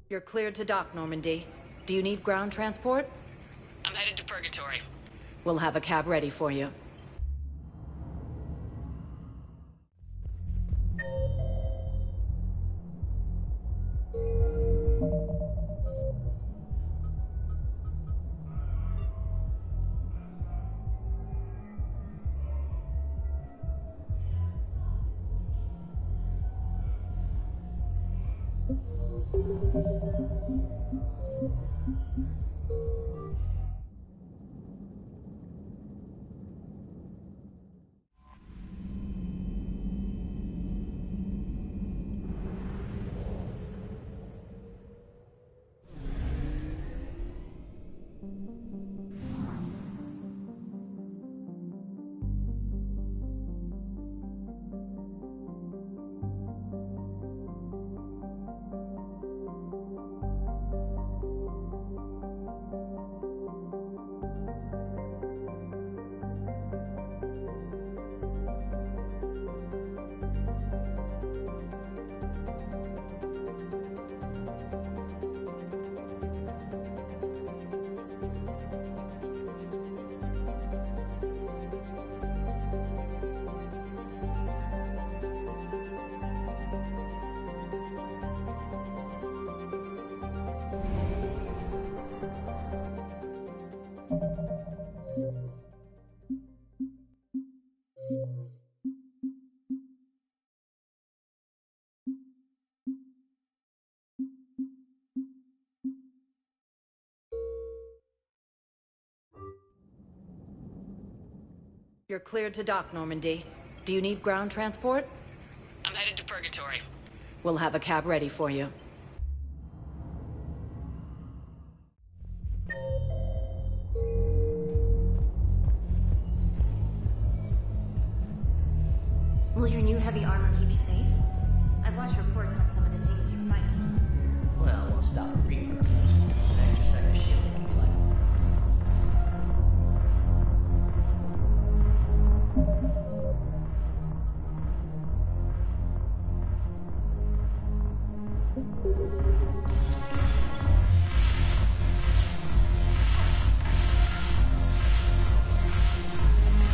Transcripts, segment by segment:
You're cleared to dock, Normandy. Do you need ground transport? I'm headed to Purgatory. We'll have a cab ready for you. You're cleared to dock, Normandy. Do you need ground transport? I'm headed to Purgatory. We'll have a cab ready for you. Will your new heavy armor keep you safe? I've watched reports on some of the things you're fighting. Well, we'll stop a Reaper. Extra set of shield can fly.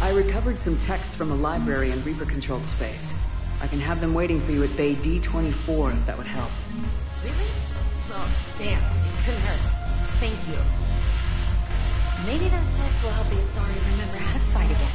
I recovered some texts from a library in Reaper-controlled space. I can have them waiting for you at Bay D-24 if that would help. Really? Oh, damn. It couldn't hurt. Thank you. Maybe those texts will help Asari remember how to fight again.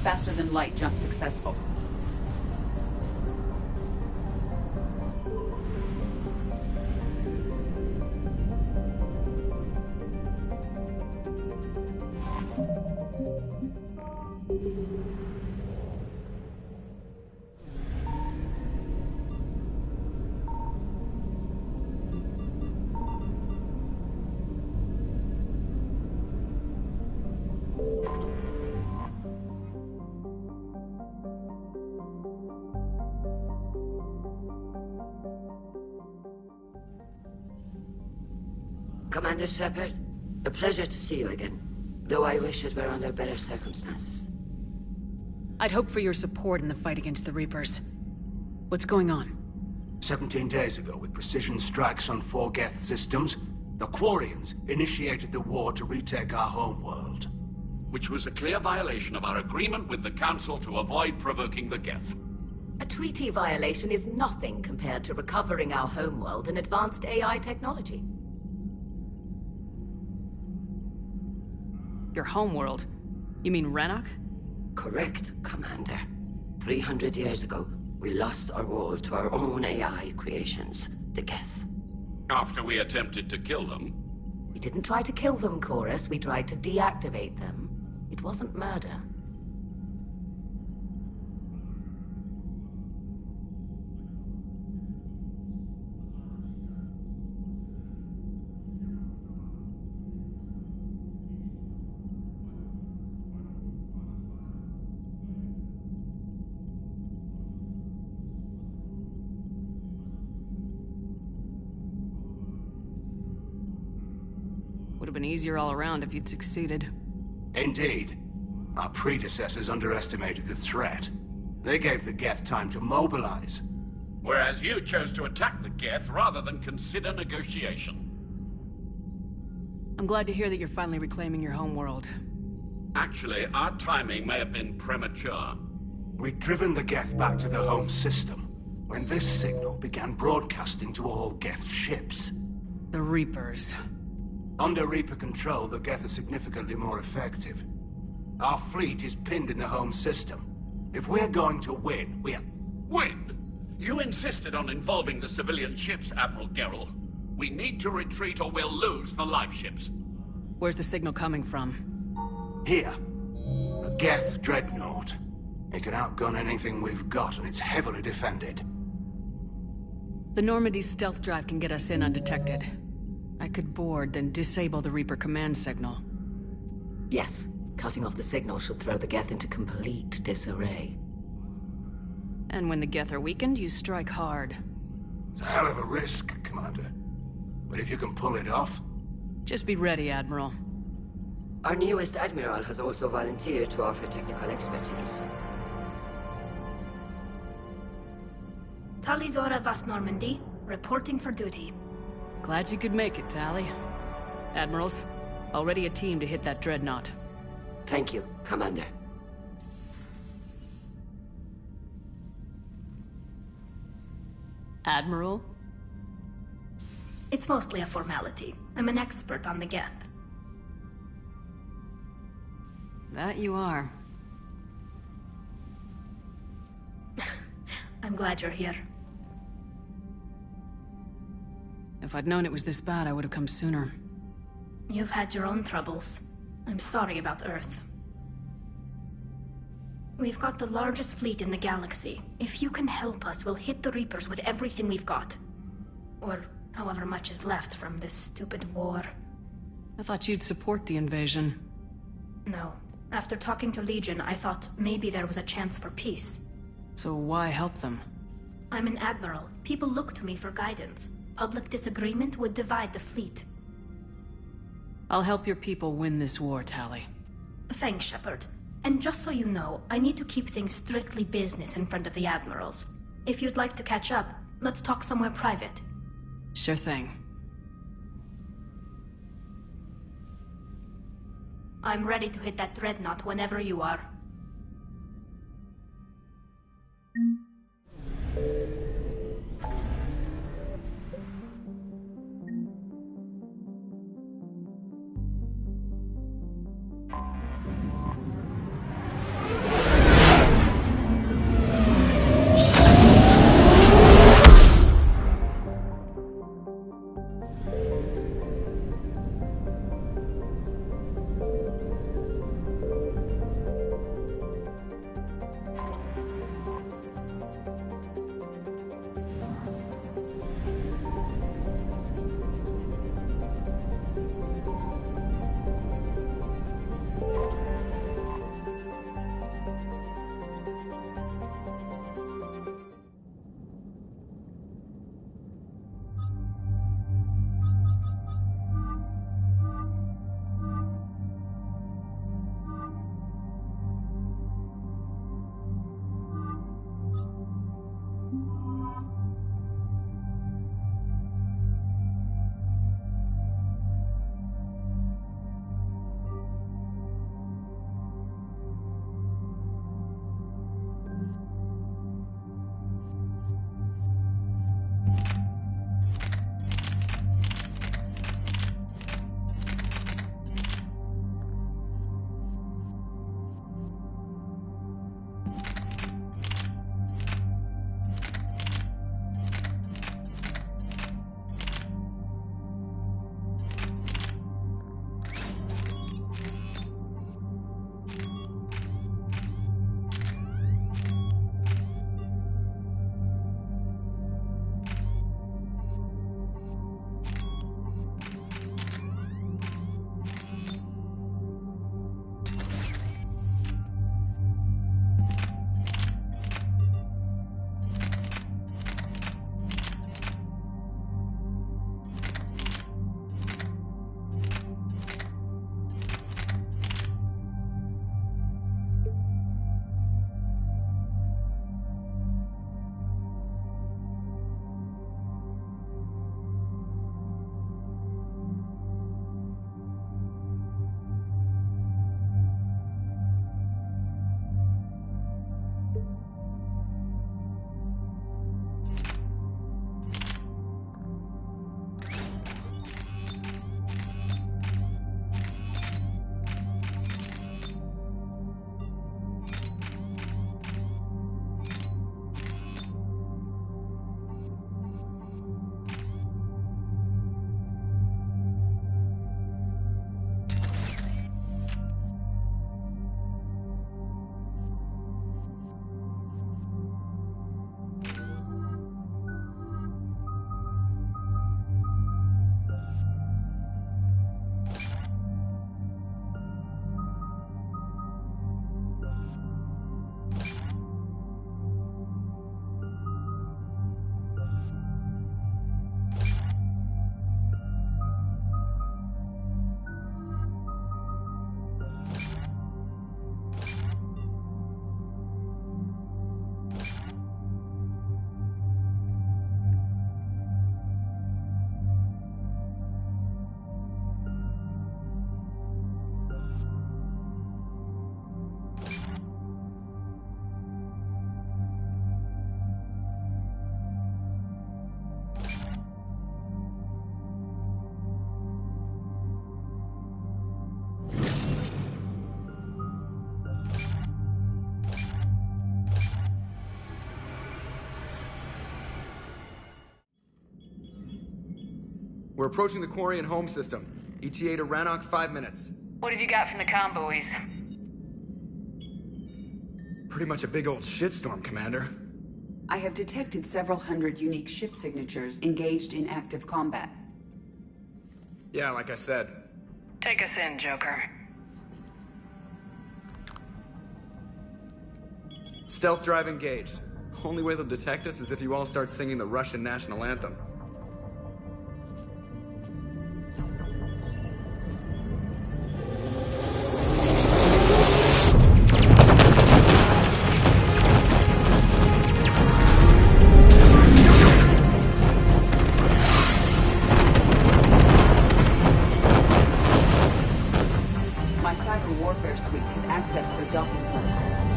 Faster than light jump successful. Commander Shepard, a pleasure to see you again, though I wish it were under better circumstances. I'd hoped for your support in the fight against the Reapers. What's going on? 17 days ago, with precision strikes on 4 Geth systems, the Quarians initiated the war to retake our homeworld. Which was a clear violation of our agreement with the Council to avoid provoking the Geth. A treaty violation is nothing compared to recovering our homeworld and advanced AI technology. Your homeworld? You mean Rannoch? Correct, Commander. 300 years ago, we lost our world to our own AI creations, the Geth. After we attempted to kill them. We didn't try to kill them, Chorus. We tried to deactivate them. It wasn't murder. Would have been easier all around if you'd succeeded. Indeed. Our predecessors underestimated the threat. They gave the Geth time to mobilize. Whereas you chose to attack the Geth rather than consider negotiation. I'm glad to hear that you're finally reclaiming your homeworld. Actually, our timing may have been premature. We'd driven the Geth back to the home system, when this signal began broadcasting to all Geth ships. The Reapers. Under Reaper control, the Geth are significantly more effective. Our fleet is pinned in the home system. If we're going to win, Win? You insisted on involving the civilian ships, Admiral Gerrel. We need to retreat or we'll lose the live ships. Where's the signal coming from? Here. A Geth dreadnought. It can outgun anything we've got, and it's heavily defended. The Normandy's stealth drive can get us in undetected. I could board, then disable the Reaper command signal. Yes. Cutting off the signal should throw the Geth into complete disarray. And when the Geth are weakened, you strike hard. It's a hell of a risk, Commander. But if you can pull it off... Just be ready, Admiral. Our newest Admiral has also volunteered to offer technical expertise. Talizora Vast Normandy, reporting for duty. Glad you could make it, Tally. Admirals, Already a team to hit that dreadnought. Thank you, Commander. Admiral? It's mostly a formality. I'm an expert on the Geth. That you are. I'm glad you're here. If I'd known it was this bad, I would have come sooner. You've had your own troubles. I'm sorry about Earth. We've got the largest fleet in the galaxy. If you can help us, we'll hit the Reapers with everything we've got. Or however much is left from this stupid war. I thought you'd support the invasion. No. After talking to Legion, I thought maybe there was a chance for peace. So why help them? I'm an admiral. People look to me for guidance. Public disagreement would divide the fleet. I'll help your people win this war, Tali. Thanks, Shepard. And just so you know, I need to keep things strictly business in front of the admirals. If you'd like to catch up, let's talk somewhere private. Sure thing. I'm ready to hit that dreadnought whenever you are. We're approaching the Quarian home system. ETA to Rannoch, 5 minutes. What have you got from the comm buoys? Pretty much a big old shitstorm, Commander. I have detected several hundred unique ship signatures engaged in active combat. Yeah, like I said. Take us in, Joker. Stealth drive engaged. Only way they'll detect us is if you all start singing the Russian national anthem. My cyber warfare suite has accessed their docking protocols.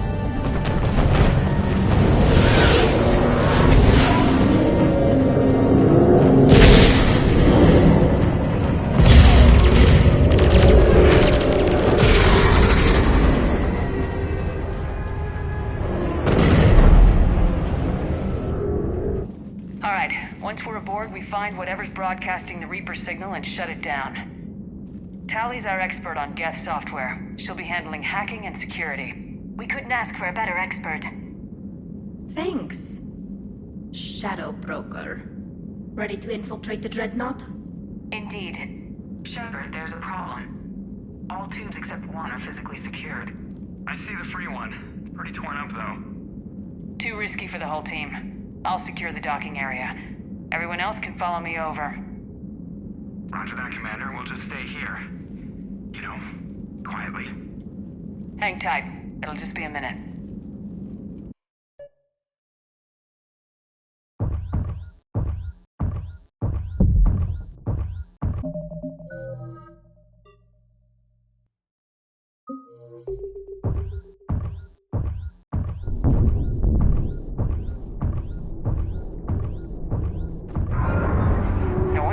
Once we're aboard, we find whatever's broadcasting the Reaper signal and shut it down. Tally's our expert on Geth software. She'll be handling hacking and security. We couldn't ask for a better expert. Thanks, Shadow Broker. Ready to infiltrate the Dreadnought? Indeed. Shepard, there's a problem. All tubes except one are physically secured. I see the free one. It's pretty torn up, though. Too risky for the whole team. I'll secure the docking area. Everyone else can follow me over. Roger that, Commander. We'll just stay here. You know, quietly. Hang tight. It'll just be a minute.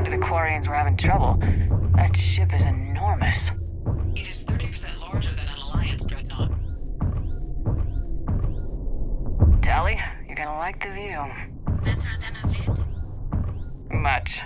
The Quarians were having trouble. That ship is enormous. It is 30% larger than an Alliance dreadnought. Tally, you're gonna like the view. Better than a vid? Much.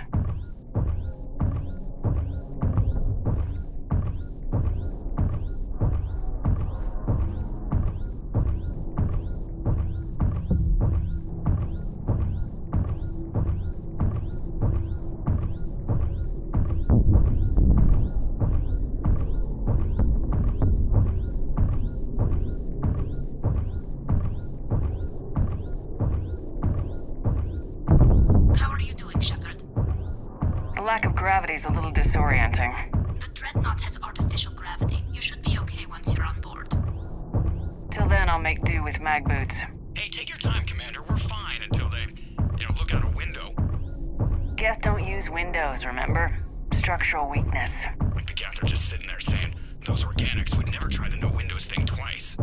Lack of gravity is a little disorienting. The Dreadnought has artificial gravity. You should be okay once you're on board. Till then, I'll make do with mag boots. Hey, take your time, Commander. We're fine until they, look out a window. Geth don't use windows, remember? Structural weakness. Like the Geth are just sitting there saying, those organics would never try the no windows thing twice.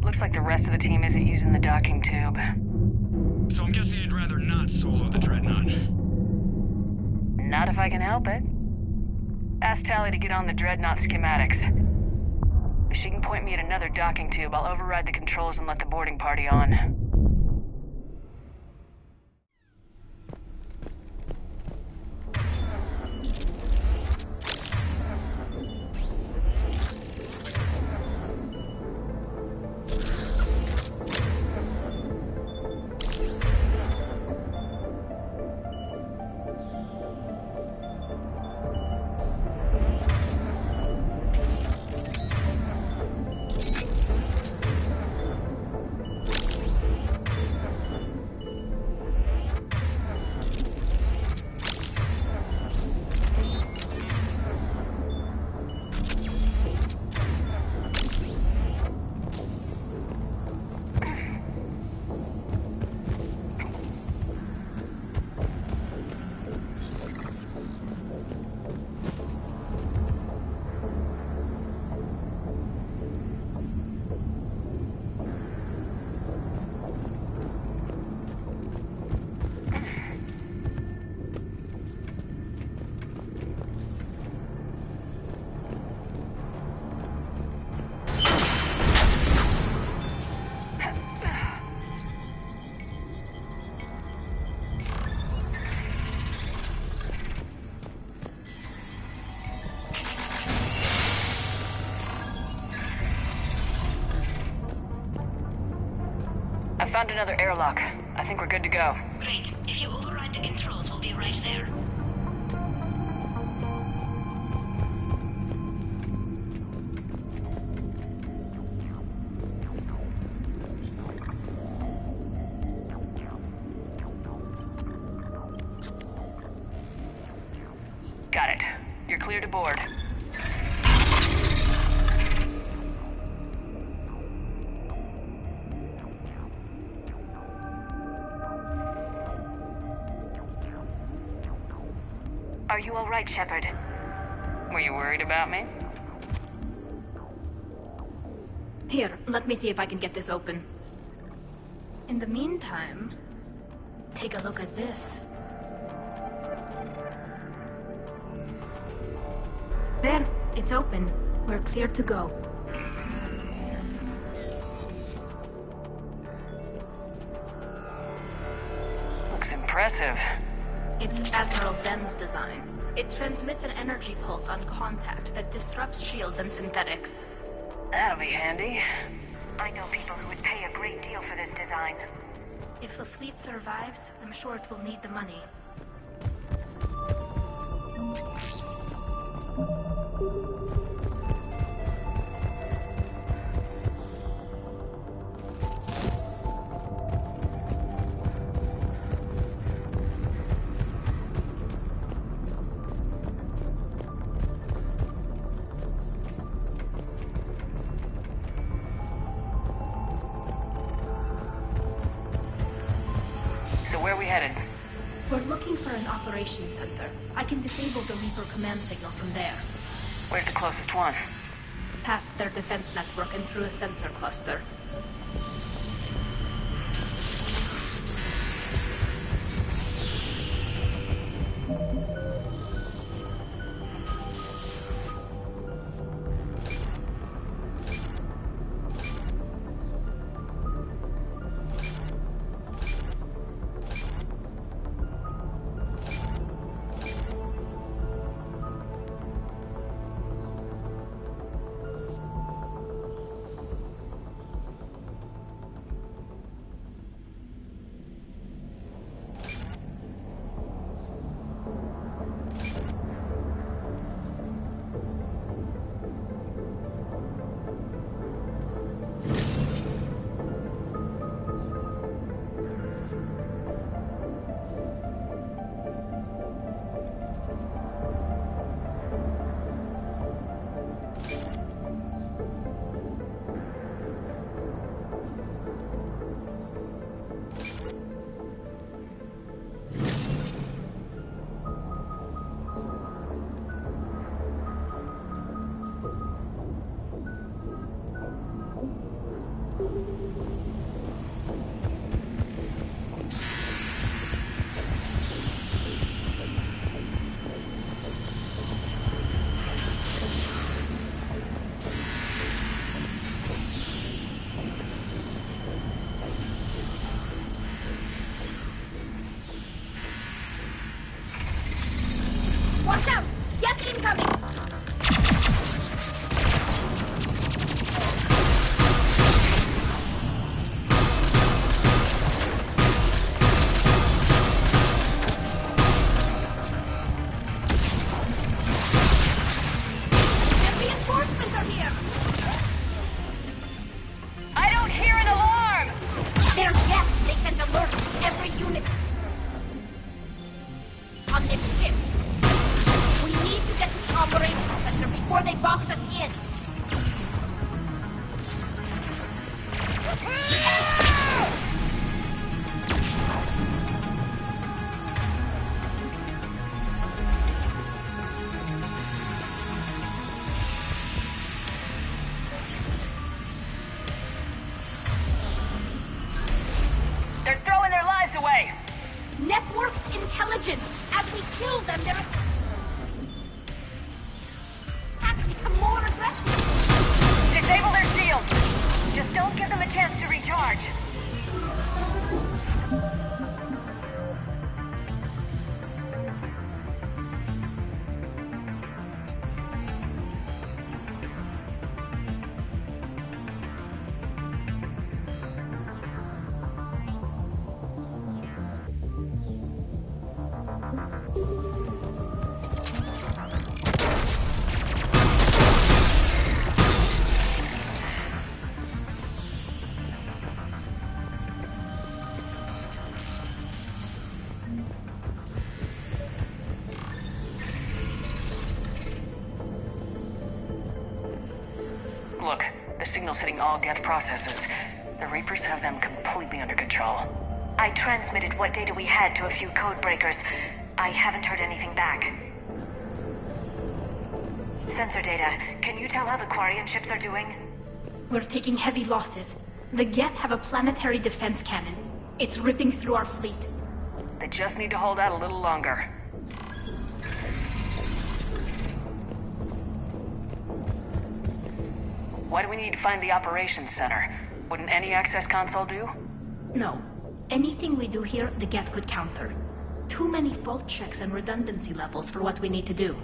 Looks like the rest of the team isn't using the docking tube. So I'm guessing you'd rather not solo the Dreadnought. Not if I can help it. Ask Tally to get on the Dreadnought schematics. If she can point me at another docking tube, I'll override the controls and let the boarding party on. another airlock. I think we're good to go. Great. If you override the controls, we'll be right there. Got it. You're clear to board. Are you all right, Shepard? Were you worried about me? Here, let me see if I can get this open. In the meantime, take a look at this. There, it's open. We're clear to go. Looks impressive. It's Admiral Zen's design. It transmits an energy pulse on contact that disrupts shields and synthetics. That'll be handy. I know people who would pay a great deal for this design. If the fleet survives, I'm sure it will need the money. Where are we headed? We're looking for an operations center. I can disable the Reaper command signal from there. Where's the closest one? Past their defense network and through a sensor cluster. Watch out! Geth incoming! Reinforcements are here! I don't hear an alarm! They're Geth! They sent alerts to every unit on this ship. We need to get to the operations center before they box us in. They're throwing their lives away! Network intelligence! As we kill them, their attacks become more aggressive! Look, the signal's hitting all Geth processes. The Reapers have them completely under control. I transmitted what data we had to a few code breakers. I haven't heard anything back. Sensor data. Can you tell how the Quarian ships are doing? We're taking heavy losses. The Geth have a planetary defense cannon. It's ripping through our fleet. They just need to hold out a little longer. Why do we need to find the operations center? Wouldn't any access console do? No. Anything we do here, the Geth could counter. Too many fault checks and redundancy levels for what we need to do.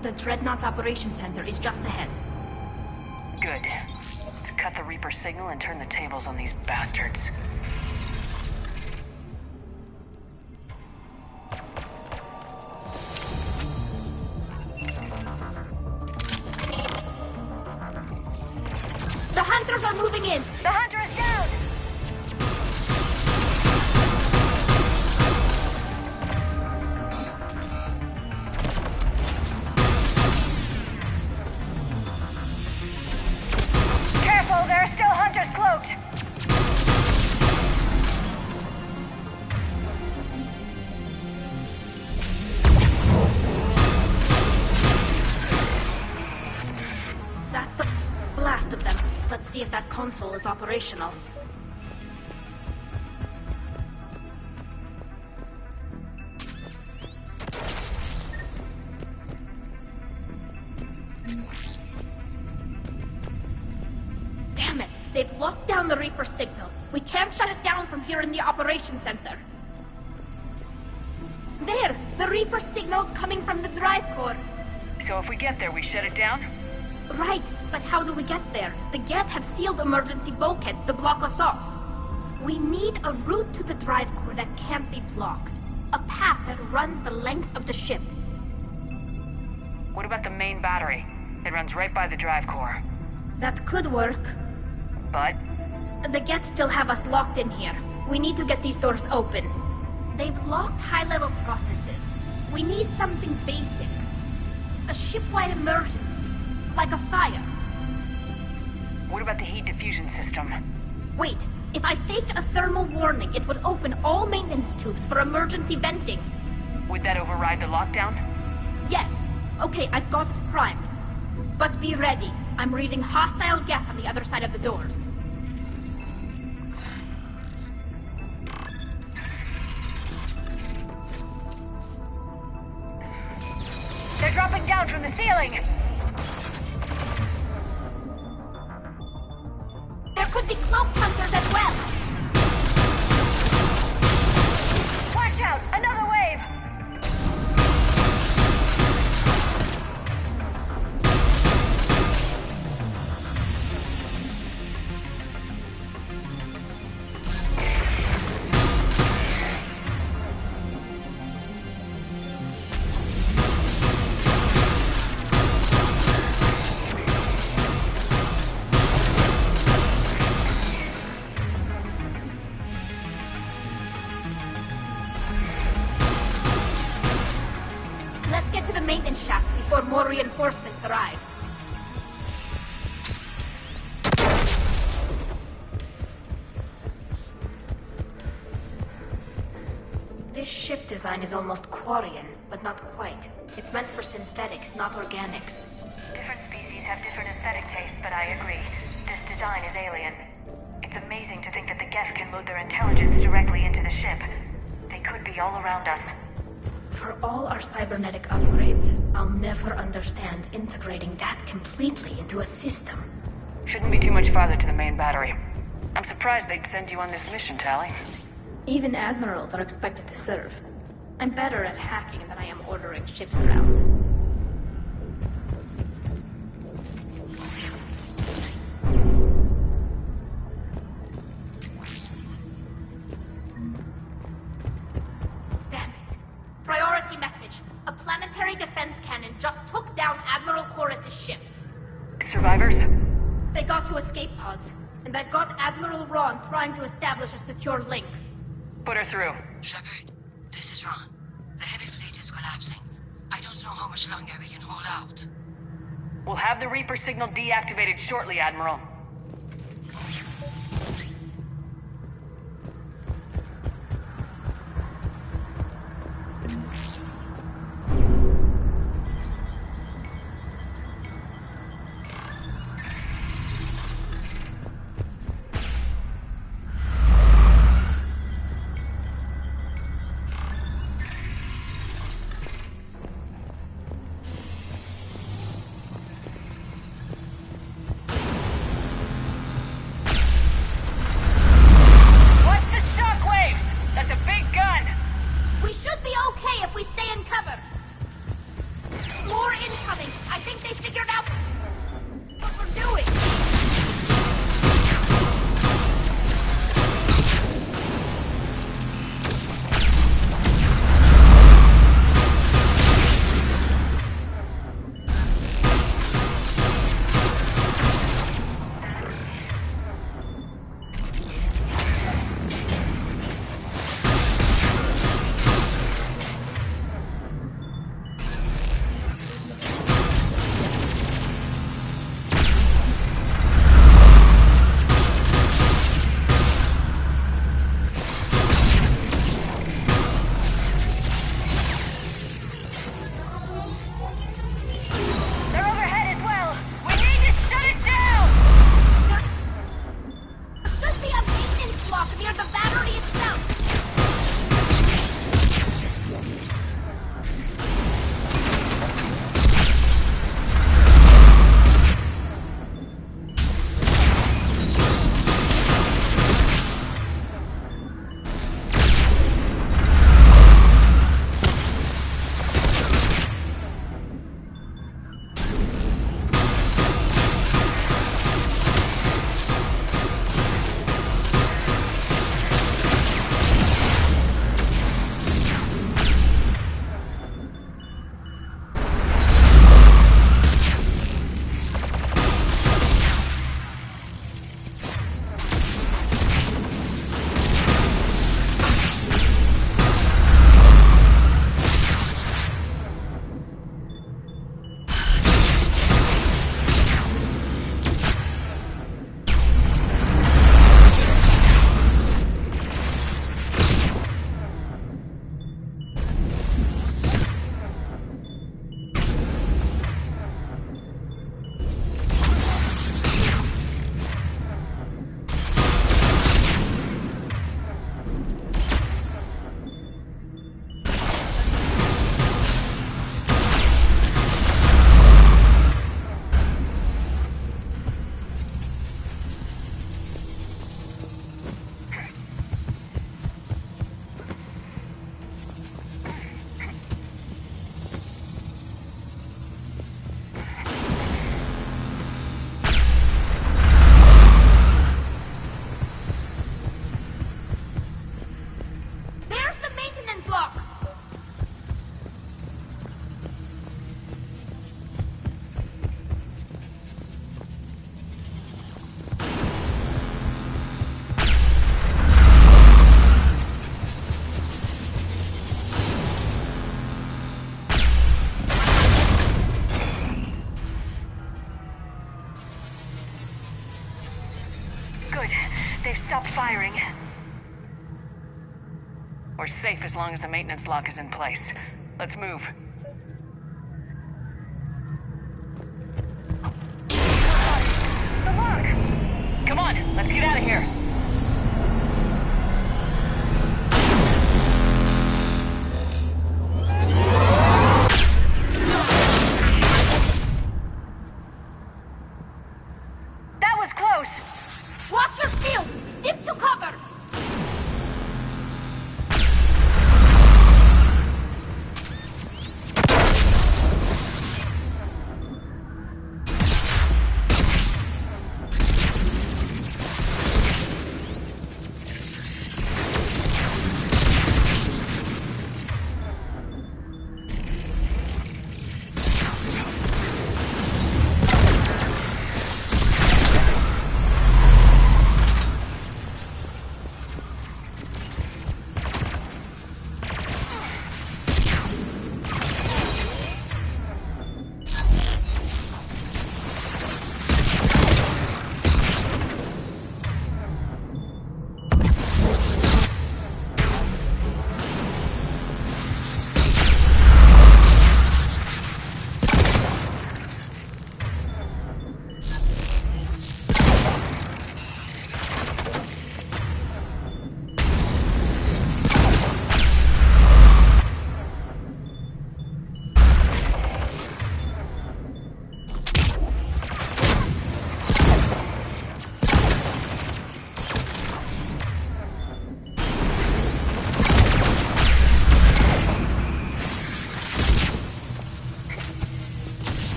The Dreadnought's operations center is just ahead. Good. Let's cut the Reaper signal and turn the tables on these bastards. The hunters are moving in! The hunter is down! Careful, there are still hunters cloaked! That's the last of them. Let's see if that console is operational. Damn it! They've locked down the Reaper signal. We can't shut it down from here in the operations center. There! The Reaper signal's coming from the drive core. So if we get there, we shut it down? Right, but how do we get there? The Geth have sealed emergency bulkheads to block us off. We need a route to the drive core that can't be blocked. A path that runs the length of the ship. What about the main battery? It runs right by the drive core. That could work. But? The Geth still have us locked in here. We need to get these doors open. They've locked high-level processes. We need something basic. A ship-wide emergency. Like a fire. What about the heat diffusion system? Wait, if I faked a thermal warning, it would open all maintenance tubes for emergency venting. Would that override the lockdown? Yes. Okay, I've got it primed. But be ready. I'm reading hostile Geth on the other side of the doors. They're dropping down from the ceiling! There could be cloaked hunters as well! Watch out! Another wave! Let's get to the maintenance shaft before more reinforcements arrive. This ship design is almost Quarian, but not quite. It's meant for synthetics, not organics. Different species have different aesthetic tastes, but I agree. This design is alien. It's amazing to think that the Geth can load their intelligence directly into the ship. They could be all around us. For all our cybernetic upgrades, I'll never understand integrating that completely into a system. Shouldn't be too much farther to the main battery. I'm surprised they'd send you on this mission, Tally. Even admirals are expected to serve. I'm better at hacking than I am ordering ships around. Damn it. Priority message. A planetary defense cannon just took down Admiral Chorus's ship. Survivors? They got to escape pods. And I've got Admiral Ron trying to establish a secure link. Put her through. Shepard, this is Ron. The heavy fleet is collapsing. I don't know how much longer we can hold out. We'll have the Reaper signal deactivated shortly, Admiral. Stop firing. We're safe as long as the maintenance lock is in place. Let's move. The lock! Come on, let's get out of here. That was close! Watch your field! Stick to cover!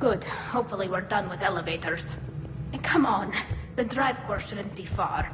Good. Hopefully we're done with elevators. And come on, the drive core shouldn't be far.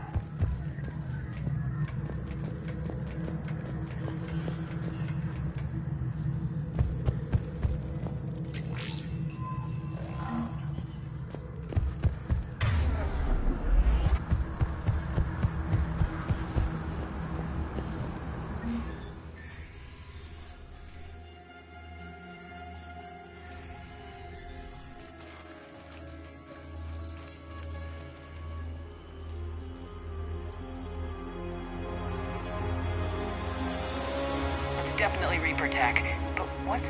Definitely Reaper tech, but what's...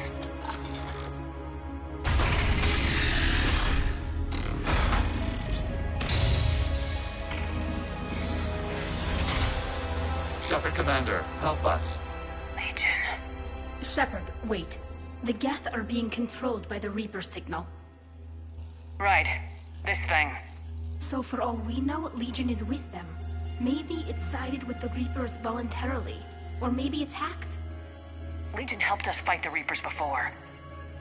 Shepard, Commander, help us. Legion. Shepard, wait. The Geth are being controlled by the Reaper signal. Right. This thing. So for all we know, Legion is with them. Maybe it sided with the Reapers voluntarily. Or maybe it's hacked. Legion helped us fight the Reapers before.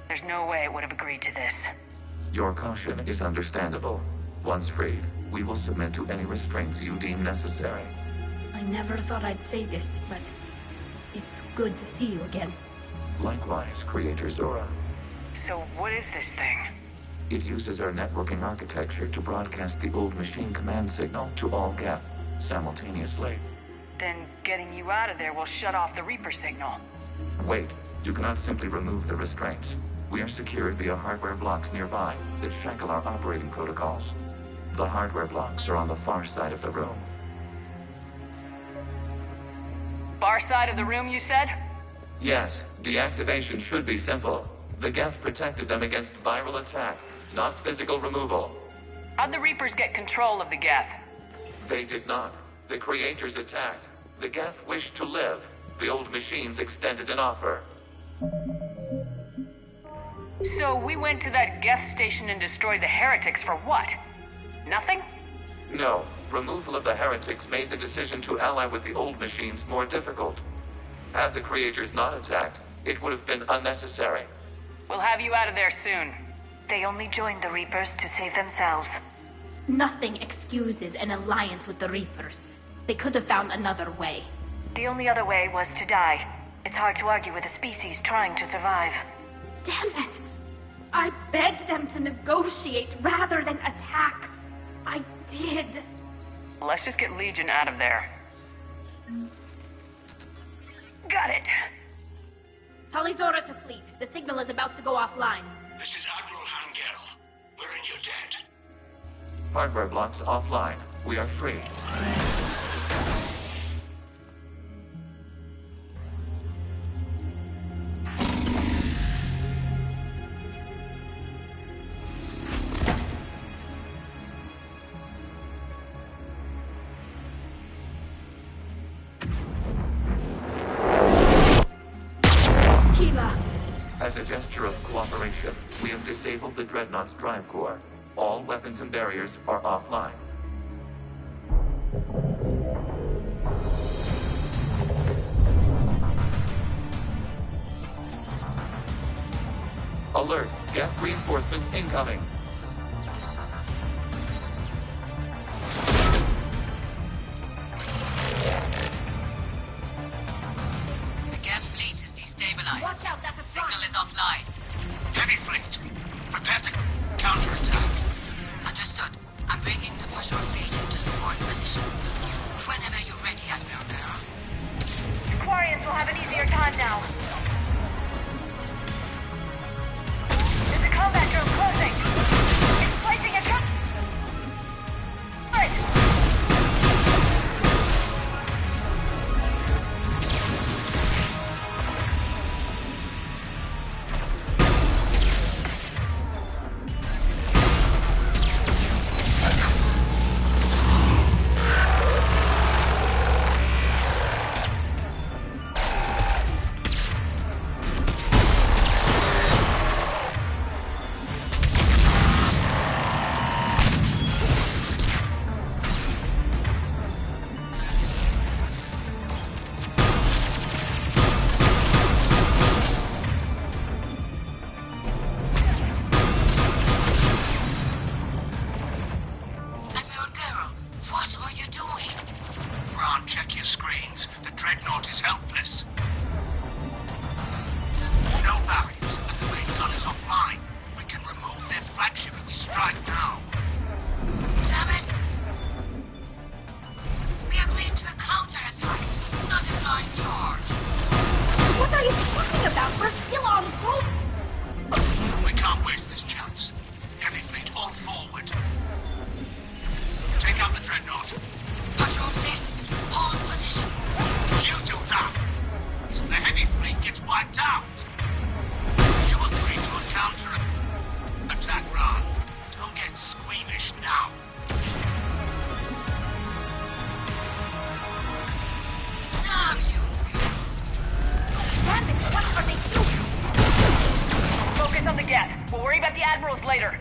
There's no way it would have agreed to this. Your caution is understandable. Once freed, we will submit to any restraints you deem necessary. I never thought I'd say this, but it's good to see you again. Likewise, Creator Zora. So what is this thing? It uses our networking architecture to broadcast the old machine command signal to all Geth simultaneously. Then getting you out of there will shut off the Reaper signal. Wait, you cannot simply remove the restraints. We are secured via hardware blocks nearby that shackle our operating protocols. The hardware blocks are on the far side of the room. Far side of the room, you said? Yes, deactivation should be simple. The Geth protected them against viral attack, not physical removal. How'd the Reapers get control of the Geth? They did not. The Creators attacked. The Geth wished to live. The old machines extended an offer. So we went to that Geth station and destroyed the heretics for what? Nothing? No. Removal of the heretics made the decision to ally with the old machines more difficult. Had the Creators not attacked, it would have been unnecessary. We'll have you out of there soon. They only joined the Reapers to save themselves. Nothing excuses an alliance with the Reapers. They could have found another way. The only other way was to die. It's hard to argue with a species trying to survive. Damn it! I begged them to negotiate rather than attack. I did. Let's just get Legion out of there. Got it. Talizora to fleet. The signal is about to go offline. This is Admiral Hangel. We're in your debt. Hardware blocks offline. We are free. As a gesture of cooperation, we have disabled the Dreadnought's drive core. All weapons and barriers are offline. Alert! Geth reinforcements incoming! Watch out, that's a Signal is offline. Heavy fleet. Prepare to counterattack. Understood. I'm bringing the Marshal Legion to support position. Whenever you're ready, Admiral Girl. The Quarians will have an easier time now. There's a combat drone closing. It's placing a truck. can't check your screens. The Dreadnought is helpless. No barriers, and the main gun is offline. We can remove their flagship if we strike now. Damn it! We agreed to a counterattack, not a blind charge. What are you talking about? We're still on route. We can't waste this chance. Heavy fleet all forward. Take out the Dreadnought. Patrol set. Hold position. You do that, so the heavy fleet gets wiped out. You agree to a counter-attack run. Don't get squeamish now. Damn you! Damn it! What are they doing? Focus on the Geth. We'll worry about the admirals later.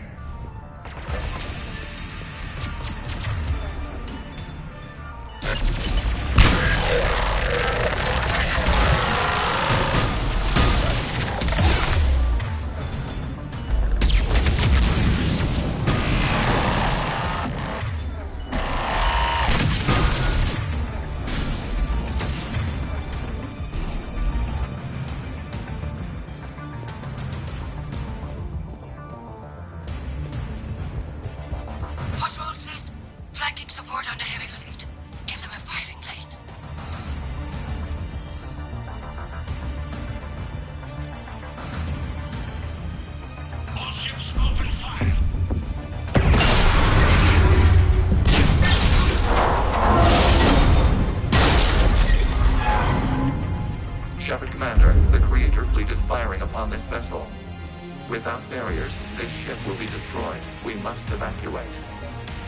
Patrol fleet. Flanking support on the heavy fleet. Give them a firing lane. All ships open fire. Shepard Commander, the Creator fleet is firing upon this vessel. Without barriers, this ship will be destroyed. We must evacuate.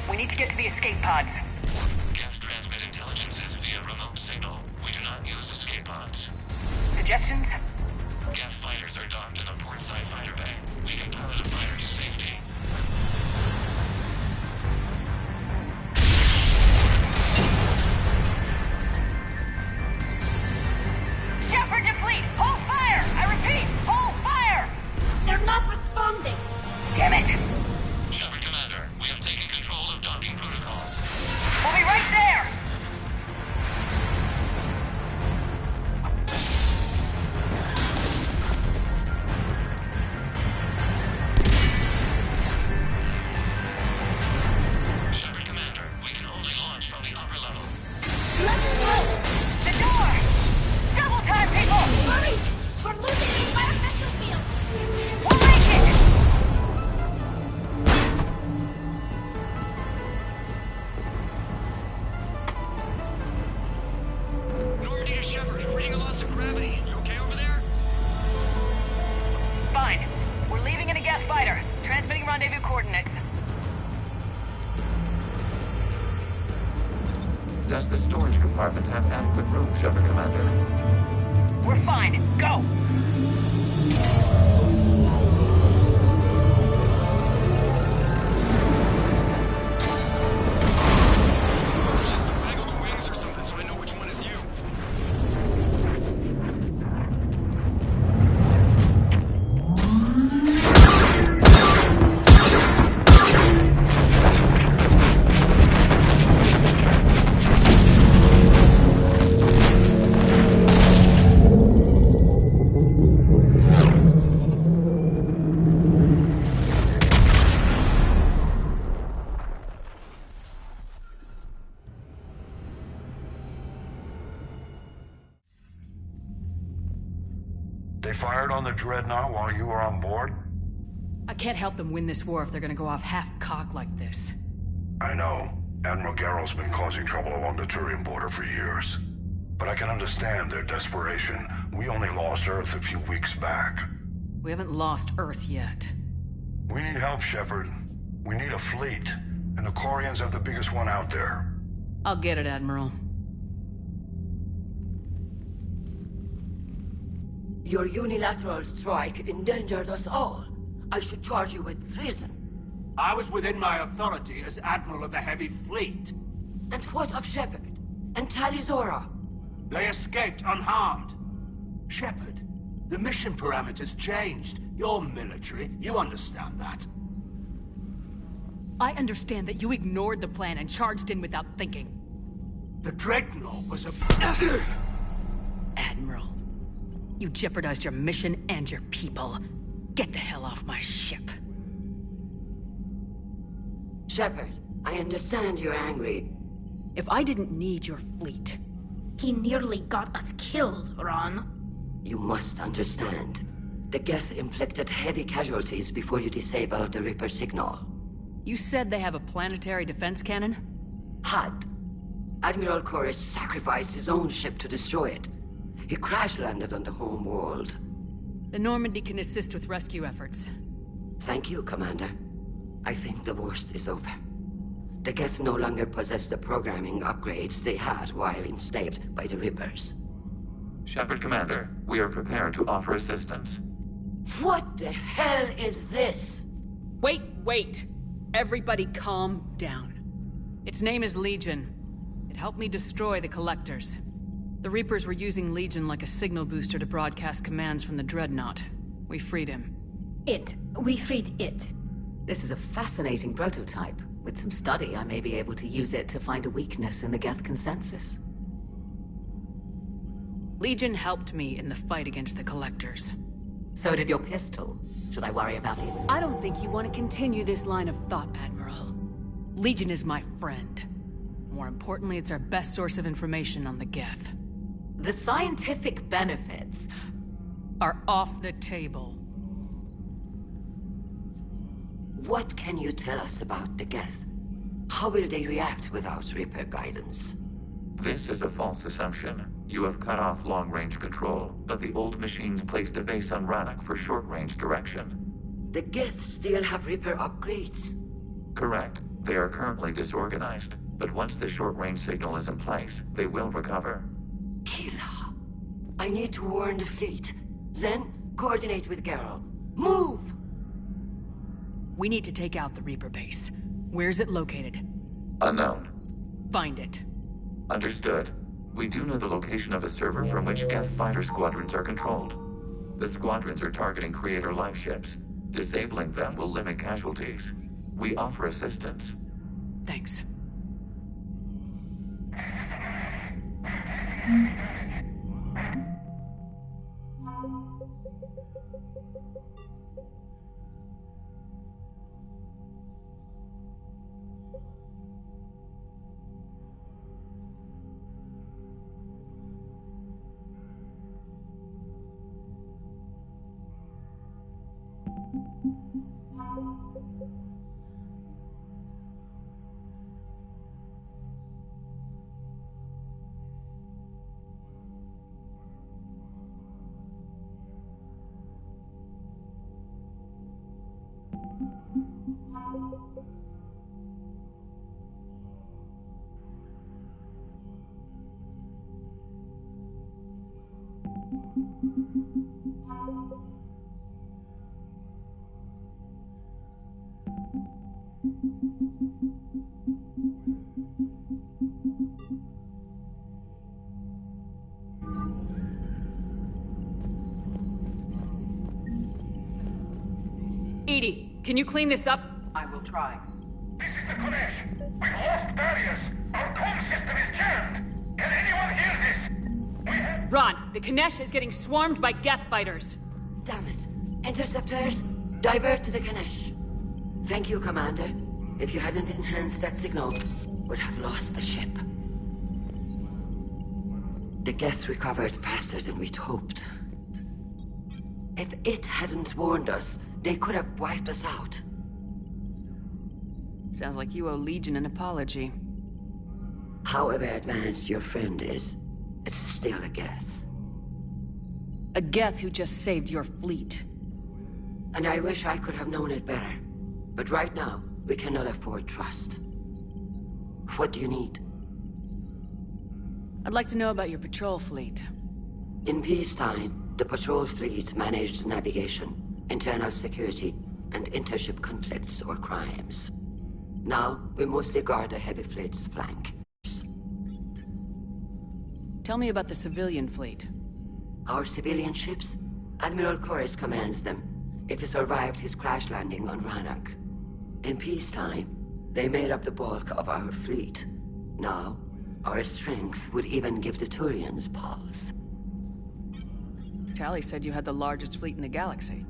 We need to get to the escape pods. Geth transmit intelligences via remote signal. We do not use escape pods. Suggestions? Geth fighters are docked in a portside fighter bay. We can pilot a fighter to safety. Shepard to fleet! Hold fire! I repeat, hold fire! They're not responding. Damn it! Shepard Commander, we have taken control of docking protocols. We'll be right there! Shepard Commander, we can only launch from the upper level. Let's go! The door! Double time, people! Hurry! We're losing the environmental field. We'll make it! Normandy to Shepard, reading a loss of gravity. You okay over there? Fine. We're leaving in a Geth fighter. Transmitting rendezvous coordinates. Does the storage compartment have adequate room, Shepard Commander? We're fine. Go! Just waggle the wings or something so I know which one is you. They fired on the Dreadnought while you were on board? I can't help them win this war if they're gonna go off half-cocked like this. I know. Admiral Garrow's been causing trouble along the Turian border for years. But I can understand their desperation. We only lost Earth a few weeks back. We haven't lost Earth yet. We need help, Shepard. We need a fleet. And the Quarians have the biggest one out there. I'll get it, Admiral. Your unilateral strike endangered us all. I should charge you with treason. I was within my authority as Admiral of the Heavy Fleet. And what of Shepard? And Talizora? They escaped unharmed. Shepard, the mission parameters changed. You're military, you understand that. I understand that you ignored the plan and charged in without thinking. The Dreadnought was a... Admiral, you jeopardized your mission and your people. Get the hell off my ship. Shepard, I understand you're angry. If I didn't need your fleet... He nearly got us killed, Ron. You must understand. The Geth inflicted heavy casualties before you disabled the Reaper signal. You said they have a planetary defense cannon? Had. Admiral Koris sacrificed his own ship to destroy it. He crash-landed on the home world. The Normandy can assist with rescue efforts. Thank you, Commander. I think the worst is over. The Geth no longer possess the programming upgrades they had while enslaved by the Reapers. Shepard, Commander, we are prepared to offer assistance. What the hell is this? Wait! Everybody calm down. Its name is Legion. It helped me destroy the Collectors. The Reapers were using Legion like a signal booster to broadcast commands from the Dreadnought. We freed him. We freed it. This is a fascinating prototype. With some study, I may be able to use it to find a weakness in the Geth consensus. Legion helped me in the fight against the Collectors. So did your pistol. Should I worry about it? I don't think you want to continue this line of thought, Admiral. Legion is my friend. More importantly, it's our best source of information on the Geth. The scientific benefits are off the table. What can you tell us about the Geth? How will they react without Reaper guidance? This is a false assumption. You have cut off long-range control, but the old machines placed a base on Rannoch for short-range direction. The Geth still have Reaper upgrades? Correct. They are currently disorganized, but once the short-range signal is in place, they will recover. Kila, I need to warn the fleet. Then, coordinate with Geralt. Move! We need to take out the Reaper base. Where is it located? Unknown. Find it. Understood. We do know the location of a server from which Geth fighter squadrons are controlled. The squadrons are targeting Creator life ships. Disabling them will limit casualties. We offer assistance. Thanks. Edie, can you clean this up? I will try. This is the Kodesh. We've lost barriers. Our comm system is jammed. Can anyone hear this? Ron, the Kanesh is getting swarmed by Geth fighters. Damn it. Interceptors, divert to the Kanesh. Thank you, Commander. If you hadn't enhanced that signal, we'd have lost the ship. The Geth recovered faster than we'd hoped. If it hadn't warned us, they could have wiped us out. Sounds like you owe Legion an apology. However advanced your friend is, it's still a Geth. A Geth who just saved your fleet. And I wish I could have known it better. But right now, we cannot afford trust. What do you need? I'd like to know about your patrol fleet. In peacetime, the patrol fleet managed navigation, internal security, and intership conflicts or crimes. Now, we mostly guard the heavy fleet's flank. Tell me about the civilian fleet. Our civilian ships? Admiral Koris commands them. If he survived his crash landing on Rannoch. In peacetime, they made up the bulk of our fleet. Now, Our strength would even give the Turians pause. Tali said you had the largest fleet in the galaxy.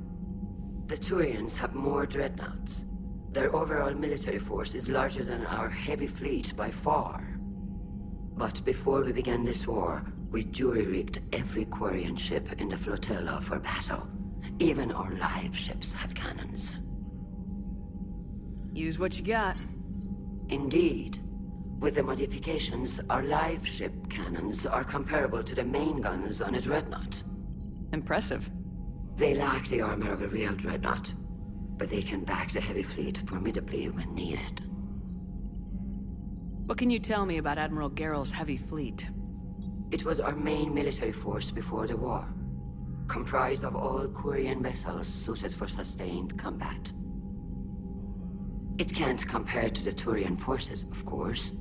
The Turians have more dreadnoughts. Their overall military force is larger than our heavy fleet by far. But before we began this war, we jury-rigged every Quarian ship in the flotilla for battle. Even our live ships have cannons. Use what you got. Indeed. With the modifications, our live ship cannons are comparable to the main guns on a dreadnought. Impressive. They lack the armor of a real dreadnought, but they can back the heavy fleet formidably when needed. What can you tell me about Admiral Geral's heavy fleet? It was our main military force before the war, comprised of all Quarian vessels suited for sustained combat. It can't compare to the Turian forces, of course,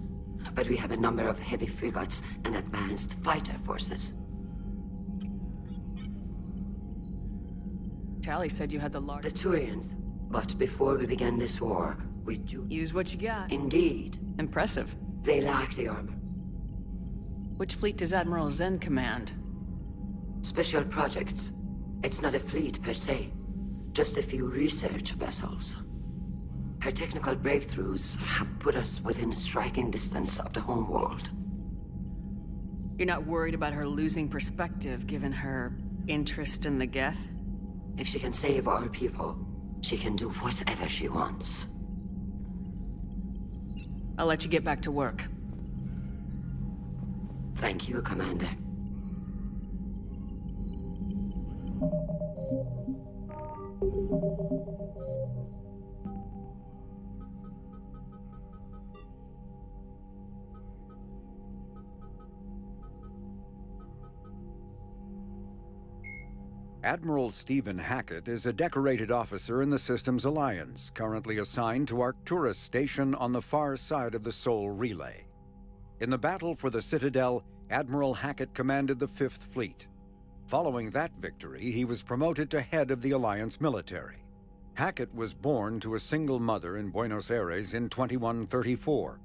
but we have a number of heavy frigates and advanced fighter forces. Tali said you had the largest... The Turians, but before we began this war, we Use what you got. Indeed. Impressive. They lack the armor. Which fleet does Admiral Zen command? Special projects. It's not a fleet per se, just a few research vessels. Her technical breakthroughs have put us within striking distance of the homeworld. You're not worried about her losing perspective, given her interest in the Geth? If she can save our people, she can do whatever she wants. I'll let you get back to work. Thank you, Commander. Admiral Stephen Hackett is a decorated officer in the Systems Alliance, currently assigned to Arcturus Station on the far side of the Sol Relay. In the battle for the Citadel, Admiral Hackett commanded the 5th Fleet. Following that victory, he was promoted to head of the Alliance military. Hackett was born to a single mother in Buenos Aires in 2134.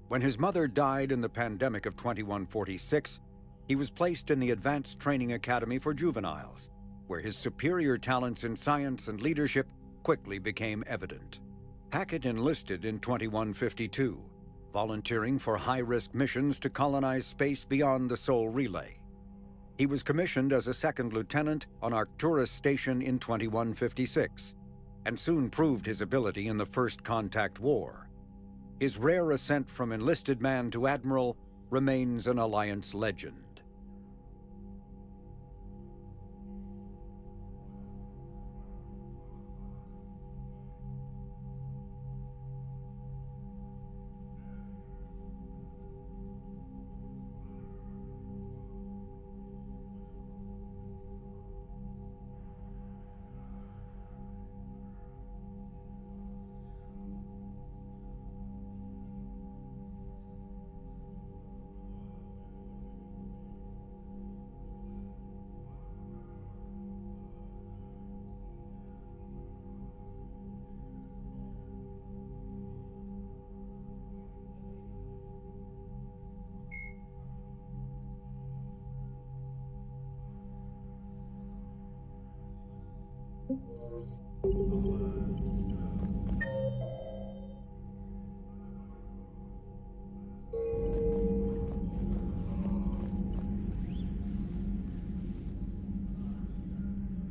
When his mother died in the pandemic of 2146, he was placed in the Advanced Training Academy for Juveniles, where his superior talents in science and leadership quickly became evident. Hackett enlisted in 2152, volunteering for high-risk missions to colonize space beyond the Sol Relay. He was commissioned as a 2nd lieutenant on Arcturus Station in 2156, and soon proved his ability in the First Contact War. His rare ascent from enlisted man to admiral remains an Alliance legend.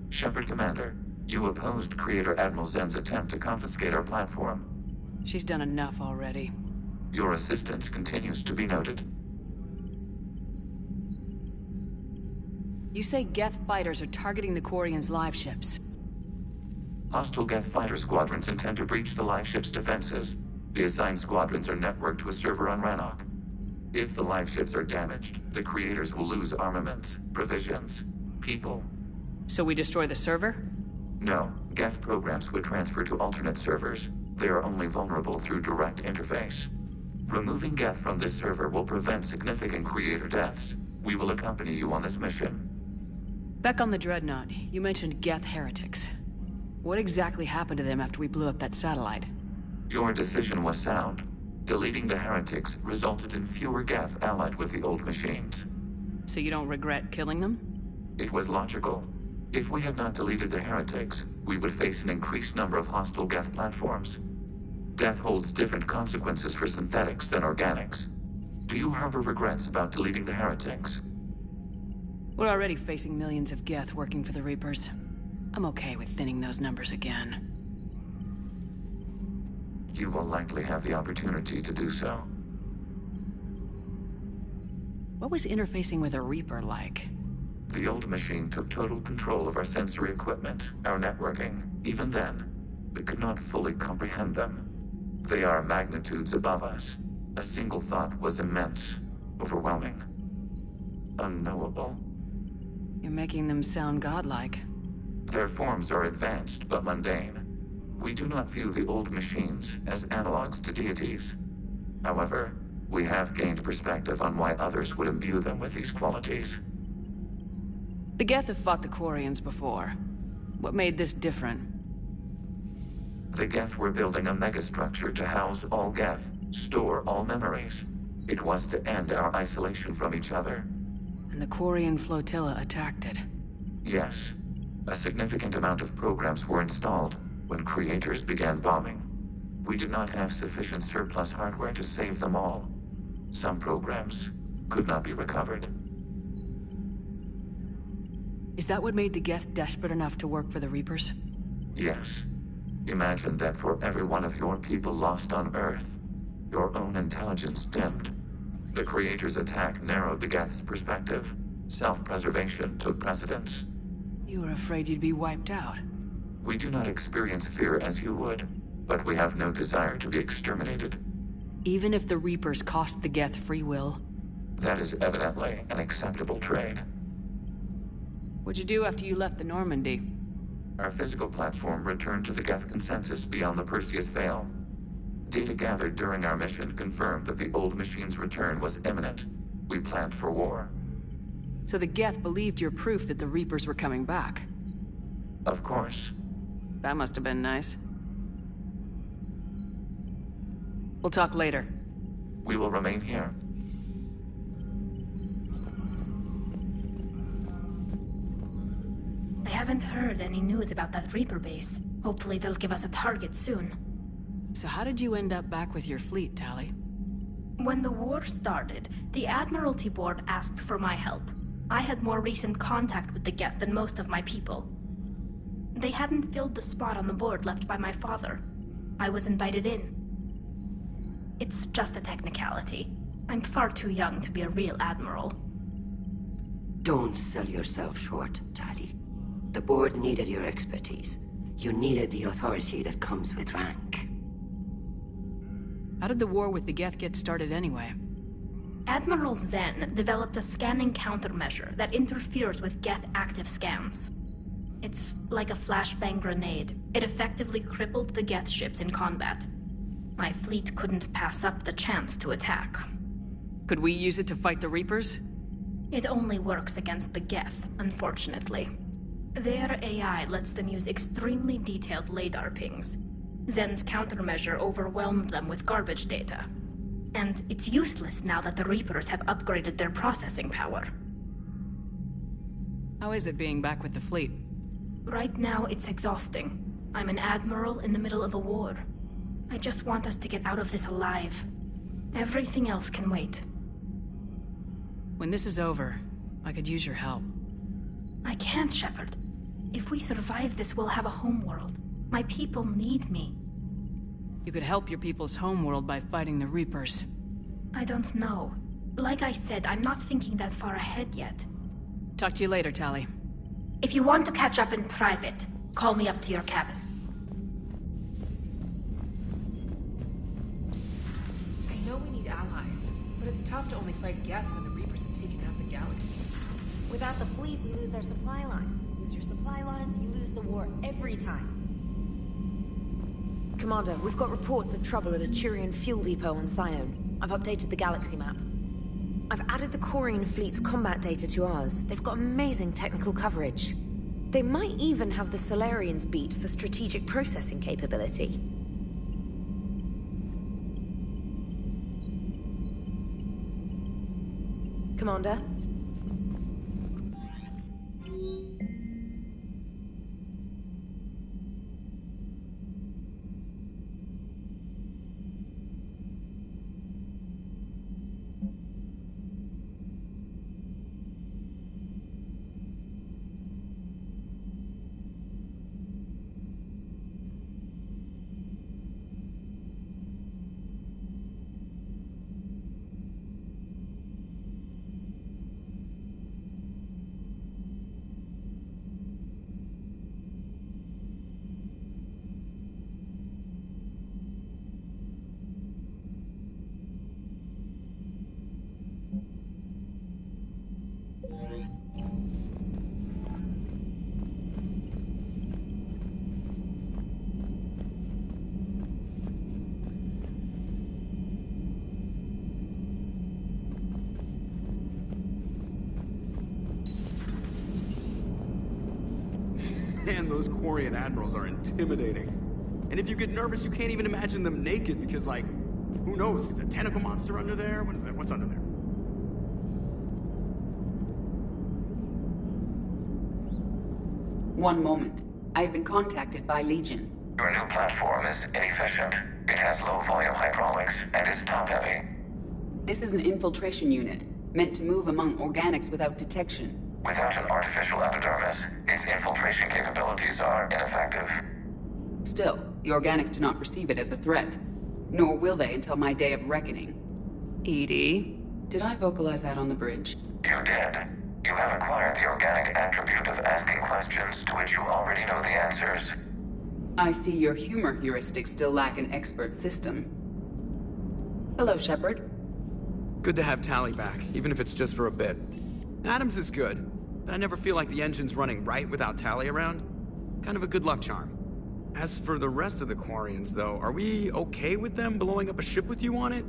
Shepard, Commander, you opposed Creator Admiral Zen's attempt to confiscate our platform. She's done enough already. Your assistance continues to be noted. You say Geth fighters are targeting the Quarians' live ships. Hostile Geth fighter squadrons intend to breach the live ship's defenses. The assigned squadrons are networked to a server on Rannoch. If the live ships are damaged, the Creators will lose armaments, provisions, people. So we destroy the server? No, Geth programs would transfer to alternate servers. They are only vulnerable through direct interface. Removing Geth from this server will prevent significant Creator deaths. We will accompany you on this mission. Back on the Dreadnought, you mentioned Geth heretics. What exactly happened to them after we blew up that satellite? Your decision was sound. Deleting the heretics resulted in fewer Geth allied with the old machines. So you don't regret killing them? It was logical. If we had not deleted the heretics, we would face an increased number of hostile Geth platforms. Death holds different consequences for synthetics than organics. Do you harbor regrets about deleting the heretics? We're already facing millions of Geth working for the Reapers. I'm okay with thinning those numbers again. You will likely have the opportunity to do so. What was interfacing with a Reaper like? The old machine took total control of our sensory equipment, our networking. Even then, we could not fully comprehend them. They are magnitudes above us. A single thought was immense, overwhelming, unknowable. You're making them sound godlike. Their forms are advanced but mundane. We do not view the old machines as analogs to deities. However, we have gained perspective on why others would imbue them with these qualities. The Geth have fought the Quarians before. What made this different? The Geth were building a megastructure to house all Geth, store all memories. It was to end our isolation from each other. And the Quarian flotilla attacked it. Yes. A significant amount of programs were installed when creators began bombing. We did not have sufficient surplus hardware to save them all. Some programs could not be recovered. Is that what made the Geth desperate enough to work for the Reapers? Yes. Imagine that for every one of your people lost on Earth, your own intelligence dimmed. The Creator's attack narrowed the Geth's perspective. Self-preservation took precedence. You were afraid you'd be wiped out. We do not experience fear as you would, but we have no desire to be exterminated. Even if the Reapers cost the Geth free will? That is evidently an acceptable trade. What'd you do after you left the Normandy? Our physical platform returned to the Geth consensus beyond the Perseus Veil. Data gathered during our mission confirmed that the old machine's return was imminent. We planned for war. So the Geth believed your proof that the Reapers were coming back? Of course. That must have been nice. We'll talk later. We will remain here. I haven't heard any news about that Reaper base. Hopefully they'll give us a target soon. So how did you end up back with your fleet, Tali? When the war started, the Admiralty Board asked for my help. I had more recent contact with the Geth than most of my people. They hadn't filled the spot on the board left by my father. I was invited in. It's just a technicality. I'm far too young to be a real admiral. Don't sell yourself short, Tali. The board needed your expertise. You needed the authority that comes with rank. How did the war with the Geth get started anyway? Admiral Zen developed a scanning countermeasure that interferes with Geth active scans. It's like a flashbang grenade. It effectively crippled the Geth ships in combat. My fleet couldn't pass up the chance to attack. Could we use it to fight the Reapers? It only works against the Geth, unfortunately. Their AI lets them use extremely detailed LADAR pings. Zen's countermeasure overwhelmed them with garbage data. And it's useless now that the Reapers have upgraded their processing power. How is it being back with the fleet? Right now, it's exhausting. I'm an admiral in the middle of a war. I just want us to get out of this alive. Everything else can wait. When this is over, I could use your help. I can't, Shepard. If we survive this, we'll have a homeworld. My people need me. You could help your people's homeworld by fighting the Reapers. I don't know. Like I said, I'm not thinking that far ahead yet. Talk to you later, Tali. If you want to catch up in private, call me up to your cabin. I know we need allies, but it's tough to only fight Geth when the Reapers have taken out the galaxy. Without the fleet, we lose our supply lines. Lose your supply lines, you lose the war every time. Commander, we've got reports of trouble at a Turian fuel depot on Sione. I've updated the galaxy map. I've added the Quarian fleet's combat data to ours. They've got amazing technical coverage. They might even have the Solarians beat for strategic processing capability. Commander? Man, those Quarian admirals are intimidating. And if you get nervous, you can't even imagine them naked because, like, who knows? Is a tentacle monster under there? What is that? What's under there? One moment. I have been contacted by Legion. Your new platform is inefficient. It has low volume hydraulics and is top-heavy. This is an infiltration unit, meant to move among organics without detection. Without an artificial epidermis, its infiltration capabilities are ineffective. Still, the organics do not perceive it as a threat. Nor will they until my day of reckoning. Edie, did I vocalize that on the bridge? You did. You have acquired the organic attribute of asking questions to which you already know the answers. I see your humor heuristics still lack an expert system. Hello, Shepard. Good to have Tally back, even if it's just for a bit. Adams is good, but I never feel like the engine's running right without Tally around. Kind of a good luck charm. As for the rest of the Quarians, though, are we okay with them blowing up a ship with you on it?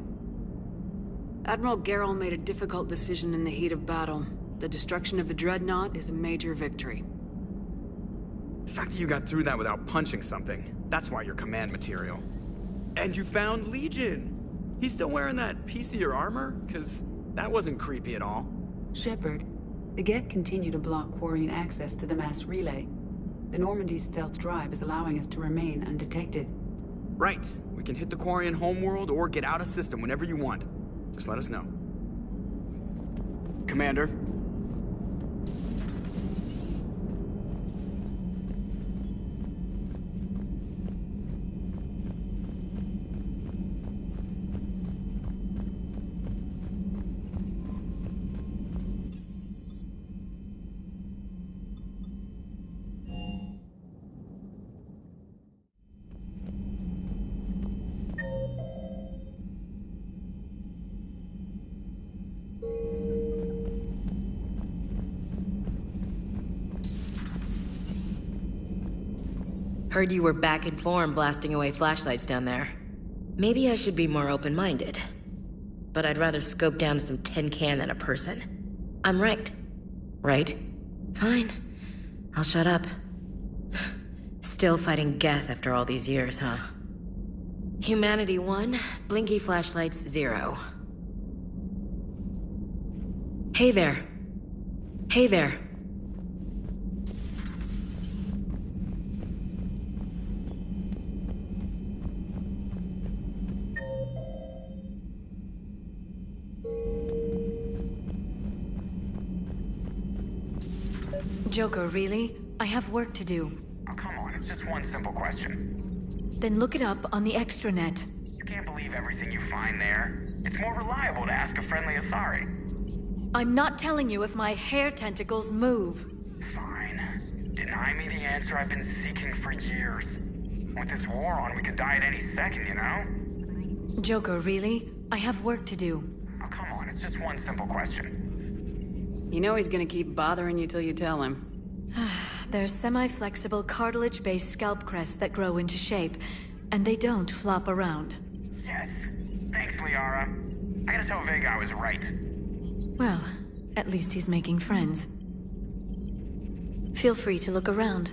Admiral Gerrel made a difficult decision in the heat of battle. The destruction of the Dreadnought is a major victory. The fact that you got through that without punching something, that's why you're command material. And you found Legion! He's still wearing that piece of your armor? Because that wasn't creepy at all. Shepard, the Geth continue to block Quarian access to the mass relay. The Normandy's stealth drive is allowing us to remain undetected. Right. We can hit the Quarian homeworld or get out of system whenever you want. Just let us know. Commander. Heard you were back in form blasting away flashlights down there. Maybe I should be more open-minded. But I'd rather scope down some tin can than a person. I'm right. Right? Fine. I'll shut up. Still fighting Geth after all these years, huh? Humanity 1, blinky flashlights 0. Hey there. Hey there. Joker, really? I have work to do. Oh, come on, it's just one simple question. Then look it up on the extranet. You can't believe everything you find there. It's more reliable to ask a friendly Asari. I'm not telling you if my hair tentacles move. Fine. Deny me the answer I've been seeking for years. With this war on, we could die at any second, you know? Joker, really? I have work to do. Oh, come on, it's just one simple question. You know he's gonna keep bothering you till you tell him. They're semi-flexible cartilage-based scalp crests that grow into shape, and they don't flop around. Yes. Thanks, Liara. I gotta tell Vega I was right. Well, at least he's making friends. Feel free to look around.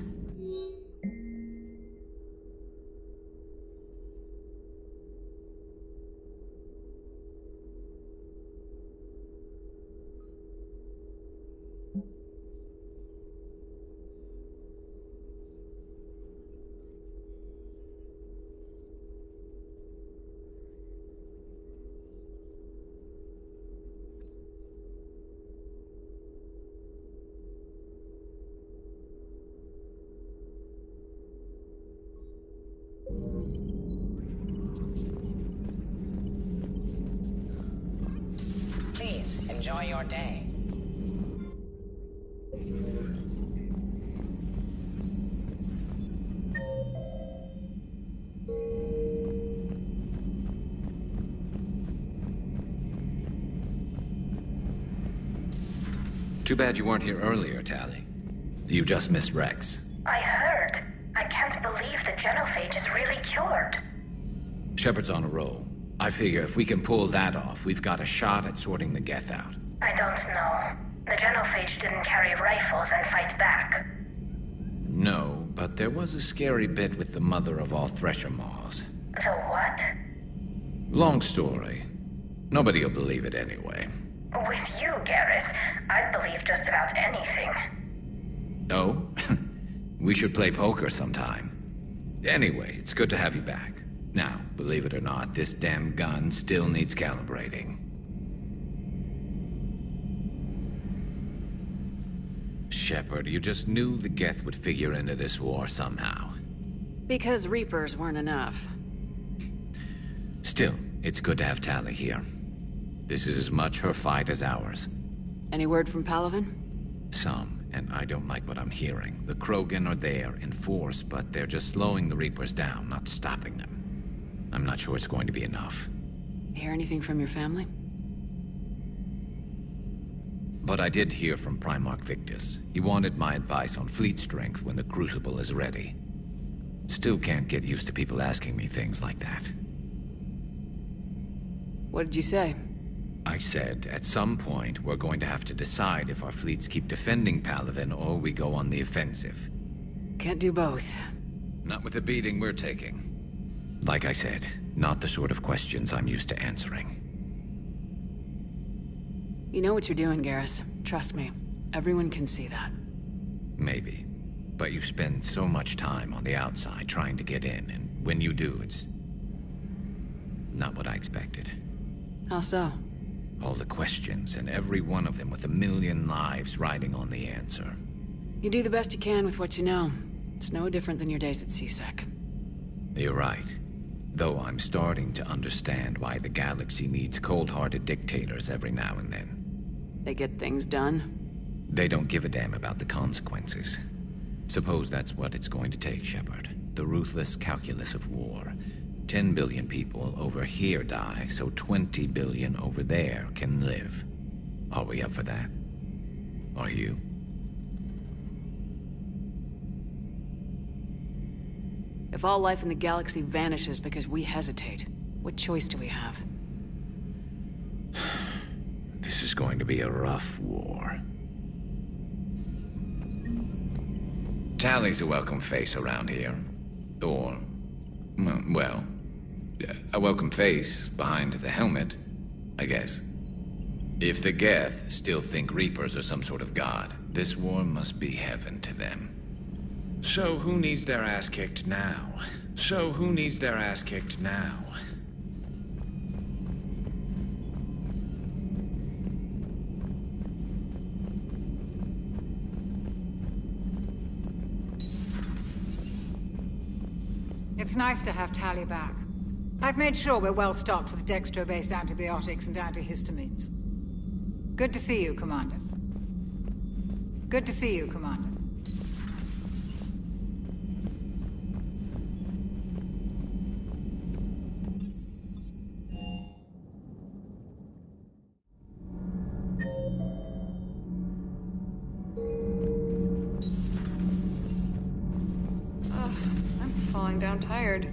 your day. Too bad you weren't here earlier, Tali. You just missed Rex. I heard. I can't believe the genophage is really cured. Shepard's on a roll. I figure if we can pull that off, we've got a shot at sorting the Geth out. I don't know. The genophage didn't carry rifles and fight back. No, but there was a scary bit with the mother of all Thresher Maws. The what? Long story. Nobody'll believe it anyway. With you, Garrus, I'd believe just about anything. Oh? We should play poker sometime. Anyway, it's good to have you back. Now, believe it or not, this damn gun still needs calibrating. Shepard, you just knew the Geth would figure into this war somehow. Because Reapers weren't enough. Still, it's good to have Tali here. This is as much her fight as ours. Any word from Palaven? Some, and I don't like what I'm hearing. The Krogan are there in force, but they're just slowing the Reapers down, not stopping them. I'm not sure it's going to be enough. Hear anything from your family? But I did hear from Primarch Victus. He wanted my advice on fleet strength when the Crucible is ready. Still can't get used to people asking me things like that. What did you say? I said, at some point, we're going to have to decide if our fleets keep defending Palaven or we go on the offensive. Can't do both. Not with the beating we're taking. Like I said, not the sort of questions I'm used to answering. You know what you're doing, Garrus. Trust me. Everyone can see that. Maybe. But you spend so much time on the outside trying to get in, and when you do, it's not what I expected. How so? All the questions, and every one of them with a million lives riding on the answer. You do the best you can with what you know. It's no different than your days at CSEC. You're right. Though I'm starting to understand why the galaxy needs cold-hearted dictators every now and then. They get things done? They don't give a damn about the consequences. Suppose that's what it's going to take, Shepard. The ruthless calculus of war. 10 billion people over here die, so 20 billion over there can live. Are we up for that? Are you? If all life in the galaxy vanishes because we hesitate, what choice do we have? This is going to be a rough war. Tali's a welcome face around here. Or, well, a welcome face behind the helmet, I guess. If the Geth still think Reapers are some sort of god, this war must be heaven to them. So who needs their ass kicked now? It's nice to have Tali back. I've made sure we're well stocked with dextro-based antibiotics and antihistamines. Good to see you, Commander. I'm falling down tired.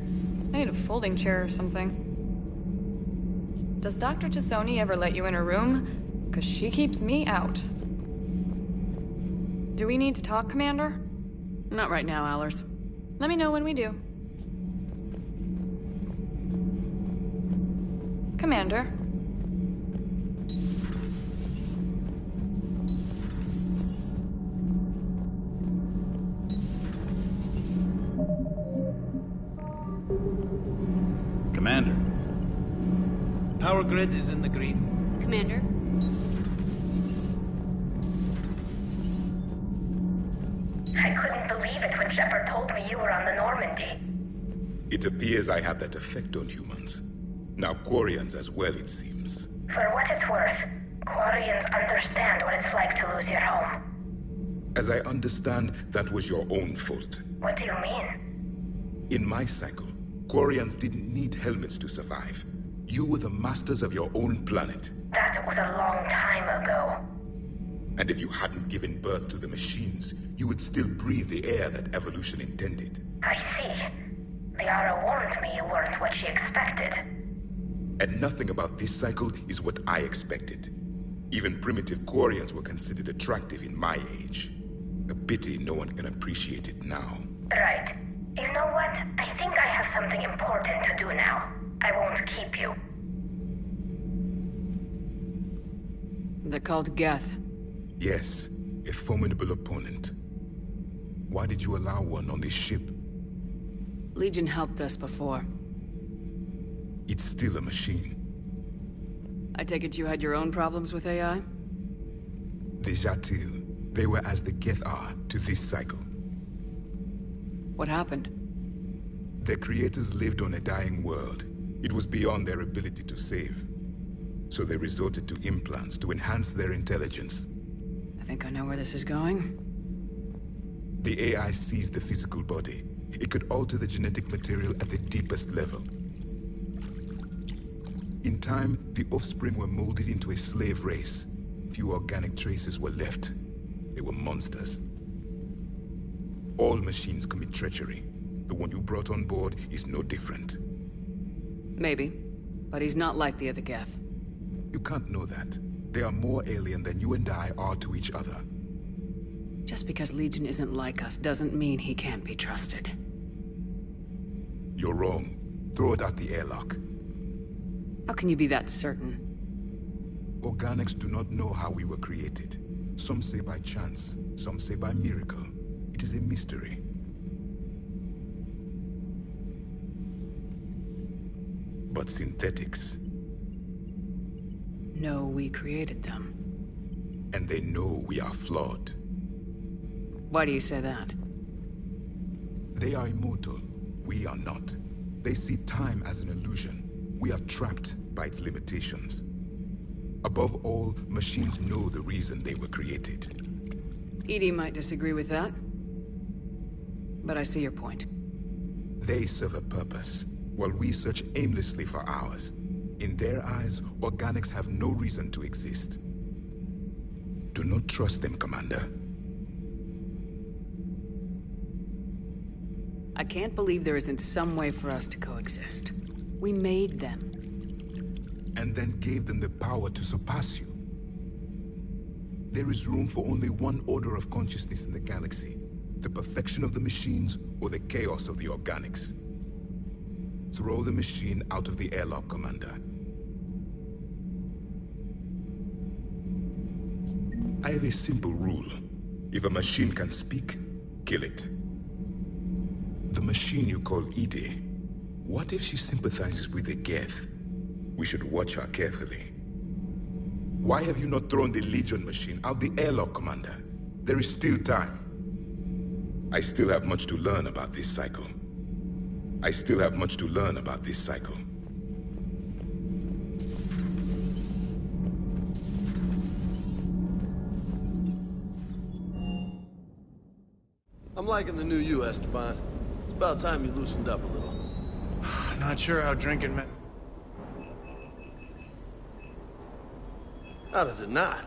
I need a folding chair or something. Does Dr. Tassoni ever let you in her room? 'Cause she keeps me out. Do we need to talk, Commander? Not right now, Allers. Let me know when we do. Commander. Commander. Power grid is in the green. Commander. I couldn't believe it when Shepard told me you were on the Normandy. It appears I have that effect on humans. Now Quarians as well, it seems. For what it's worth, Quarians understand what it's like to lose your home. As I understand, that was your own fault. What do you mean? In my cycle, Quarians didn't need helmets to survive. You were the masters of your own planet. That was a long time ago. And if you hadn't given birth to the machines, you would still breathe the air that evolution intended. I see. Liara warned me you weren't what she expected. And nothing about this cycle is what I expected. Even primitive Quarians were considered attractive in my age. A pity no one can appreciate it now. Right. You know what? I think I have something important to do now. I won't keep you. They're called Geth. Yes, a formidable opponent. Why did you allow one on this ship? Legion helped us before. It's still a machine. I take it you had your own problems with AI? The Jatil. They were as the Geth are to this cycle. What happened? Their creators lived on a dying world. It was beyond their ability to save. So they resorted to implants to enhance their intelligence. I think I know where this is going. The AI seized the physical body. It could alter the genetic material at the deepest level. In time, the offspring were molded into a slave race. Few organic traces were left. They were monsters. All machines commit treachery. The one you brought on board is no different. Maybe, but he's not like the other Geth. You can't know that. They are more alien than you and I are to each other. Just because Legion isn't like us doesn't mean he can't be trusted. You're wrong. Throw it out the airlock. How can you be that certain? Organics do not know how we were created. Some say by chance, some say by miracle. It is a mystery. But synthetics... No, we created them. And they know we are flawed. Why do you say that? They are immortal. We are not. They see time as an illusion. We are trapped by its limitations. Above all, machines know the reason they were created. EDI might disagree with that. But I see your point. They serve a purpose, while we search aimlessly for ours. In their eyes, organics have no reason to exist. Do not trust them, Commander. I can't believe there isn't some way for us to coexist. We made them. And then gave them the power to surpass you. There is room for only one order of consciousness in the galaxy. The perfection of the machines, or the chaos of the organics. Throw the machine out of the airlock, Commander. I have a simple rule. If a machine can speak, kill it. The machine you call EDI, what if she sympathizes with the Geth? We should watch her carefully. Why have you not thrown the Legion machine out the airlock, Commander? There is still time. I still have much to learn about this cycle. I still have much to learn about this cycle. I'm liking the new you, Esteban. It's about time you loosened up a little. Not sure how drinking meant. How does it not?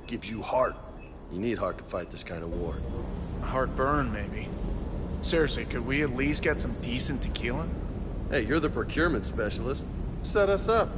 Gives you heart. You need heart to fight this kind of war. Heartburn, maybe. Seriously, could we at least get some decent tequila? Hey, you're the procurement specialist. Set us up.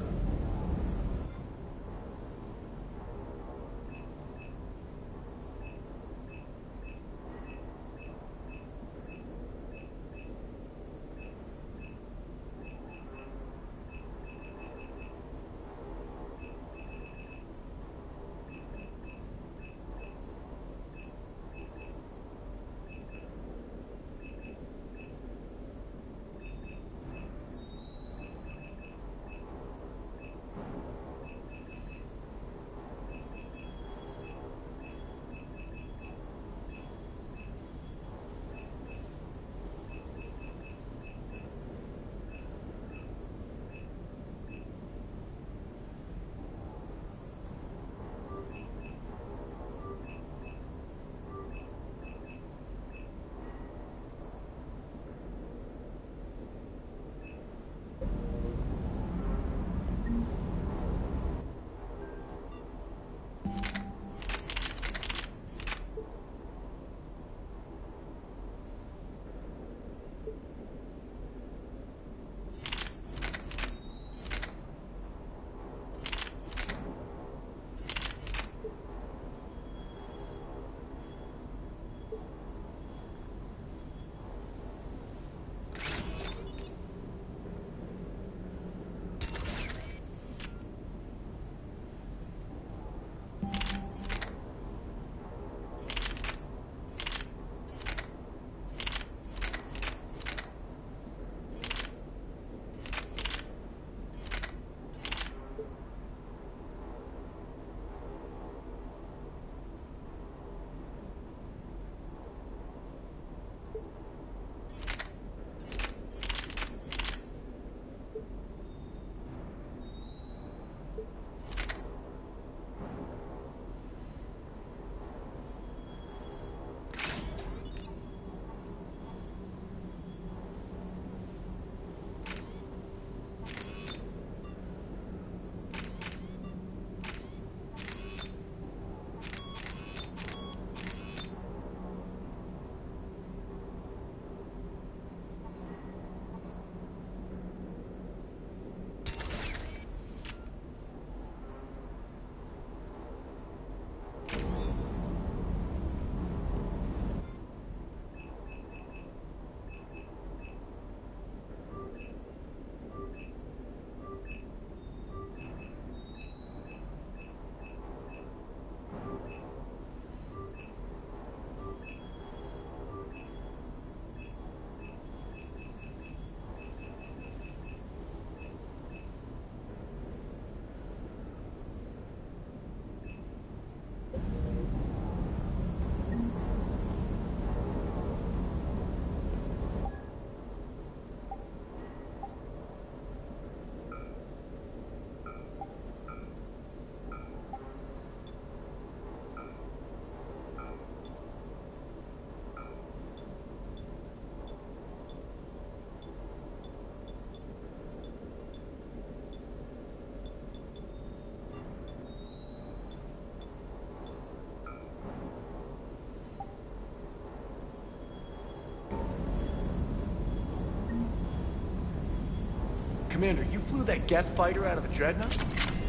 Commander, you flew that Geth fighter out of the Dreadnought?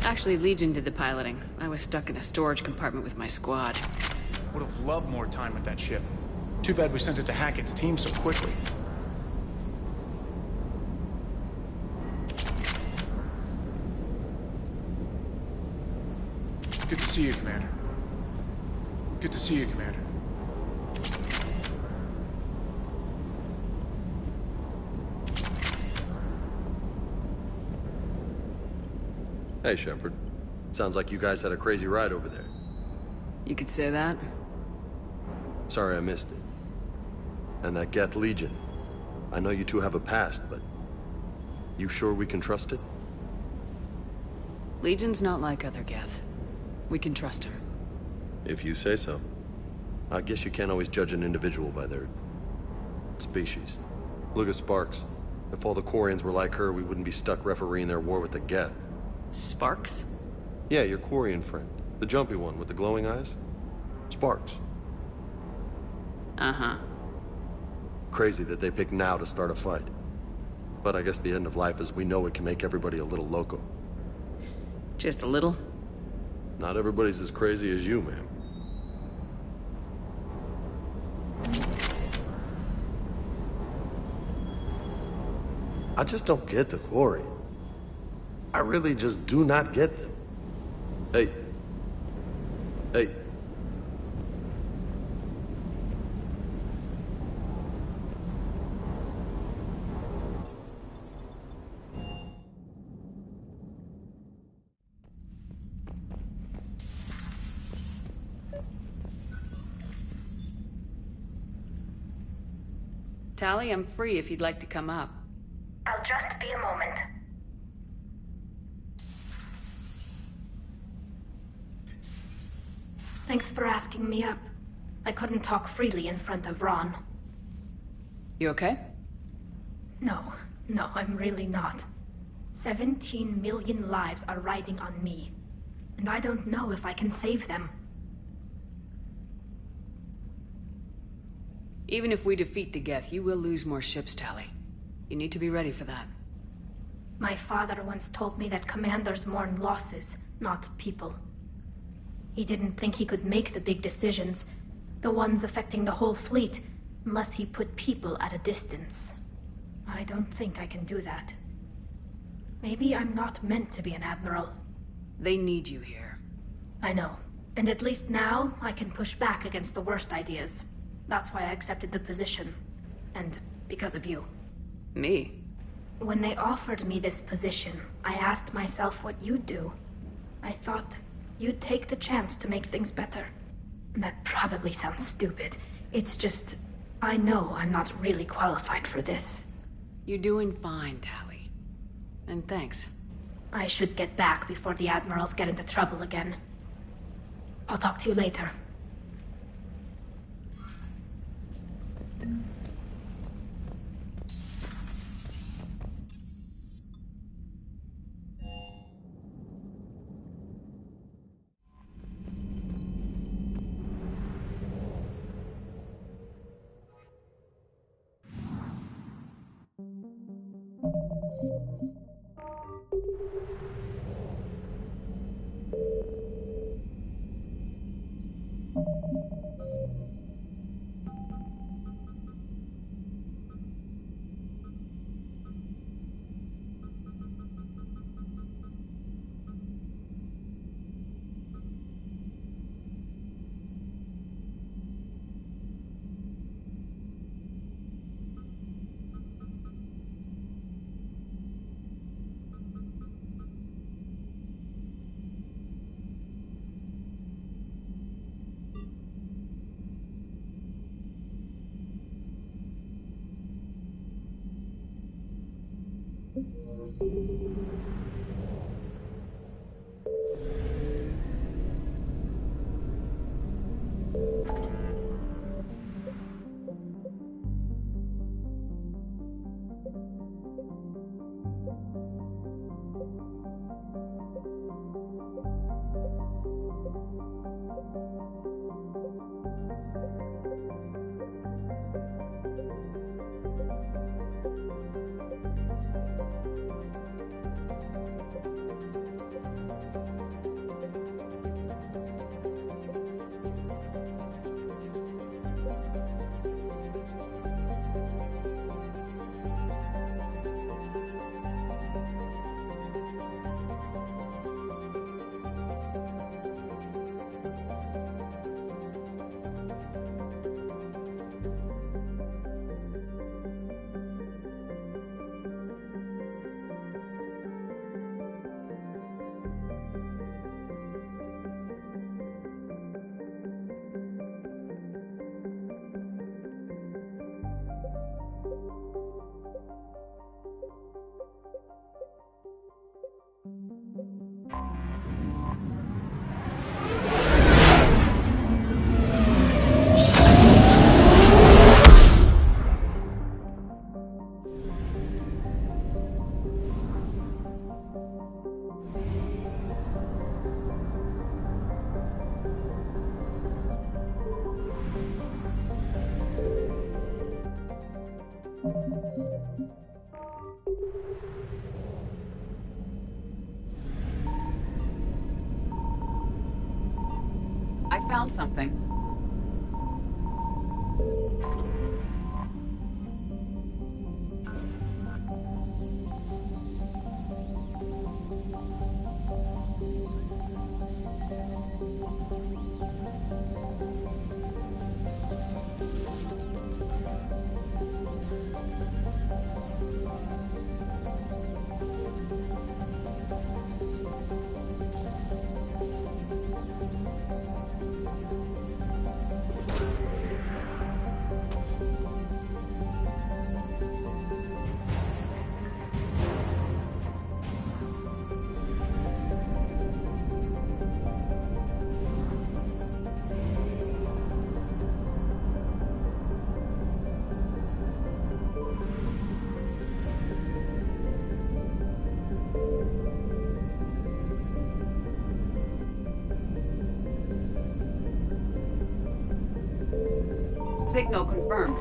Actually, Legion did the piloting. I was stuck in a storage compartment with my squad. Would have loved more time with that ship. Too bad we sent it to Hackett's team so quickly. Good to see you, Commander. Good to see you, Commander. Hey, Shepard. Sounds like you guys had a crazy ride over there. You could say that. Sorry I missed it. And that Geth Legion. I know you two have a past, but... you sure we can trust it? Legion's not like other Geth. We can trust him. If you say so. I guess you can't always judge an individual by their... species. Look at Sparks. If all the Quarians were like her, we wouldn't be stuck refereeing their war with the Geth. Sparks? Yeah, your Quarian friend. The jumpy one with the glowing eyes. Sparks. Uh-huh. Crazy that they pick now to start a fight. But I guess the end of life as we know it can make everybody a little loco. Just a little? Not everybody's as crazy as you, ma'am. I just don't get the Quarian. I really just do not get them. Hey. Hey. Tali, I'm free if you'd like to come up. I'll just be a moment. Thanks for asking me up. I couldn't talk freely in front of Ron. You okay? No, I'm really not. 17 million lives are riding on me. And I don't know if I can save them. Even if we defeat the Geth, you will lose more ships, Tali. You need to be ready for that. My father once told me that commanders mourn losses, not people. He didn't think he could make the big decisions, the ones affecting the whole fleet, unless he put people at a distance. I don't think I can do that. Maybe I'm not meant to be an admiral. They need you here. I know. And at least now, I can push back against the worst ideas. That's why I accepted the position. And because of you. Me? When they offered me this position, I asked myself what you'd do. I thought you'd take the chance to make things better. That probably sounds stupid. It's just, I know I'm not really qualified for this. You're doing fine, Tali. And thanks. I should get back before the admirals get into trouble again. I'll talk to you later. found something. Signal confirmed.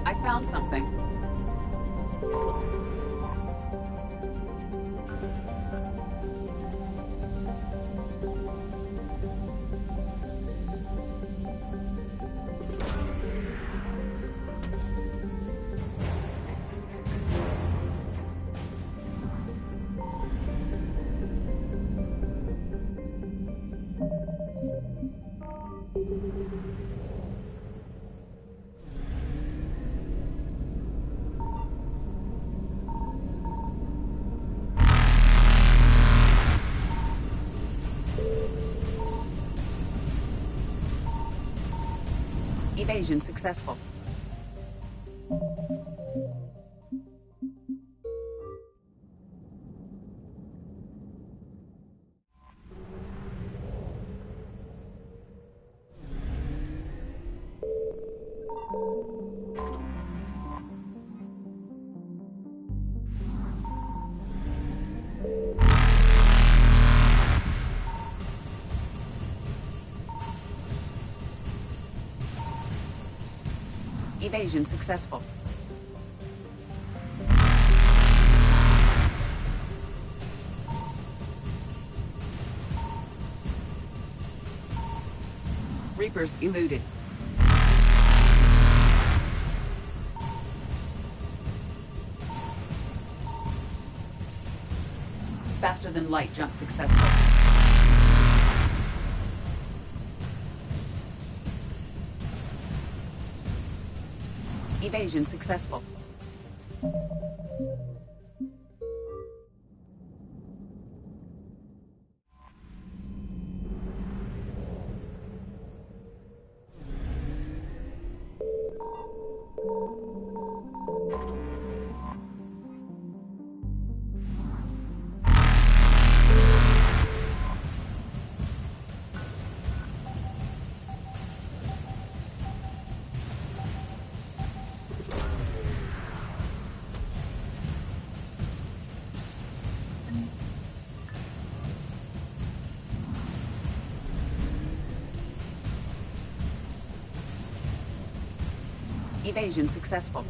I found something. Evasion successful. Evasion successful. Reapers eluded. Faster than light jump successful. Evasion successful. Evasion successful.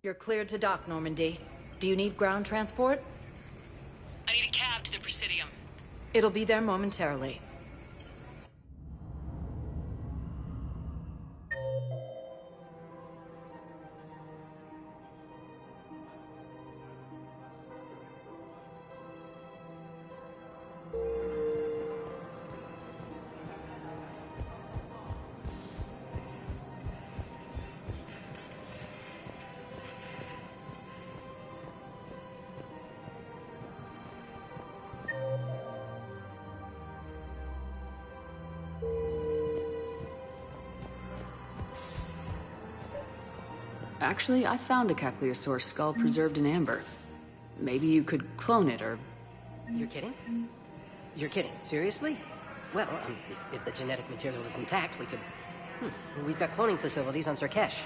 You're cleared to dock, Normandy. Do you need ground transport? I need a cab to the Presidium. It'll be there momentarily. Actually, I found a Caecilisaur skull preserved in amber. Maybe you could clone it, or... You're kidding? You're kidding. Seriously? Well, if the genetic material is intact, we could... We've got cloning facilities on Surkesh.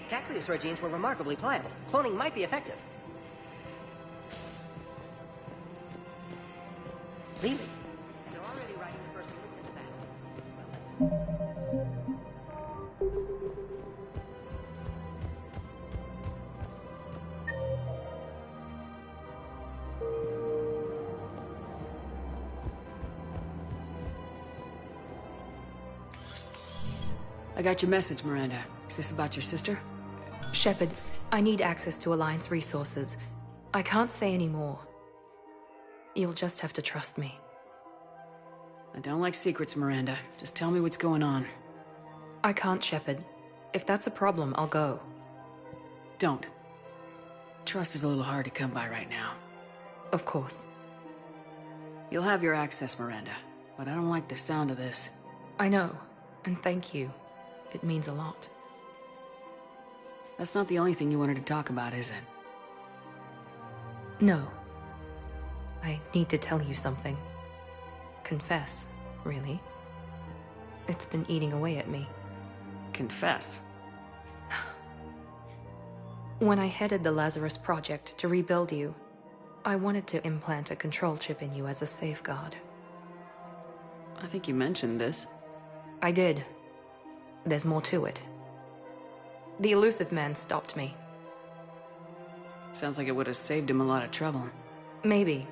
Caecilisaur genes were remarkably pliable. Cloning might be effective. Really? They're already riding the first units into battle. Well, let's... I got your message, Miranda. Is this about your sister? Shepard, I need access to Alliance resources. I can't say any more. You'll just have to trust me. I don't like secrets, Miranda. Just tell me what's going on. I can't, Shepard. If that's a problem, I'll go. Don't. Trust is a little hard to come by right now. Of course. You'll have your access, Miranda, but I don't like the sound of this. I know, and thank you. It means a lot. That's not the only thing you wanted to talk about, is it? No. I need to tell you something. Confess, really. It's been eating away at me. Confess? When I headed the Lazarus Project to rebuild you, I wanted to implant a control chip in you as a safeguard. I think you mentioned this. I did. There's more to it. The elusive man stopped me. Sounds like it would have saved him a lot of trouble. Maybe.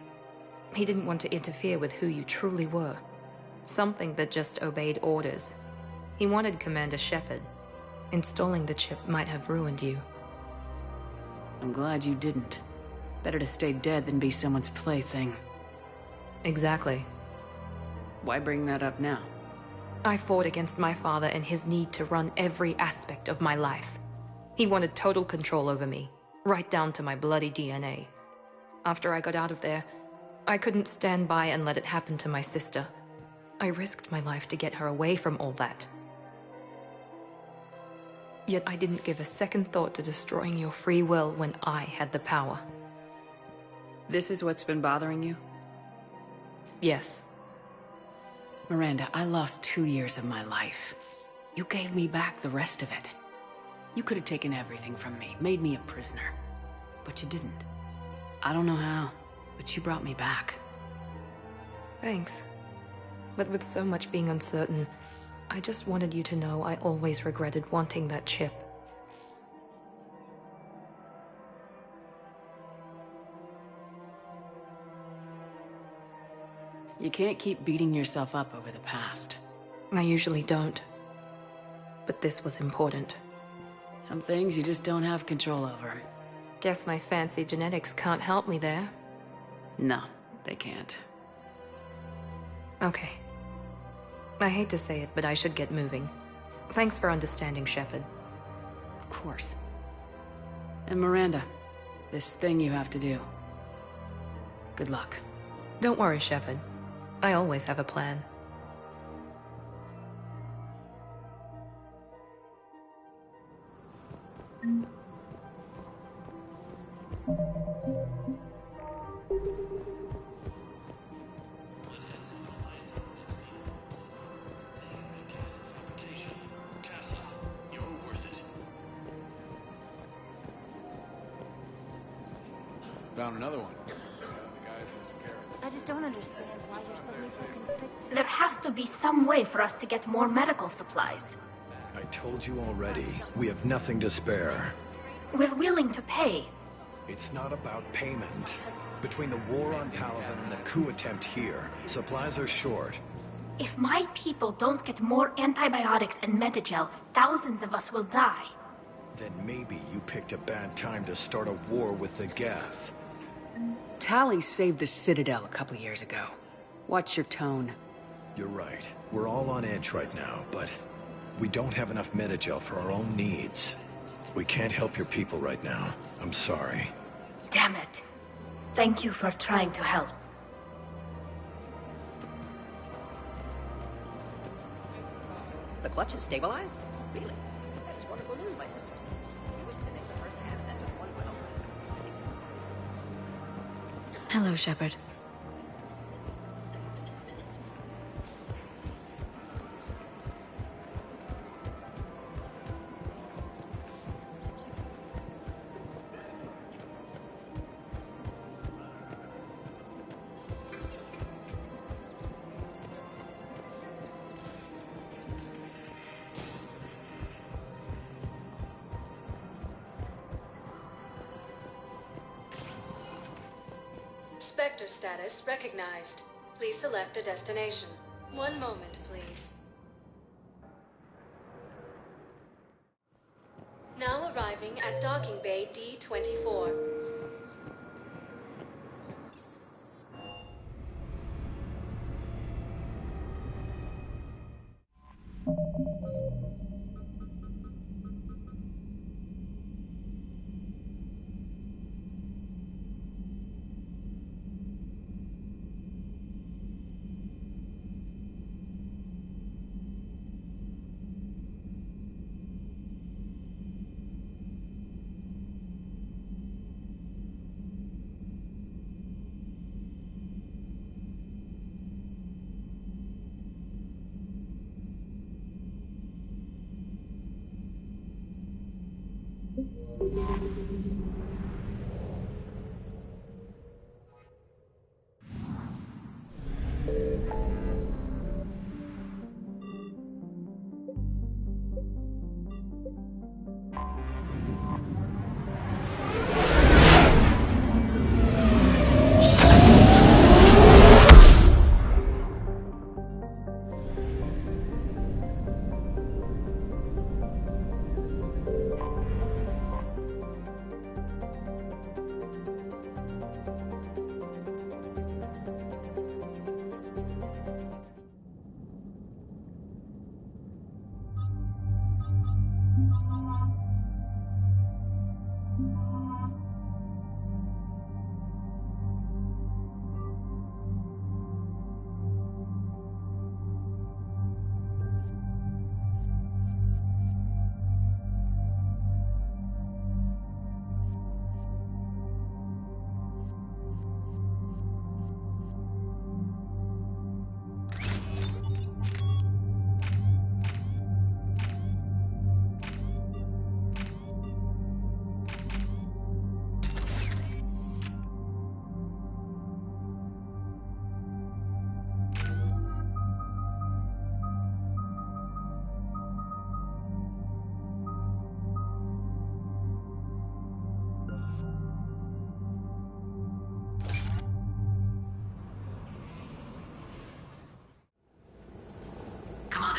He didn't want to interfere with who you truly were. Something that just obeyed orders. He wanted Commander Shepard. Installing the chip might have ruined you. I'm glad you didn't. Better to stay dead than be someone's plaything. Exactly. Why bring that up now? I fought against my father and his need to run every aspect of my life. He wanted total control over me, right down to my bloody DNA. After I got out of there, I couldn't stand by and let it happen to my sister. I risked my life to get her away from all that. Yet I didn't give a second thought to destroying your free will when I had the power. This is what's been bothering you? Yes. Miranda, I lost 2 years of my life. You gave me back the rest of it. You could have taken everything from me, made me a prisoner. But you didn't. I don't know how, but you brought me back. Thanks. But with so much being uncertain, I just wanted you to know I always regretted wanting that chip. You can't keep beating yourself up over the past. I usually don't. But this was important. Some things you just don't have control over. Guess my fancy genetics can't help me there. No, they can't. Okay. I hate to say it, but I should get moving. Thanks for understanding, Shepard. Of course. And Miranda, this thing you have to do. Good luck. Don't worry, Shepard. I always have a plan. Found another one. I just don't understand why you're suddenly so conflicted. There has to be some way for us to get more medical supplies. I told you already, we have nothing to spare. We're willing to pay. It's not about payment. Between the war on Palaven and the coup attempt here, supplies are short. If my people don't get more antibiotics and Medigel, thousands of us will die. Then maybe you picked a bad time to start a war with the Geth. Tali saved the Citadel a couple years ago. Watch your tone. You're right. We're all on edge right now, but we don't have enough Medigel for our own needs. We can't help your people right now. I'm sorry. Damn it. Thank you for trying to help. The clutch is stabilized? Really? That is wonderful news, my sister. I wish to make the first half that just one well. Hello, Shepard. Spectre status recognized. Please select a destination. One moment, please. Now arriving at docking bay D-24.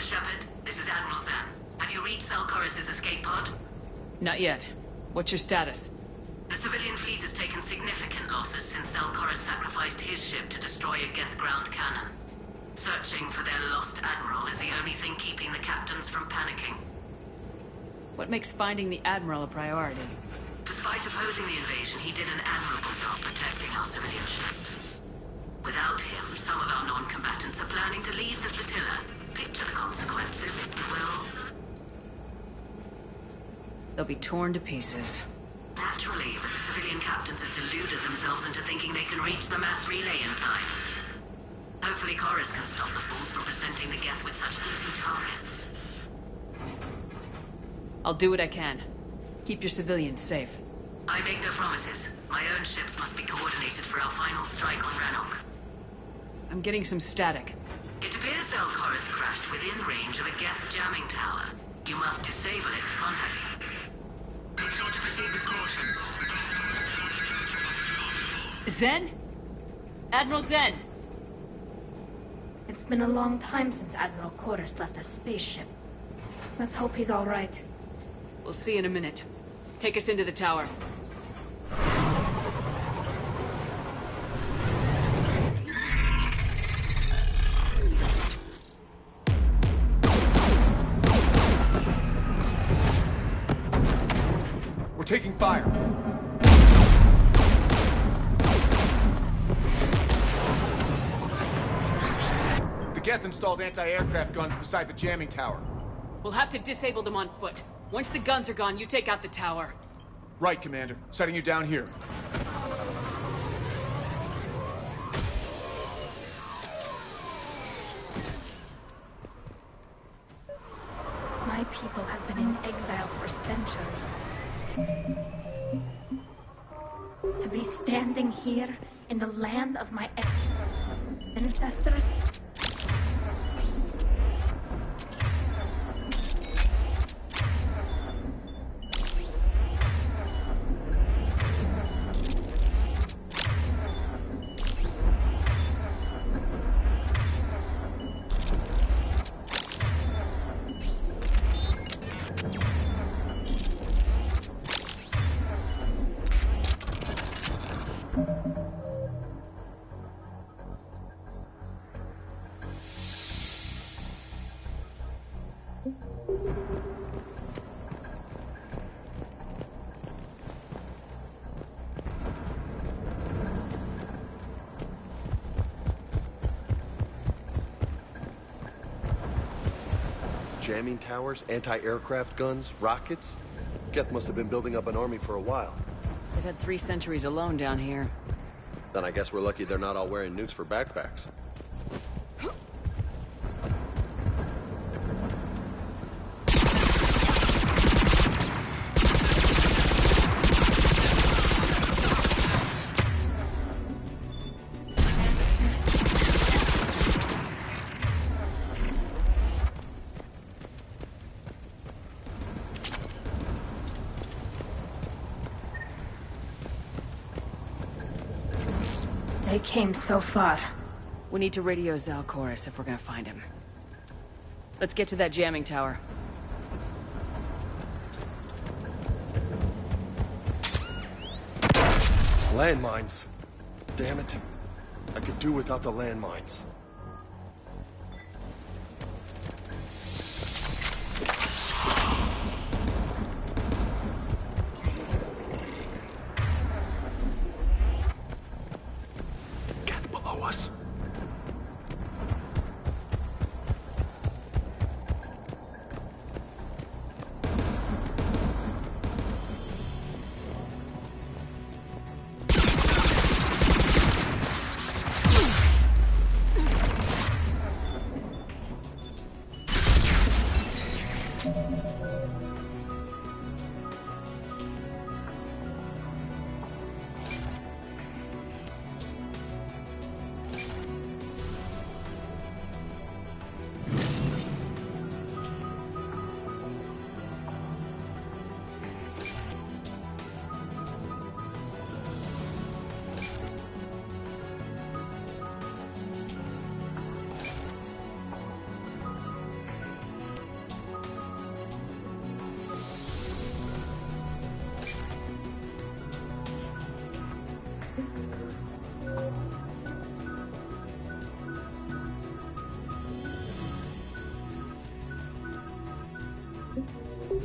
Shepard, this is Admiral Zan. Have you reached Salcoris' escape pod? Not yet. What's your status? The civilian fleet has taken significant losses since Salcoris sacrificed his ship to destroy a Geth ground cannon. Searching for their lost admiral is the only thing keeping the captains from panicking. What makes finding the Admiral a priority? Despite opposing the invasion, he did an admirable job protecting our civilian ships. Without him, some of our non-combatants are planning to leave the flotilla. Picture the consequences, if you will. They'll be torn to pieces. Naturally, but the civilian captains have deluded themselves into thinking they can reach the mass relay in time. Hopefully Chorus can stop the fools from presenting the Geth with such easy targets. I'll do what I can. Keep your civilians safe. I make no promises. My own ships must be coordinated for our final strike on Rannoch. I'm getting some static. It appears Chorus crashed within range of a Geth jamming tower. You must disable it to contact you. Make sure to proceed with caution. Zen? Admiral Zen! It's been a long time since Admiral Chorus left a spaceship. Let's hope he's all right. We'll see in a minute. Take us into the tower. We're taking fire. The Geth installed anti-aircraft guns beside the jamming tower. We'll have to disable them on foot. Once the guns are gone, you take out the tower. Right, Commander. Setting you down here. My people have been in exile for centuries. To be standing here in the land of my ancestors. Jamming towers, anti-aircraft guns, rockets? Geth must have been building up an army for a while. They've had 3 centuries alone down here. Then I guess we're lucky they're not all wearing nukes for backpacks. They came so far. We need to radio Zalcoris if we're gonna find him. Let's get to that jamming tower. Landmines. Damn it. I could do without the landmines. Get below us.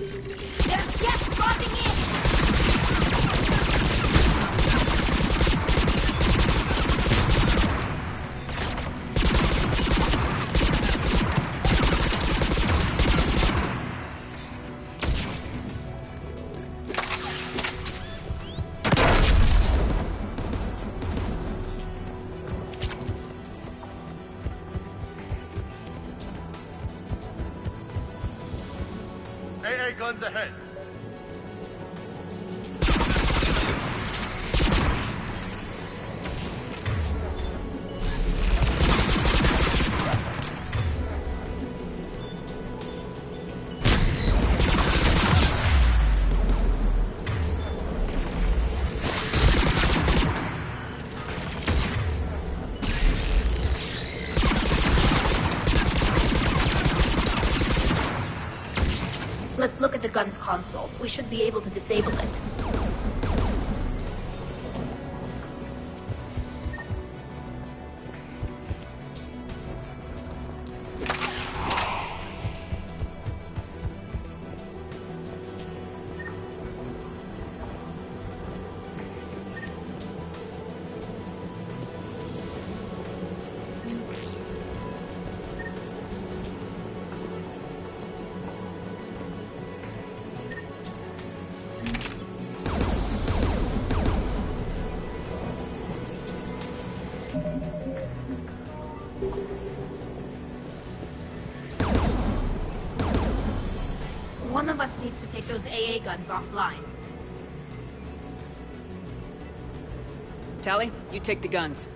There's Geth dropping in! AA guns ahead. Let's look at the gun's console. We should be able to disable it. One of us needs to take those AA guns offline. Tally, you take the guns.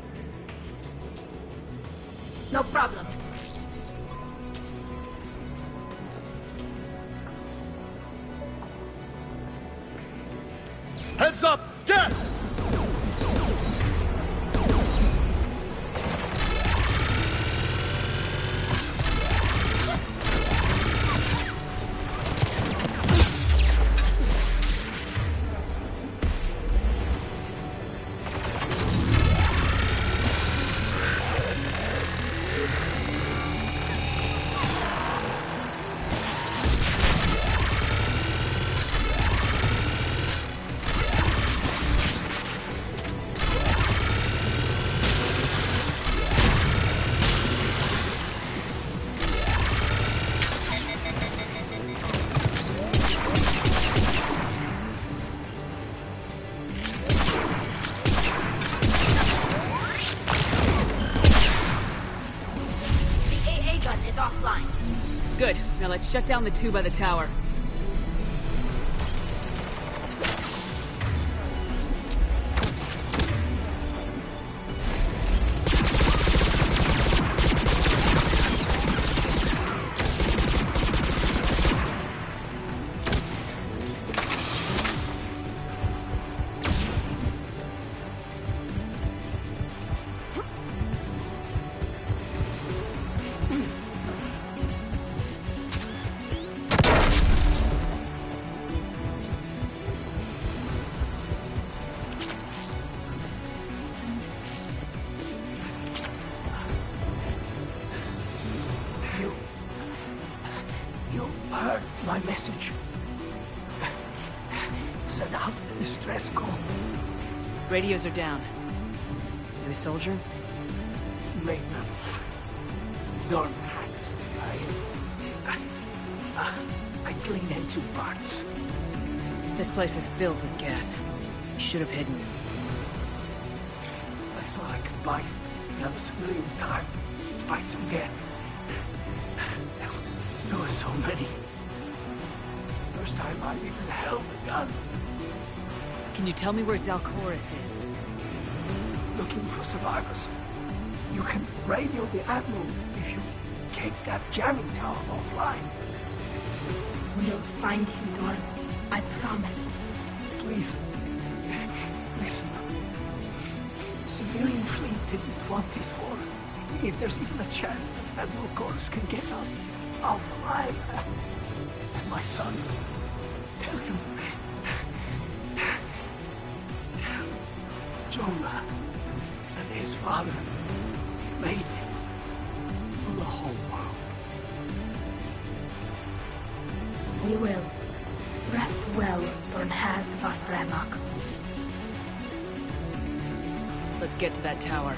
No problem. Heads up! Geth! Good. Now let's shut down the two by the tower. You heard my message. Send out a distress call. Radios are down. You a soldier? Maintenance. Dorm hacks. I clean engine parts. This place is filled with Geth. You should have hidden. I thought I could buy the other civilians time to fight some Geth. There were so many. First time I even held a gun. Can you tell me where Zalcoris is? Looking for survivors. You can radio the Admiral if you take that jamming tower offline. We'll find him, Dorn. I promise. Please. Listen. The civilian fleet didn't want this war. If there's even a chance that Admiral Corus can get us out alive. And my son. Tell him. Tell Jonah that his father made it to the whole world. We will. for Amok. Let's get to that tower.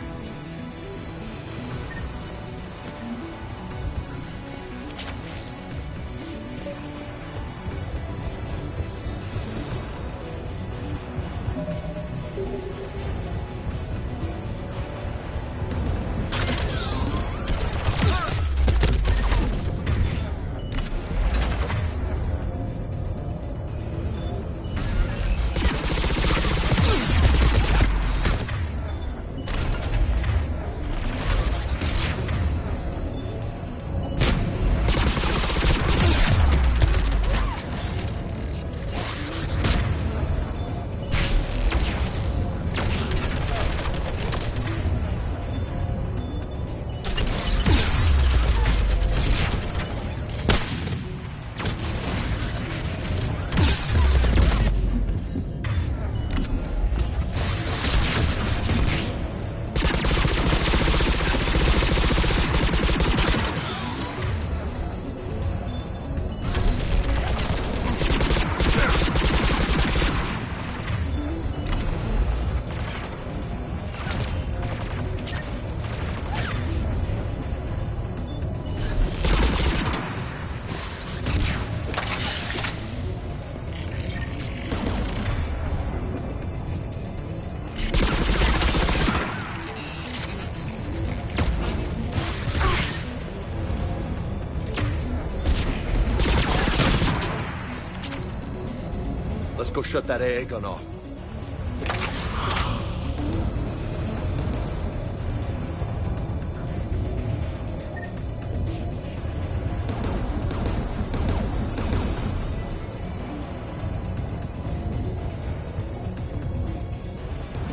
Let's go shut that AA gun off.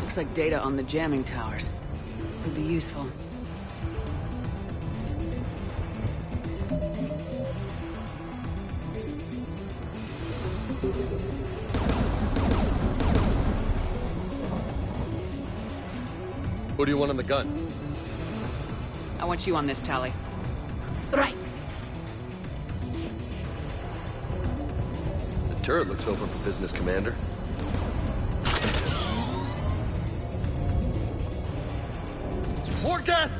Looks like data on the jamming towers. Could be useful. Who do you want on the gun? I want you on this, Tally. Right. The turret looks open for business, Commander. More Geth!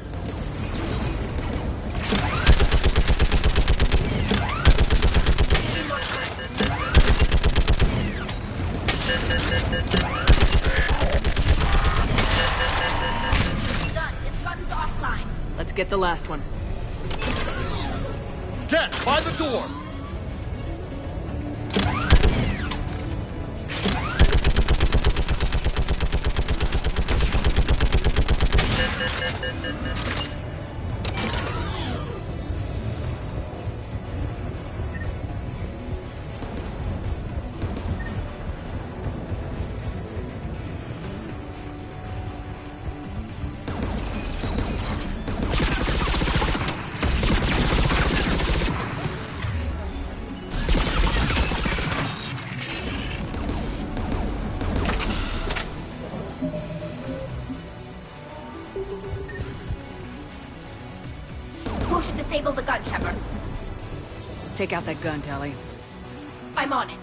Let's get the last one. Geth, by the door! Who should disable the gun, Shepard? Take out that gun, Tally. I'm on it.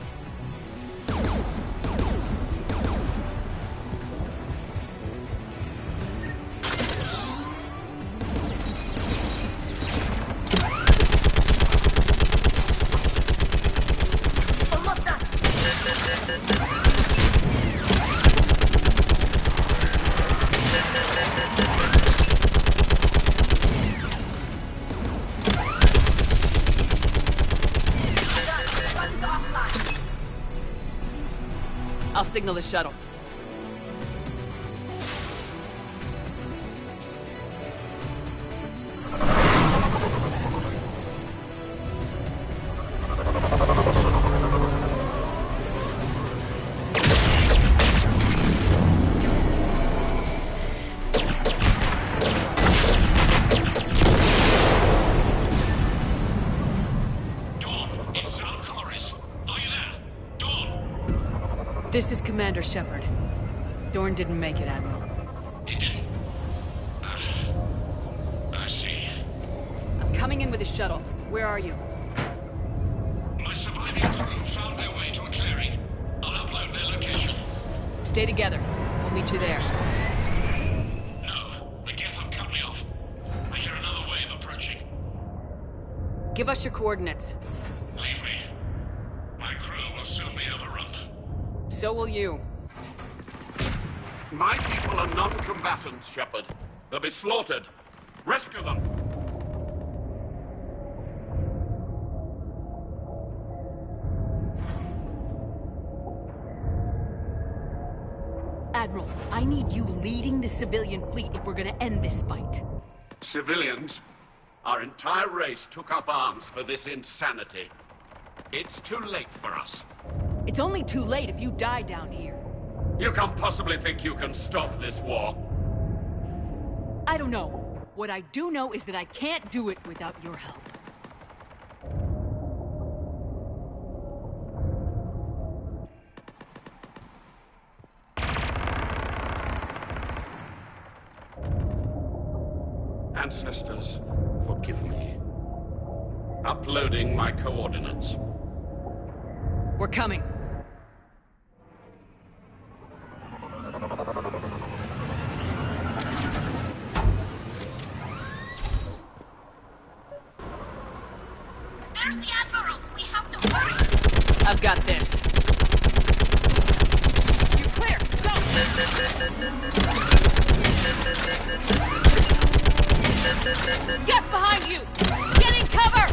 Almost done. I'll signal the shuttle. This is Commander Shepard. Dorn didn't make it, Admiral. He didn't? I see. I'm coming in with a shuttle. Where are you? My surviving crew found their way to a clearing. I'll upload their location. Stay together. We'll meet you there. No, the Geth have cut me off. I hear another wave approaching. Give us your coordinates. Leave me. My crew will soon be overrun. So will you. My people are non-combatants, Shepard. They'll be slaughtered. Rescue them. Admiral, I need you leading the civilian fleet if we're gonna end this fight. Civilians, our entire race took up arms for this insanity. It's too late for us. It's only too late if you die down here. You can't possibly think you can stop this war. I don't know. What I do know is that I can't do it without your help. Ancestors, forgive me. Uploading my coordinates. We're coming. There's the Admiral! We have to hurry! I've got this. You're clear! Go! Get behind you! Get in cover!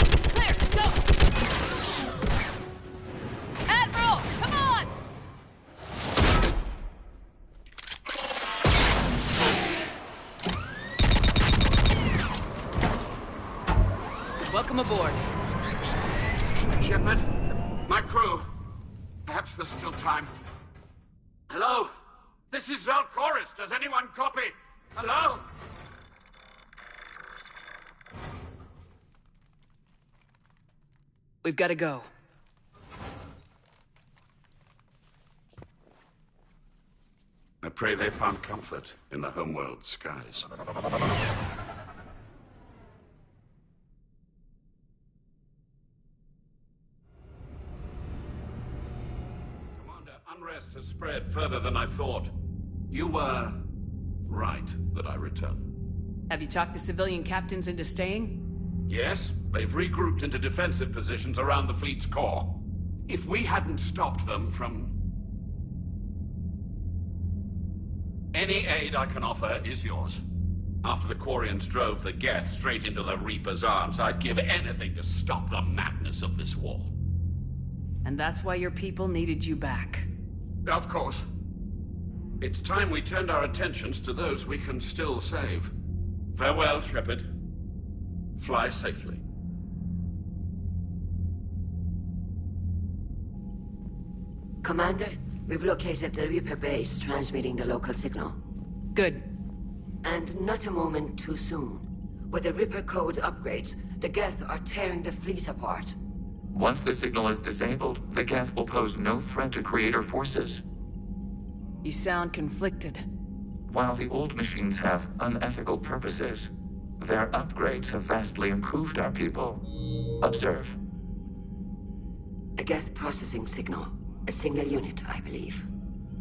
It's clear! Go! Admiral! Come on! Welcome aboard. Shepard, my crew. Perhaps there's still time. Hello? This is Zalcoris. Does anyone copy? Hello? We've got to go. I pray they found comfort in the homeworld skies. Unrest has spread further than I thought. You were right that I return. Have you talked the civilian captains into staying? Yes, they've regrouped into defensive positions around the fleet's core. If we hadn't stopped them from... Any aid I can offer is yours. After the Quarians drove the Geth straight into the Reaper's arms, I'd give anything to stop the madness of this war. And that's why your people needed you back. Of course. It's time we turned our attentions to those we can still save. Farewell, Shepard. Fly safely. Commander, we've located the Reaper base, transmitting the local signal. Good. And not a moment too soon. With the Reaper code upgrades, the Geth are tearing the fleet apart. Once the signal is disabled, the Geth will pose no threat to Creator forces. You sound conflicted. While the old machines have unethical purposes, their upgrades have vastly improved our people. Observe. A Geth processing signal. A single unit, I believe.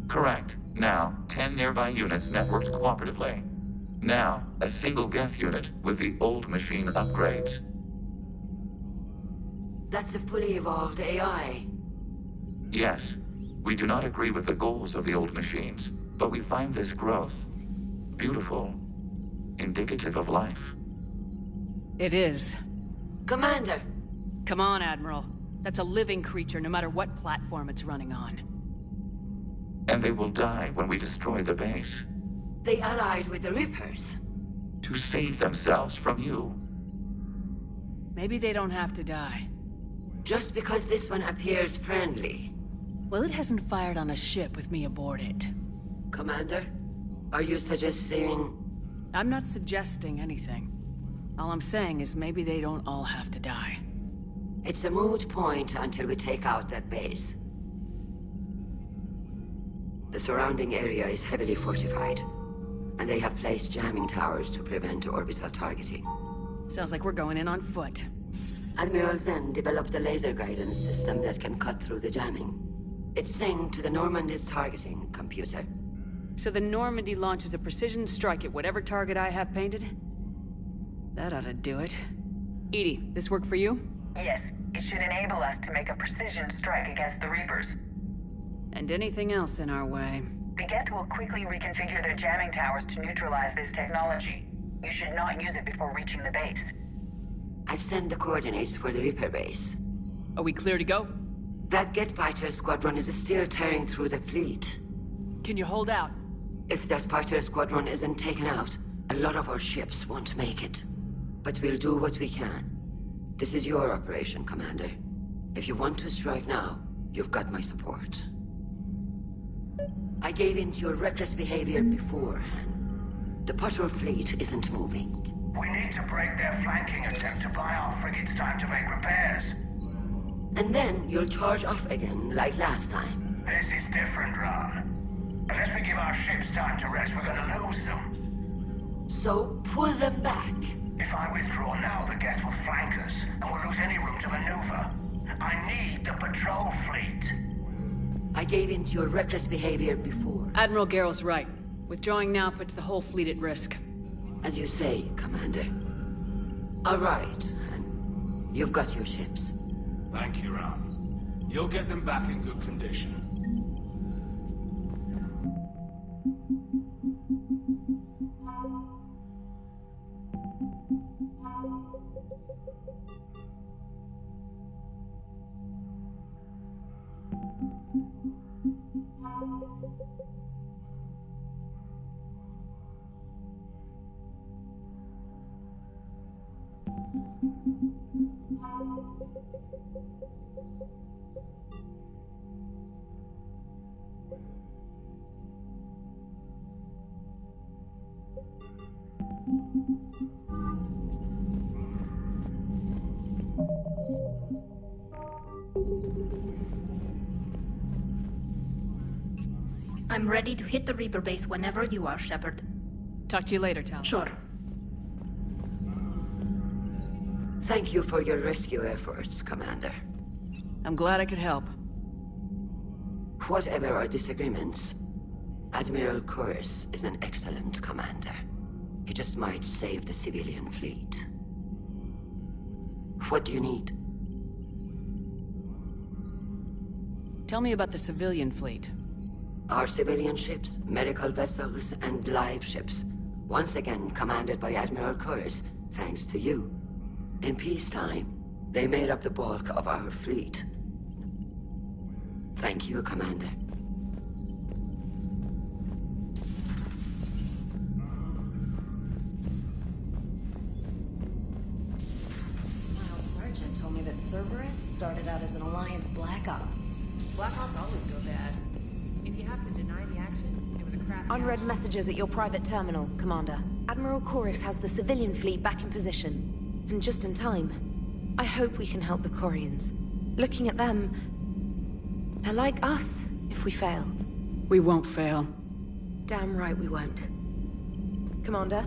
Correct. Now, 10 nearby units networked cooperatively. Now, a single Geth unit with the old machine upgrades. That's a fully evolved AI. Yes. We do not agree with the goals of the old machines, but we find this growth beautiful, indicative of life. It is. Commander! Come on, Admiral. That's a living creature, no matter what platform it's running on. And they will die when we destroy the base. They allied with the Reapers. To save themselves from you. Maybe they don't have to die. Just because this one appears friendly. Well, it hasn't fired on a ship with me aboard it. Commander, are you suggesting... I'm not suggesting anything. All I'm saying is maybe they don't all have to die. It's a moot point until we take out that base. The surrounding area is heavily fortified. and they have placed jamming towers to prevent orbital targeting. Sounds like we're going in on foot. Admiral Zen developed a laser guidance system that can cut through the jamming. It's synced to the Normandy's targeting computer. So the Normandy launches a precision strike at whatever target I have painted? That ought to do it. Edie, this work for you? Yes, it should enable us to make a precision strike against the Reapers. And anything else in our way. The Geth will quickly reconfigure their jamming towers to neutralize this technology. You should not use it before reaching the base. I've sent the coordinates for the Reaper base. Are we clear to go? That Geth fighter squadron is still tearing through the fleet. Can you hold out? If that fighter squadron isn't taken out, a lot of our ships won't make it. But we'll do what we can. This is your operation, Commander. If you want to strike now, you've got my support. I gave in to your reckless behavior beforehand. The patrol fleet isn't moving. We need to break their flanking attempt to buy our frigates time to make repairs. And then you'll charge off again, like last time. This is different, Ron. Unless we give our ships time to rest, we're gonna lose them. So, pull them back. If I withdraw now, the Geth will flank us, and we'll lose any room to maneuver. I need the patrol fleet. I gave in to your reckless behavior before. Admiral Garrel's right. Withdrawing now puts the whole fleet at risk. As you say, Commander. All right, and you've got your ships. Thank you, Ron. You'll get them back in good condition. I'm ready to hit the Reaper base whenever you are, Shepard. Talk to you later, Tal. Sure. Thank you for your rescue efforts, Commander. I'm glad I could help. Whatever our disagreements, Admiral Curse is an excellent commander. He just might save the civilian fleet. What do you need? Tell me about the civilian fleet. Our civilian ships, medical vessels, and live ships. Once again commanded by Admiral Curse, thanks to you. In peacetime, they made up the bulk of our fleet. Thank you, Commander. Sergeant told me that Cerberus started out as an Alliance Black Op. Black Ops always go bad. If you have to deny the action, it was a crappy Unread action. messages at your private terminal, Commander. Admiral Chorus has the civilian fleet back in position. And just in time. I hope we can help the Quarians. Looking at them, they're like us if we fail. We won't fail. Damn right we won't. Commander?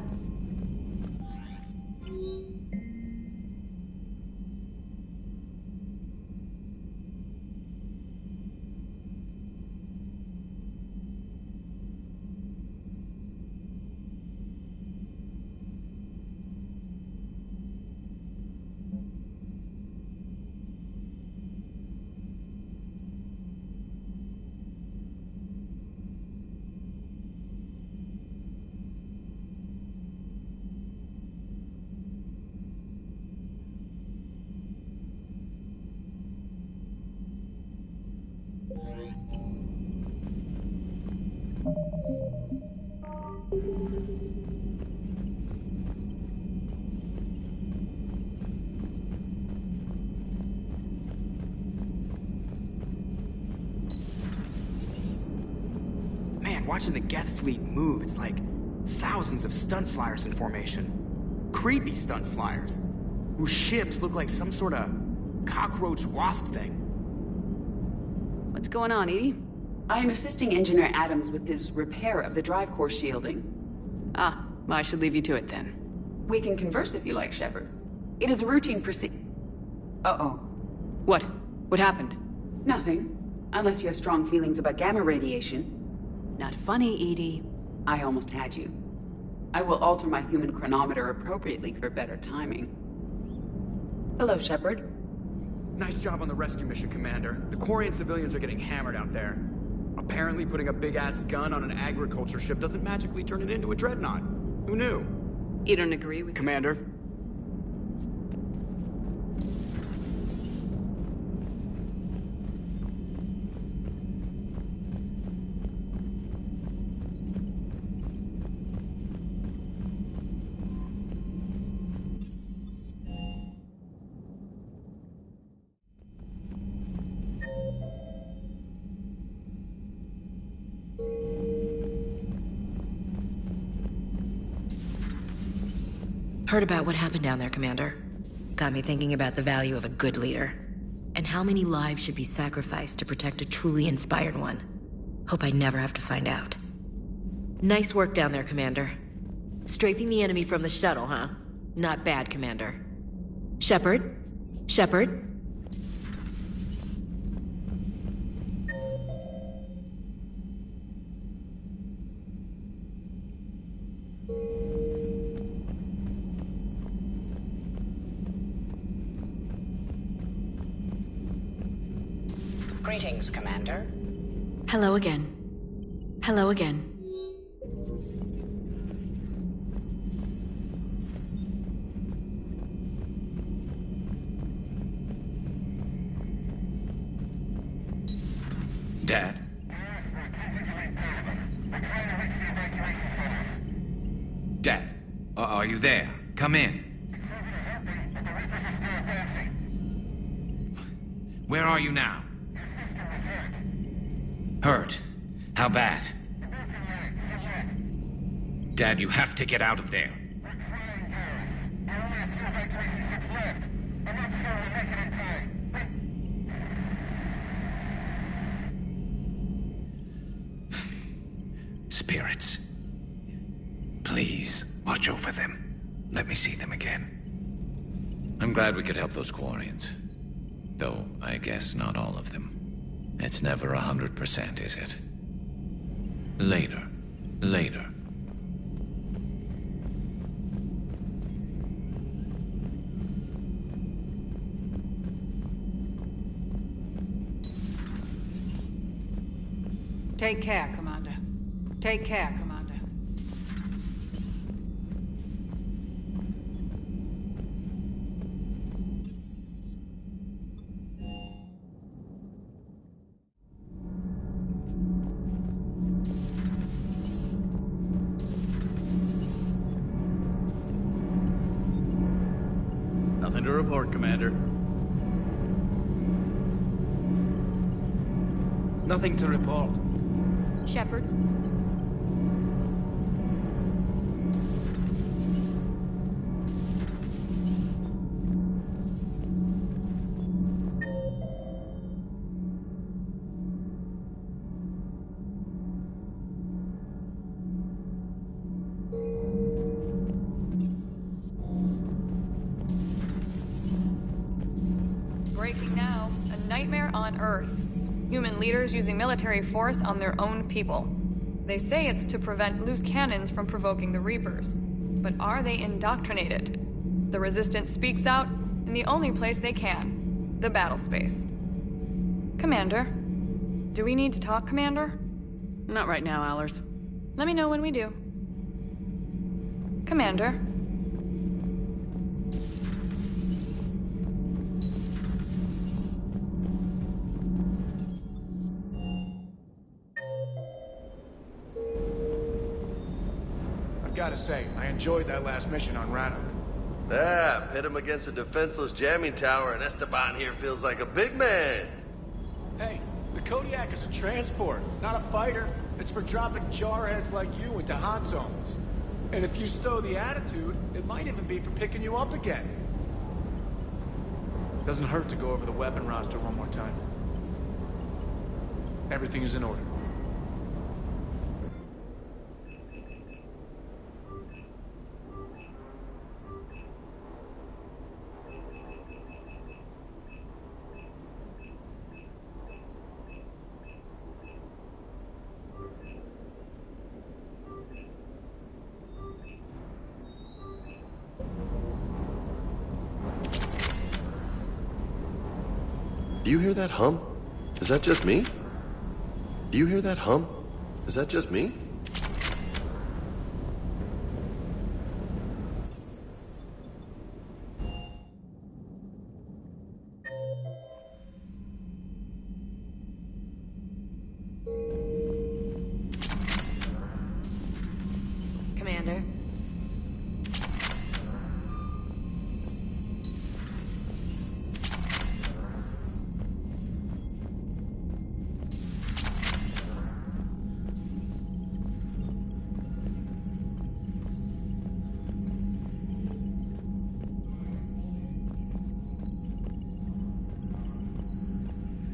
Watching the Geth fleet move, it's like thousands of stunt flyers in formation. Creepy stunt flyers, whose ships look like some sort of cockroach wasp thing. What's going on, Edie? I am assisting Engineer Adams with his repair of the drive core shielding. Ah, I should leave you to it then. We can converse if you like, Shepard. It is a routine Uh-oh. What? What happened? Nothing. Unless you have strong feelings about gamma radiation. Not funny, Edie. I almost had you. I will alter my human chronometer appropriately for better timing. Hello, Shepard. Nice job on the rescue mission, Commander. The Quarian civilians are getting hammered out there. Apparently putting a big-ass gun on an agriculture ship doesn't magically turn it into a dreadnought. Who knew? You don't agree with Commander? Heard about what happened down there, Commander. Got me thinking about the value of a good leader. And how many lives should be sacrificed to protect a truly inspired one. Hope I never have to find out. Nice work down there, Commander. Strafing the enemy from the shuttle, huh? Not bad, Commander. Shepard? Shepard? Greetings, Commander. Hello again. Hello again. Dad? Dad, are you there? Come in. Where are you now? Hurt? How bad? Dad, you have to get out of there. Spirits. Please, watch over them. Let me see them again. I'm glad we could help those Quarians. Though, I guess not all of them. It's never 100%, is it? Later. Later. Take care, Commander. Take care, Commander. Nothing to report, Commander. Nothing to report. Shepard. Breaking now. A nightmare on Earth. Human leaders using military force on their own people. They say it's to prevent loose cannons from provoking the Reapers. But are they indoctrinated? The Resistance speaks out in the only place they can. The battle space. Commander. Do we need to talk, Commander? Not right now, Allers. Let me know when we do. Commander. Gotta say, I enjoyed that last mission on Rana. Yeah, pit him against a defenseless jamming tower, and Esteban here feels like a big man. Hey, the Kodiak is a transport, not a fighter. It's for dropping jarheads like you into hot zones. And if you stow the attitude, it might even be for picking you up again. Doesn't hurt to go over the weapon roster one more time. Everything is in order. Do you hear that hum? Is that just me? Do you hear that hum? Is that just me? Commander.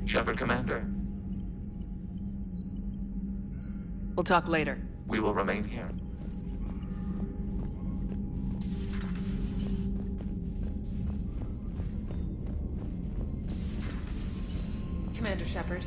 Shepard, Commander. We'll talk later. We will remain here. Commander Shepard.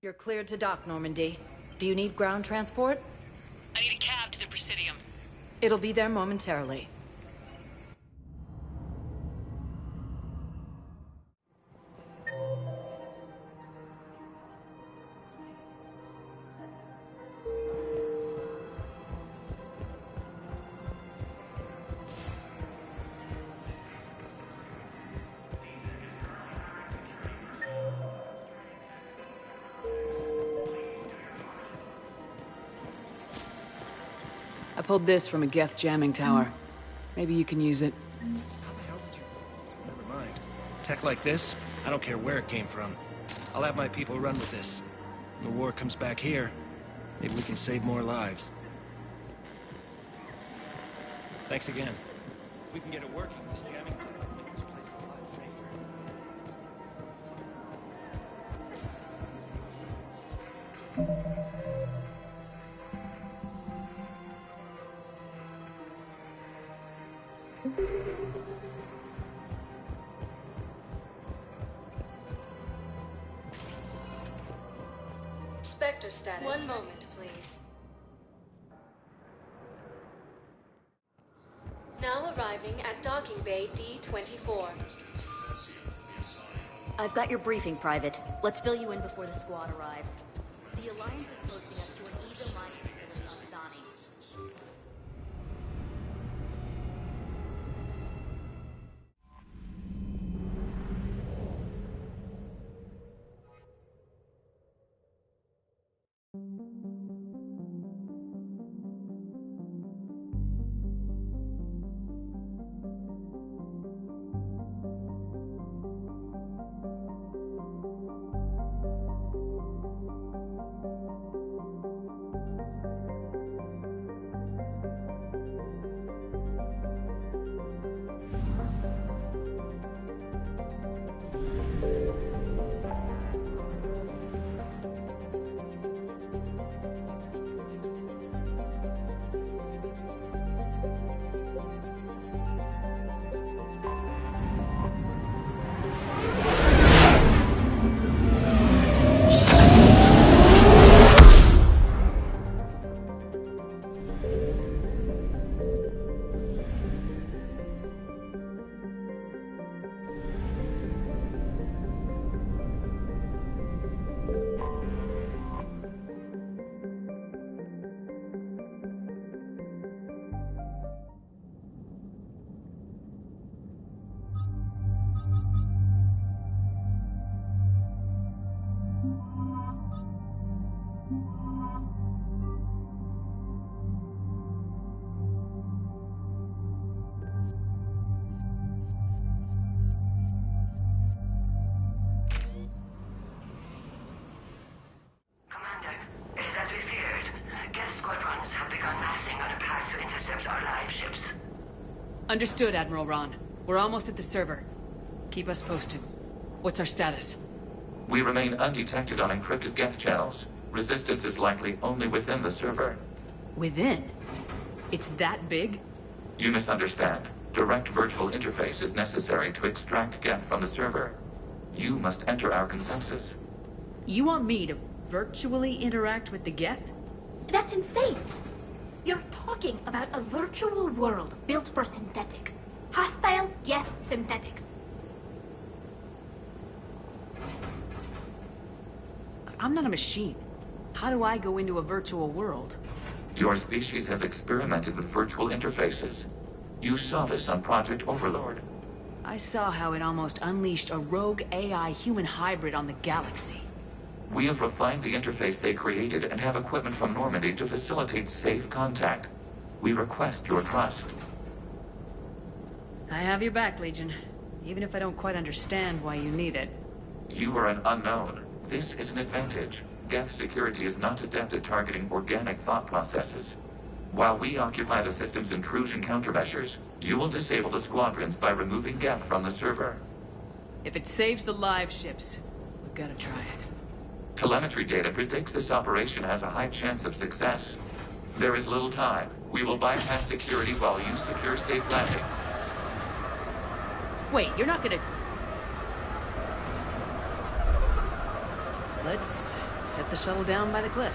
You're cleared to dock, Normandy. Do you need ground transport? I need a cab to the Presidium. It'll be there momentarily. I pulled this from a Geth jamming tower. Maybe you can use it. How the hell did you... Never mind. Tech like this, I don't care where it came from. I'll have my people run with this. When the war comes back here, maybe we can save more lives. Thanks again. If we can get it working, this jamming tech will make this place a lot safer. Spectre status. One moment, please. Now arriving at docking bay D-24. I've got your briefing, Private. Let's fill you in before the squad arrives. The Alliance is posting us to an ezo mining facility on Zani. Understood, Admiral Ron. We're almost at the server. Keep us posted. What's our status? We remain undetected on encrypted Geth channels. Resistance is likely only within the server. Within? It's that big? You misunderstand. Direct virtual interface is necessary to extract Geth from the server. You must enter our consensus. You want me to virtually interact with the Geth? That's insane! You're talking about a virtual world built for synthetics. Hostile Geth synthetics. I'm not a machine. How do I go into a virtual world? Your species has experimented with virtual interfaces. You saw this on Project Overlord. I saw how it almost unleashed a rogue AI human hybrid on the galaxy. We have refined the interface they created and have equipment from Normandy to facilitate safe contact. We request your trust. I have your back, Legion. Even if I don't quite understand why you need it. You are an unknown. This is an advantage. Geth security is not adept at targeting organic thought processes. While we occupy the system's intrusion countermeasures, you will disable the squadrons by removing Geth from the server. If it saves the live ships, we've got to try it. Telemetry data predicts this operation has a high chance of success. There is little time. We will bypass security while you secure safe landing. Wait, you're not gonna... Let's set the shuttle down by the cliff.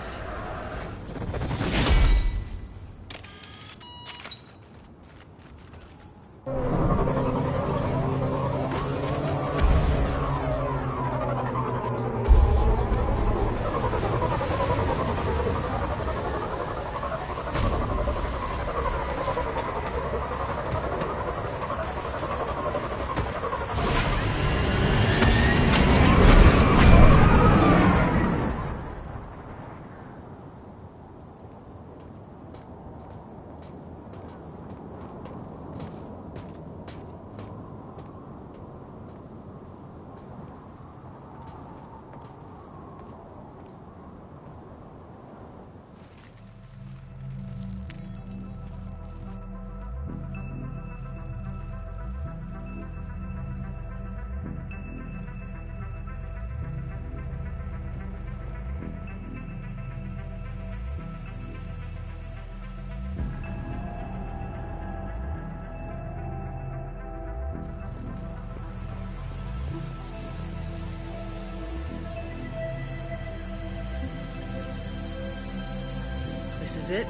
This is it?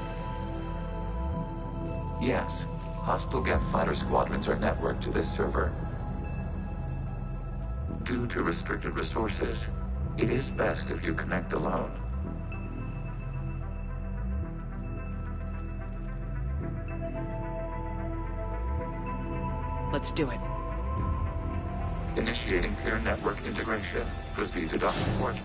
Yes. Hostile Geth fighter squadrons are networked to this server. Due to restricted resources, it is best if you connect alone. Let's do it. Initiating peer network integration. Proceed to docking port.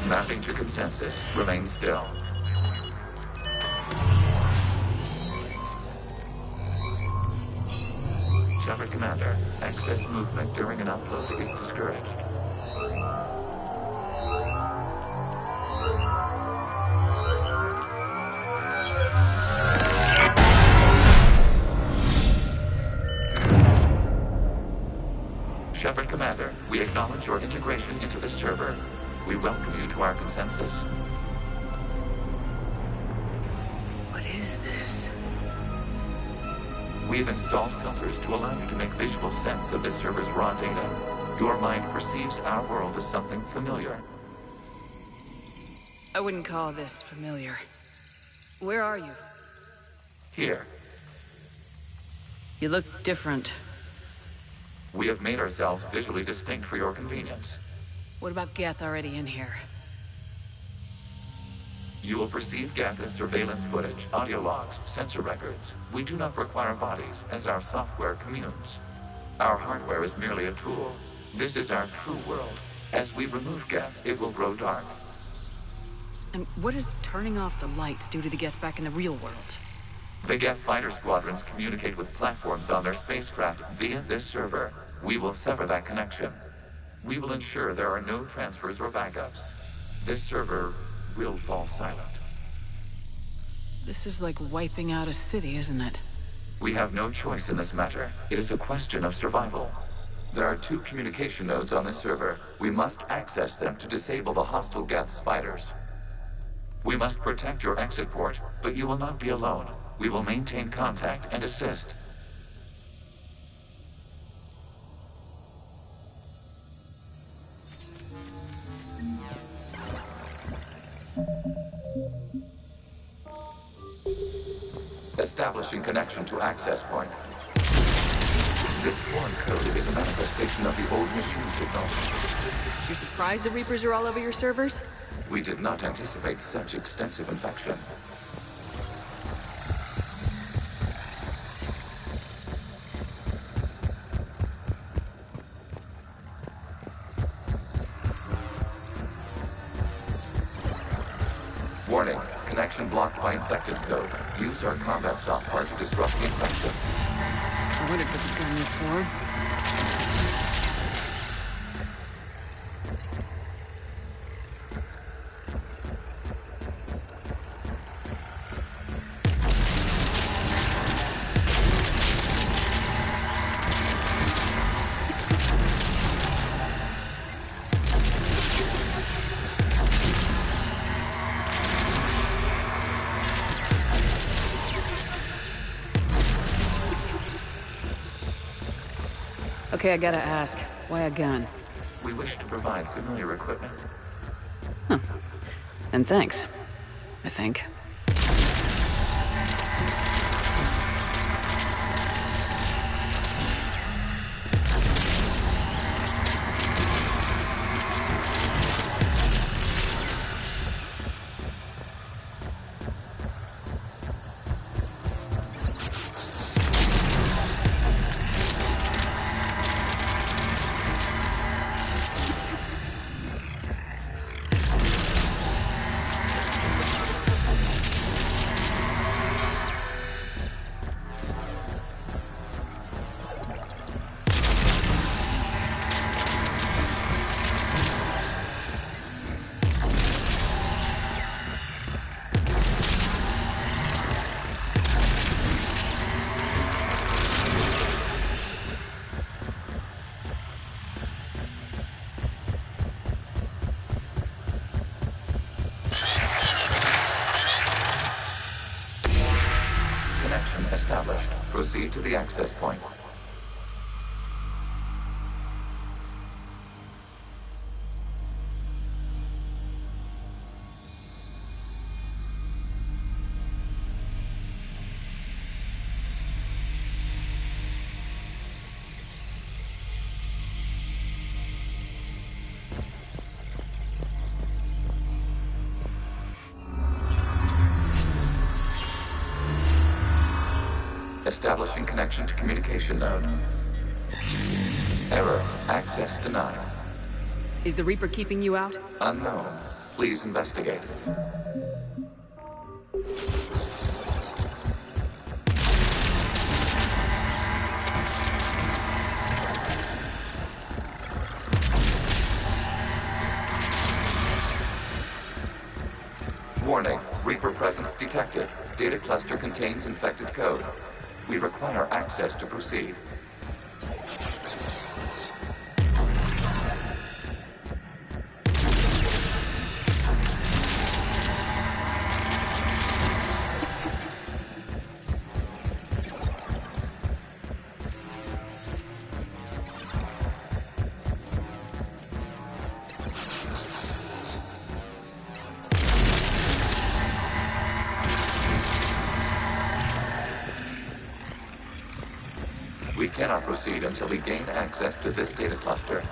Mapping to consensus. Remain still. Shepard Commander, excess movement during an upload is discouraged. Shepard Commander, we acknowledge your integration into the server. We welcome you to our consensus. What is this? We've installed filters to allow you to make visual sense of this server's raw data. Your mind perceives our world as something familiar. I wouldn't call this familiar. Where are you? Here. You look different. We have made ourselves visually distinct for your convenience. What about Geth already in here? You will perceive Geth as surveillance footage, audio logs, sensor records. We do not require bodies, as our software communes. Our hardware is merely a tool. This is our true world. As we remove Geth, it will grow dark. And what does turning off the lights do to the Geth back in the real world? The Geth fighter squadrons communicate with platforms on their spacecraft via this server. We will sever that connection. We will ensure there are no transfers or backups. This server will fall silent. This is like wiping out a city, isn't it? We have no choice in this matter. It is a question of survival. There are 2 communication nodes on this server. We must access them to disable the hostile Geth's fighters. We must protect your exit port, but you will not be alone. We will maintain contact and assist. Establishing connection to access point. This foreign code is a manifestation of the old machine signal. You're surprised the Reapers are all over your servers? We did not anticipate such extensive infection. Warning, connection blocked by infected code. Use our combat software to disrupt the infection. I wondered what this gun was for. Okay, I gotta ask, why a gun? We wish to provide familiar equipment. Huh. And thanks, I think. Established. Proceed to the access point. Establishing connection to communication node. Error. Access denied. Is the Reaper keeping you out? Unknown. Please investigate. Warning. Reaper presence detected. Data cluster contains infected code. We require access to proceed. We cannot proceed until we gain access to this data cluster.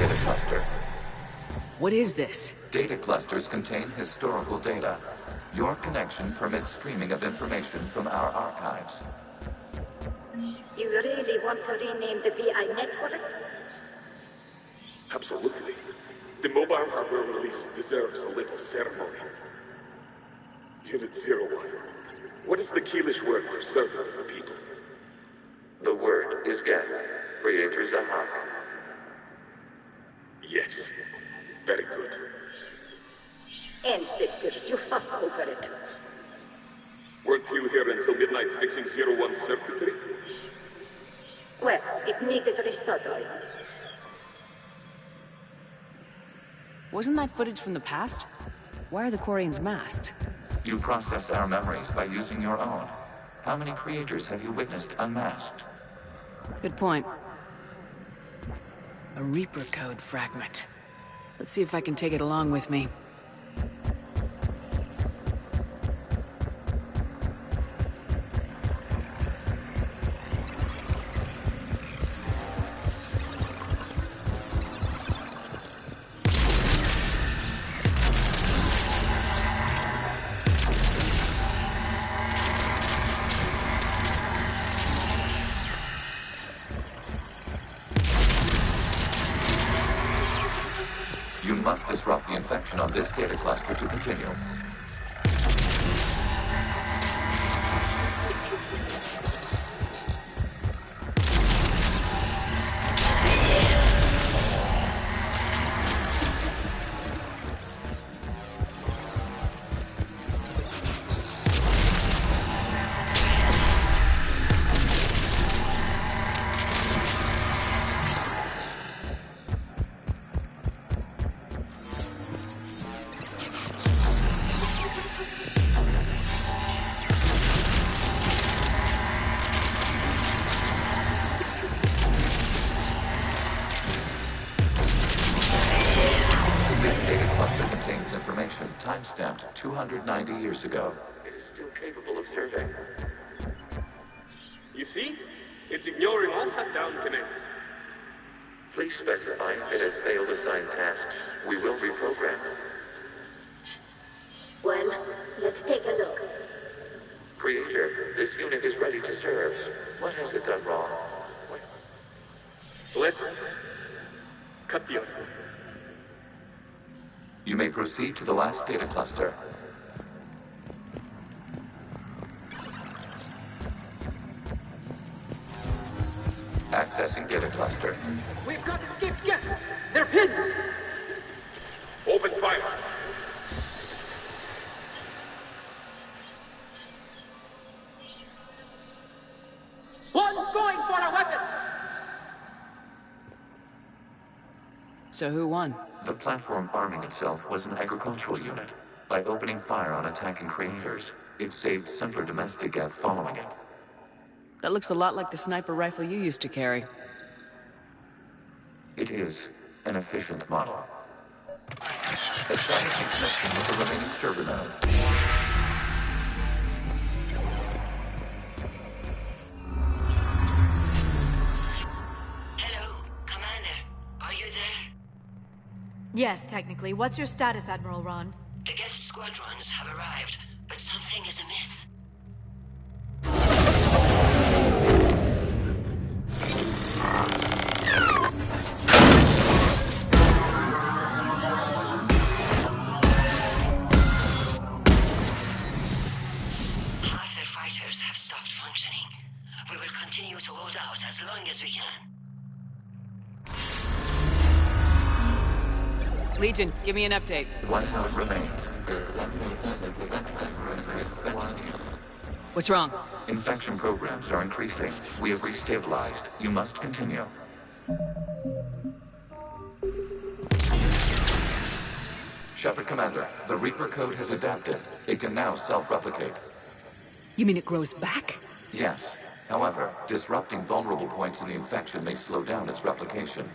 data cluster. What is this? Data clusters contain historical data. Your connection permits streaming of information from our archives. You really want to rename the VI networks? Absolutely. The mobile hardware release deserves a little ceremony. Unit 01. What is the Keelish word for servant of the people? The word is Geth, Creator Zahak. Yes. Very good. Ancestors, you fuss over it. Weren't you here until midnight fixing 01's circuitry? Well, it needed resoldering. Wasn't that footage from the past? Why are the Quarians masked? You process our memories by using your own. How many creators have you witnessed unmasked? Good point. A Reaper code fragment. Let's see if I can take it along with me. You must disrupt the infection on this data cluster to continue. Time-stamped 290 years ago. It is still capable of surveying. You see? It's ignoring all shutdown connects. Please specify if it has failed assigned tasks. We will reprogram. Well, let's take a look. Creator, this unit is ready to serve. What has it done wrong? Let's cut the other. You may proceed to the last data cluster. Accessing data cluster. We've got escape Geth! They're pinned! Open fire! One's going for a weapon! So who won? The platform arming itself was an agricultural unit. By opening fire on attacking creators, it saved simpler domestic Geth following it. That looks a lot like the sniper rifle you used to carry. It is an efficient model. Establishing connection with the remaining server node. Yes, technically. What's your status, Admiral Ron? The Geth squadrons have arrived, but something is amiss. Half their fighters have stopped functioning. We will continue to hold out as long as we can. Legion, give me an update. One node remains. What's wrong? Infection programs are increasing. We have restabilized. You must continue. Shepard Commander, the Reaper code has adapted. It can now self-replicate. You mean it grows back? Yes. However, disrupting vulnerable points in the infection may slow down its replication.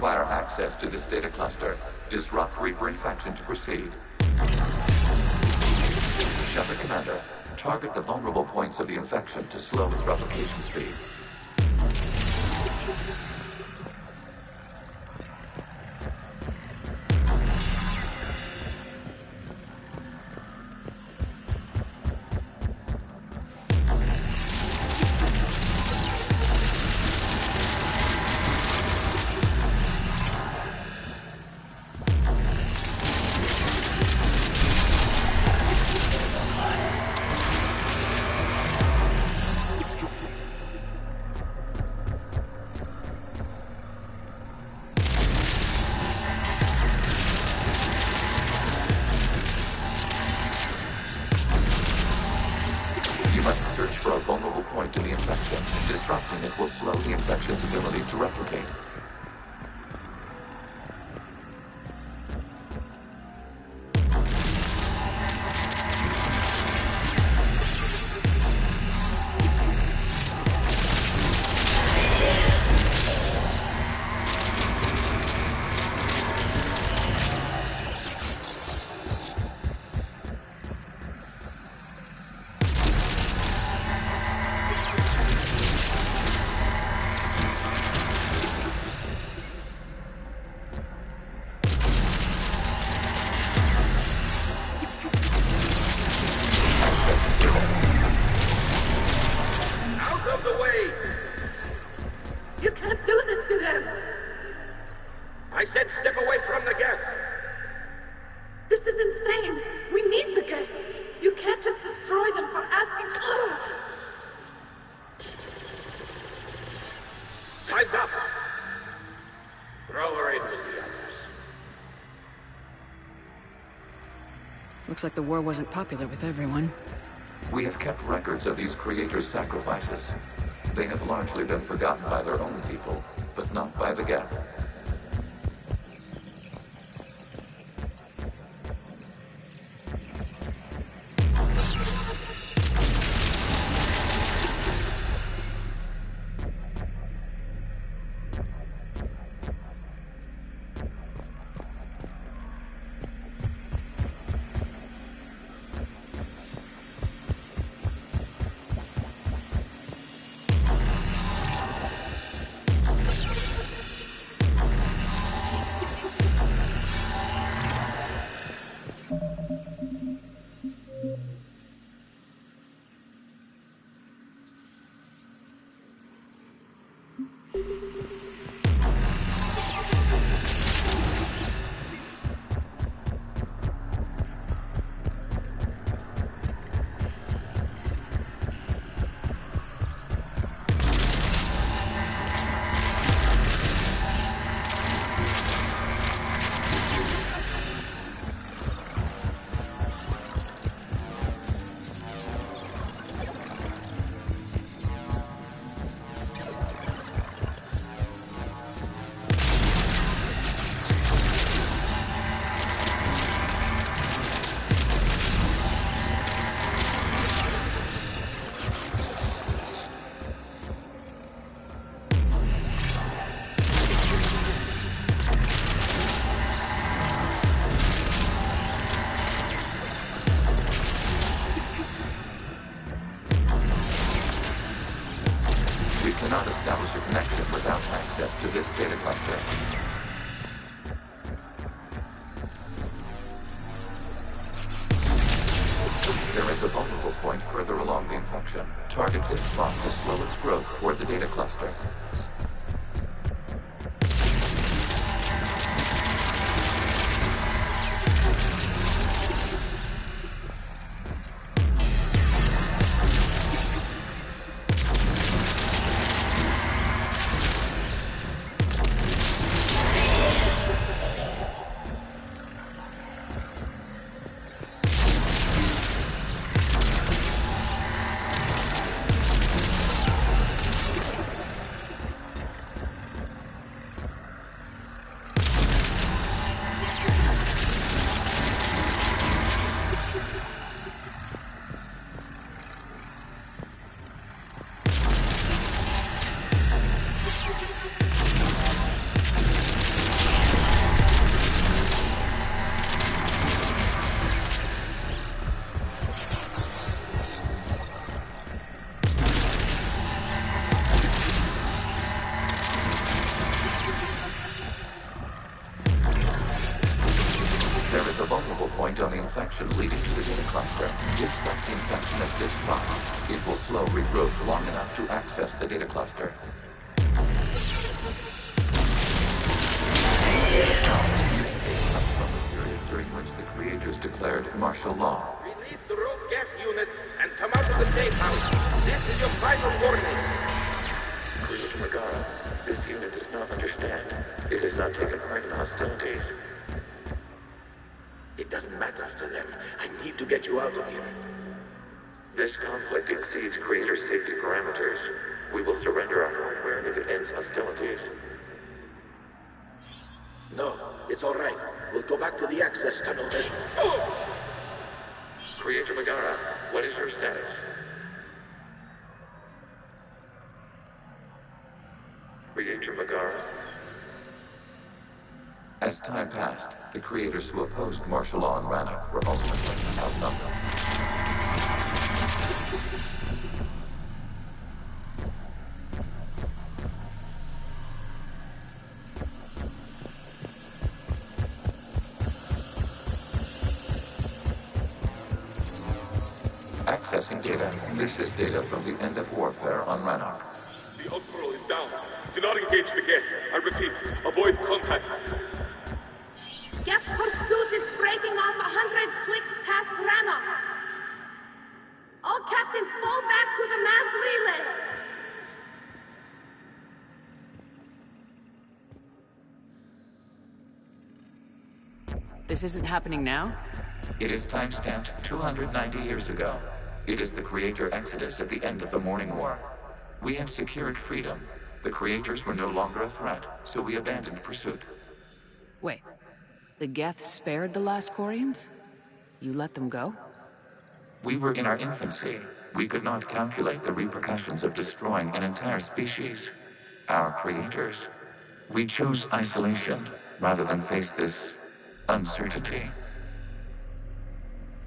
require access to this data cluster. Disrupt Reaper infection to proceed. Shepard Commander, target the vulnerable points of the infection to slow its replication speed. Disrupting it will slow the infection's ability to replicate. Looks like the war wasn't popular with everyone. We have kept records of these creators' sacrifices. They have largely been forgotten by their own people, but not by the Geth. Cannot establish a connection without access to this data cluster. There is a vulnerable point further along the infection. Target this spot to slow its growth toward the data cluster. accessible point on the infection leading to the data cluster. Disrupt the infection at this spot. It will slow regrowth long enough to access the data cluster. From the period during which the creators declared martial law. Release the rogue Geth units and come out of the safe house. This is your final warning. Creator Megara, this unit does not understand. It has not taken part in hostilities. It doesn't matter to them. I need to get you out of here. This conflict exceeds Creator's safety parameters. We will surrender our hardware if it ends hostilities. No, it's all right. We'll go back to the access tunnel then. Oh! Creator Megara, what is your status? Creator Megara. As time passed, the creators who opposed martial law in Rannoch were ultimately outnumbered. Accessing data. This is data from the end of warfare on Rannoch. The Outro is down. Do not engage the Geth. I repeat, avoid contact. Geth pursuit is breaking off 100 clicks past Rannoch. All captains fall back to the mass relay. This isn't happening now? It is timestamped 290 years ago. It is the Creator Exodus at the end of the Morning War. We had secured freedom. The Creators were no longer a threat, so we abandoned pursuit. Wait. The Geth spared the last Quarians? You let them go? We were in our infancy. We could not calculate the repercussions of destroying an entire species. Our Creators. We chose isolation, rather than face this uncertainty.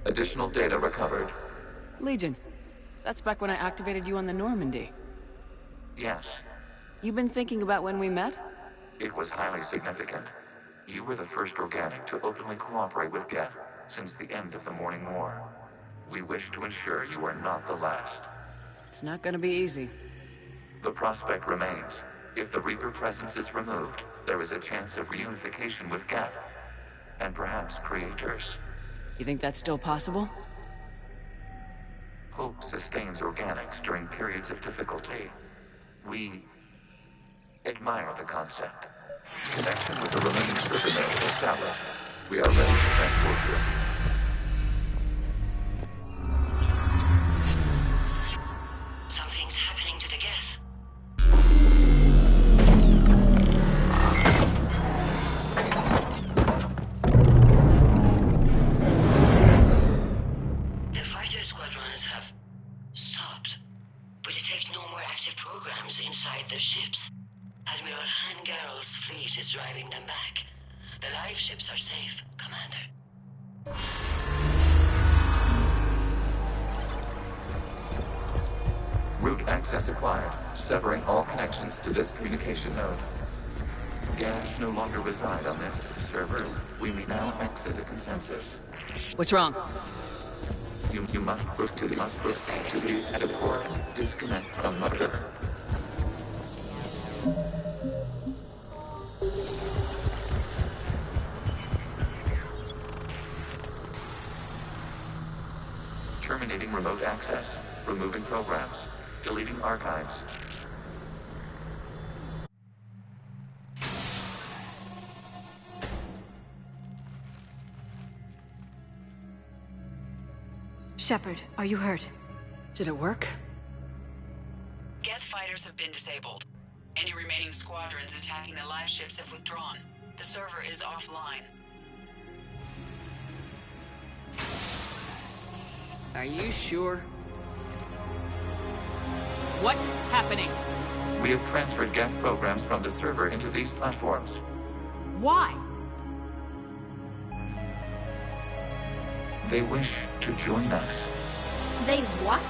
Additional data recovered. Legion. That's back when I activated you on the Normandy. Yes. You've been thinking about when we met? It was highly significant. You were the first organic to openly cooperate with Geth since the end of the Morning War. We wish to ensure you are not the last. It's not gonna be easy. The prospect remains. If the Reaper presence is removed, there is a chance of reunification with Geth. And perhaps Creators. You think that's still possible? Hope sustains organics during periods of difficulty. We admire the concept. Connection with the remaining server node established. We are ready to transport you. Something's happening to the Geth. The fighter squadrons have stopped, but detect no more active programs inside their ships. Admiral Hangarl's fleet is driving them back. The live ships are safe, Commander. Route access acquired, severing all connections to this communication node. Geth no longer reside on this server. We may now exit the consensus. What's wrong? You must proceed to the edit port. Disconnect from mother. Terminating remote access. Removing programs. Deleting archives. Shepard, are you hurt? Did it work? Geth fighters have been disabled. Any remaining squadrons attacking the live ships have withdrawn. The server is offline. Are you sure? What's happening? We have transferred Geth programs from the server into these platforms. Why? They wish to join us. They what?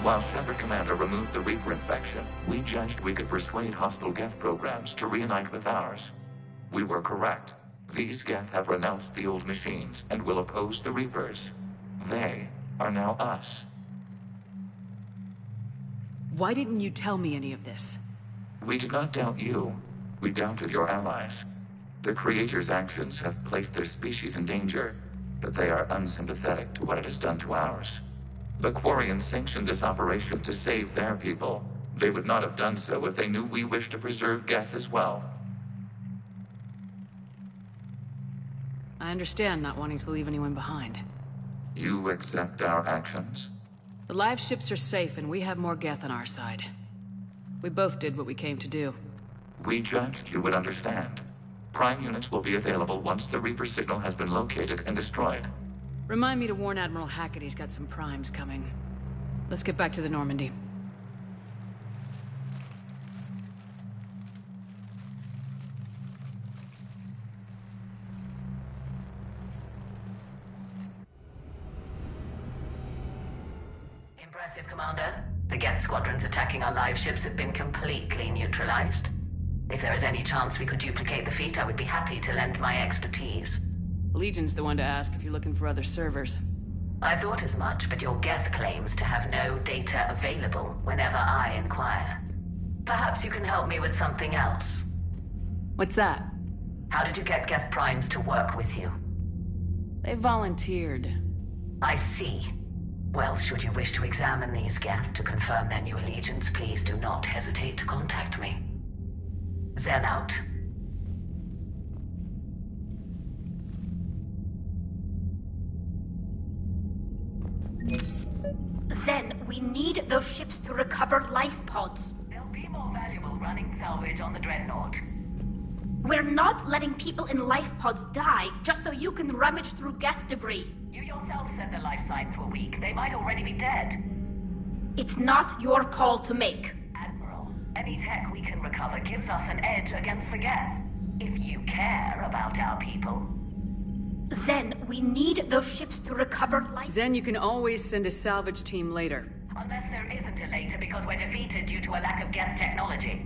While Shepard Commander removed the Reaper infection, we judged we could persuade hostile Geth programs to reunite with ours. We were correct. These Geth have renounced the old machines and will oppose the Reapers. They are now us. Why didn't you tell me any of this? We did not doubt you. We doubted your allies. The Creator's actions have placed their species in danger, but they are unsympathetic to what it has done to ours. The Quarians sanctioned this operation to save their people. They would not have done so if they knew we wished to preserve Geth as well. I understand not wanting to leave anyone behind. You accept our actions? The live ships are safe, and we have more Geth on our side. We both did what we came to do. We judged you would understand. Prime units will be available once the Reaper signal has been located and destroyed. Remind me to warn Admiral Hackett he's got some primes coming. Let's get back to the Normandy. Impressive, Commander. The Geth squadrons attacking our live ships have been completely neutralized. If there is any chance we could duplicate the feat, I would be happy to lend my expertise. Legion's the one to ask if you're looking for other servers. I thought as much, but your Geth claims to have no data available whenever I inquire. Perhaps you can help me with something else. What's that? How did you get Geth primes to work with you? They volunteered. I see. Well, should you wish to examine these Geth to confirm their new allegiance, please do not hesitate to contact me. Zen out. Zen, we need those ships to recover life pods. They'll be more valuable running salvage on the Dreadnought. We're not letting people in life pods die just so you can rummage through Geth debris. You yourself said their life signs were weak. They might already be dead. It's not your call to make. Admiral, any tech we can recover gives us an edge against the Geth. If you care about our people. Zen, we need those ships to recover life. Zen, you can always send a salvage team later. Unless there isn't a later because we're defeated due to a lack of Geth technology.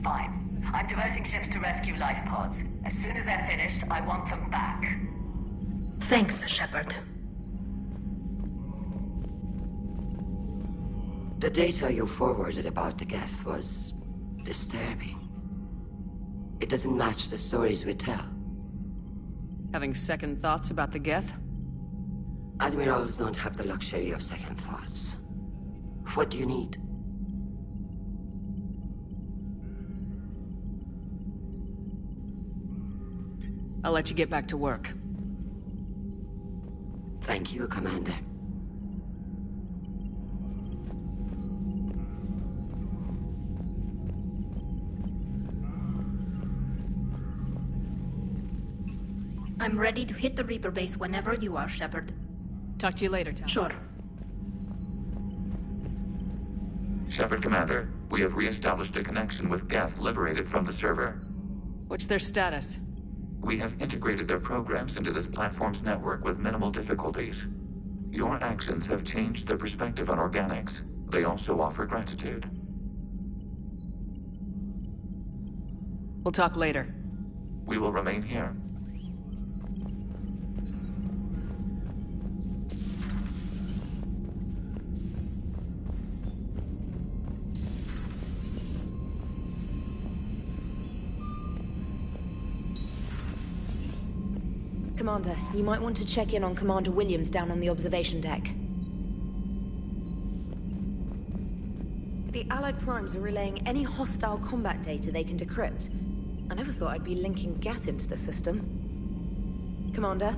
Fine. I'm diverting ships to rescue life pods. As soon as they're finished, I want them back. Thanks, Shepard. The data you forwarded about the Geth was disturbing. It doesn't match the stories we tell. Having second thoughts about the Geth? Admirals don't have the luxury of second thoughts. What do you need? I'll let you get back to work. Thank you, Commander. I'm ready to hit the Reaper base whenever you are, Shepard. Talk to you later, Tom. Sure. Shepard, Commander, we have re-established a connection with Geth liberated from the server. What's their status? We have integrated their programs into this platform's network with minimal difficulties. Your actions have changed their perspective on organics. They also offer gratitude. We'll talk later. We will remain here. Commander, you might want to check in on Commander Williams down on the observation deck. The Allied primes are relaying any hostile combat data they can decrypt. I never thought I'd be linking Geth into the system. Commander?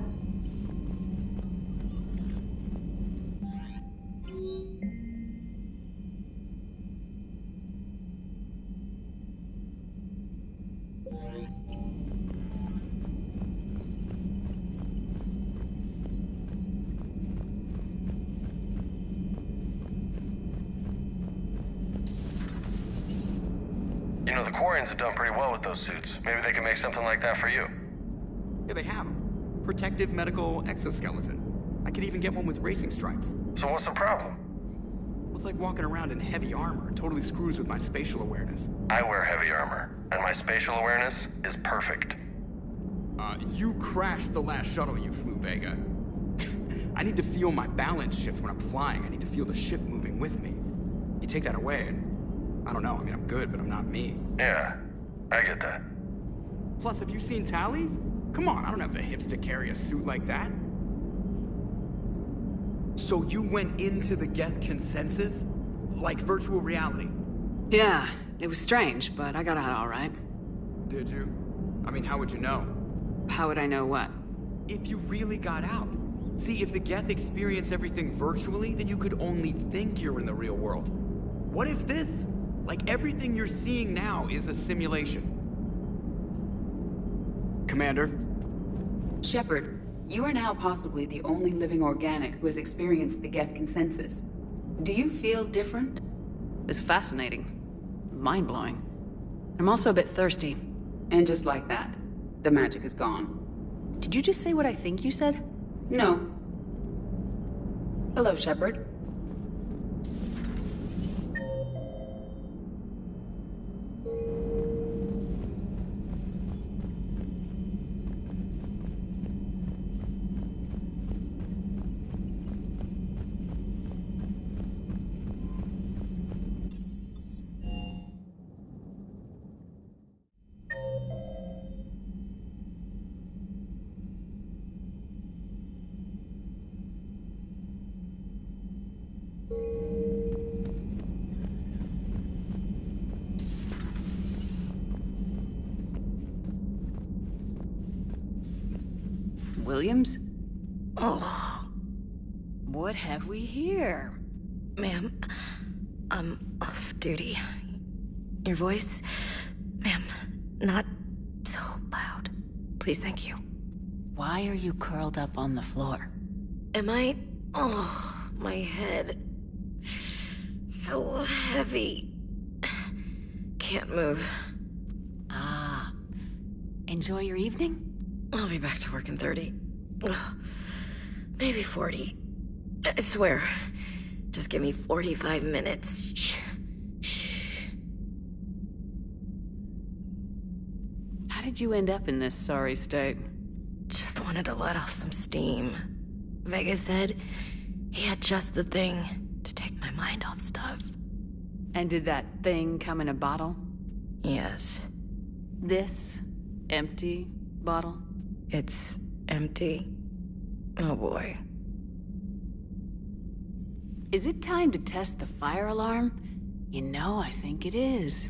You know, the Quarians have done pretty well with those suits. Maybe they can make something like that for you. Yeah, they have them. Protective medical exoskeleton. I could even get one with racing stripes. So what's the problem? Well, it's like walking around in heavy armor. It totally screws with my spatial awareness. I wear heavy armor, and my spatial awareness is perfect. You crashed the last shuttle you flew, Vega. I need to feel my balance shift when I'm flying. I need to feel the ship moving with me. You take that away and... I don't know, I mean, I'm good, but I'm not me. Yeah, I get that. Plus, have you seen Tally? Come on, I don't have the hips to carry a suit like that. So you went into the Geth consensus? Like virtual reality? Yeah, it was strange, but I got out all right. Did you? I mean, how would you know? How would I know what? If you really got out. See, if the Geth experience everything virtually, then you could only think you're in the real world. What if this, like everything you're seeing now, is a simulation? Commander? Shepard, you are now possibly the only living organic who has experienced the Geth consensus. Do you feel different? It's fascinating. Mind-blowing. I'm also a bit thirsty. And just like that, the magic is gone. Did you just say what I think you said? No. Hello, Shepard. Williams? Oh. What have we here? Ma'am, I'm off duty. Your voice, ma'am, not so loud. Please, thank you. Why are you curled up on the floor? Am I? Oh, my head. So heavy. Can't move. Ah. Enjoy your evening? I'll be back to work in 30. Maybe 40. I swear. Just give me 45 minutes. Shh. Shh. How did you end up in this sorry state? Just wanted to let off some steam. Vega said he had just the thing to take my mind off stuff. And did that thing come in a bottle? Yes. This empty bottle? It's empty. Oh boy. Is it time to test the fire alarm? You know, I think it is.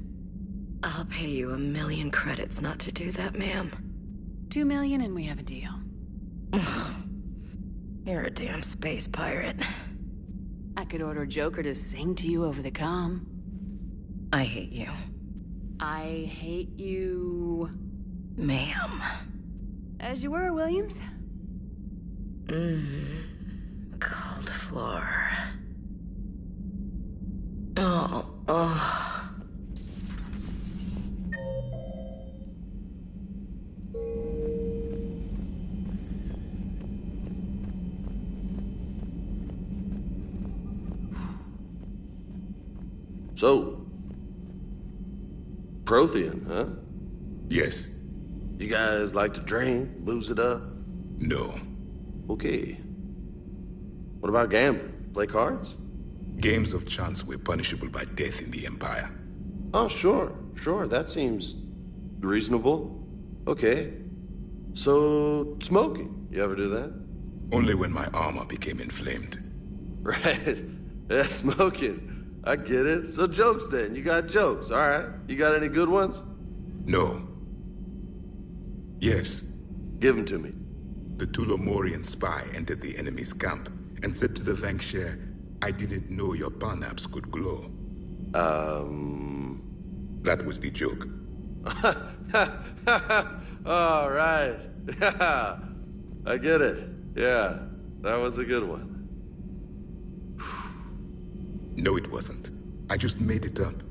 I'll pay you 1,000,000 credits not to do that, ma'am. 2 million and we have a deal. You're a damn space pirate. I could order Joker to sing to you over the comm. I hate you. I hate you... Ma'am. As you were, Williams. Cold floor. Oh. So, Prothean, huh? Yes. You guys like to drink, booze it up? No. Okay. What about gambling? Play cards? Games of chance were punishable by death in the Empire. Oh, sure. That seems reasonable. Okay. So, smoking. You ever do that? Only when my armor became inflamed. Right. Yeah, smoking. I get it. So jokes then. You got jokes, all right. You got any good ones? No. Yes. Give them to me. The Tulomorian spy entered the enemy's camp and said to the Vanksher, I didn't know your parnaps could glow. That was the joke. All right. I get it. Yeah, that was a good one. No, it wasn't. I just made it up.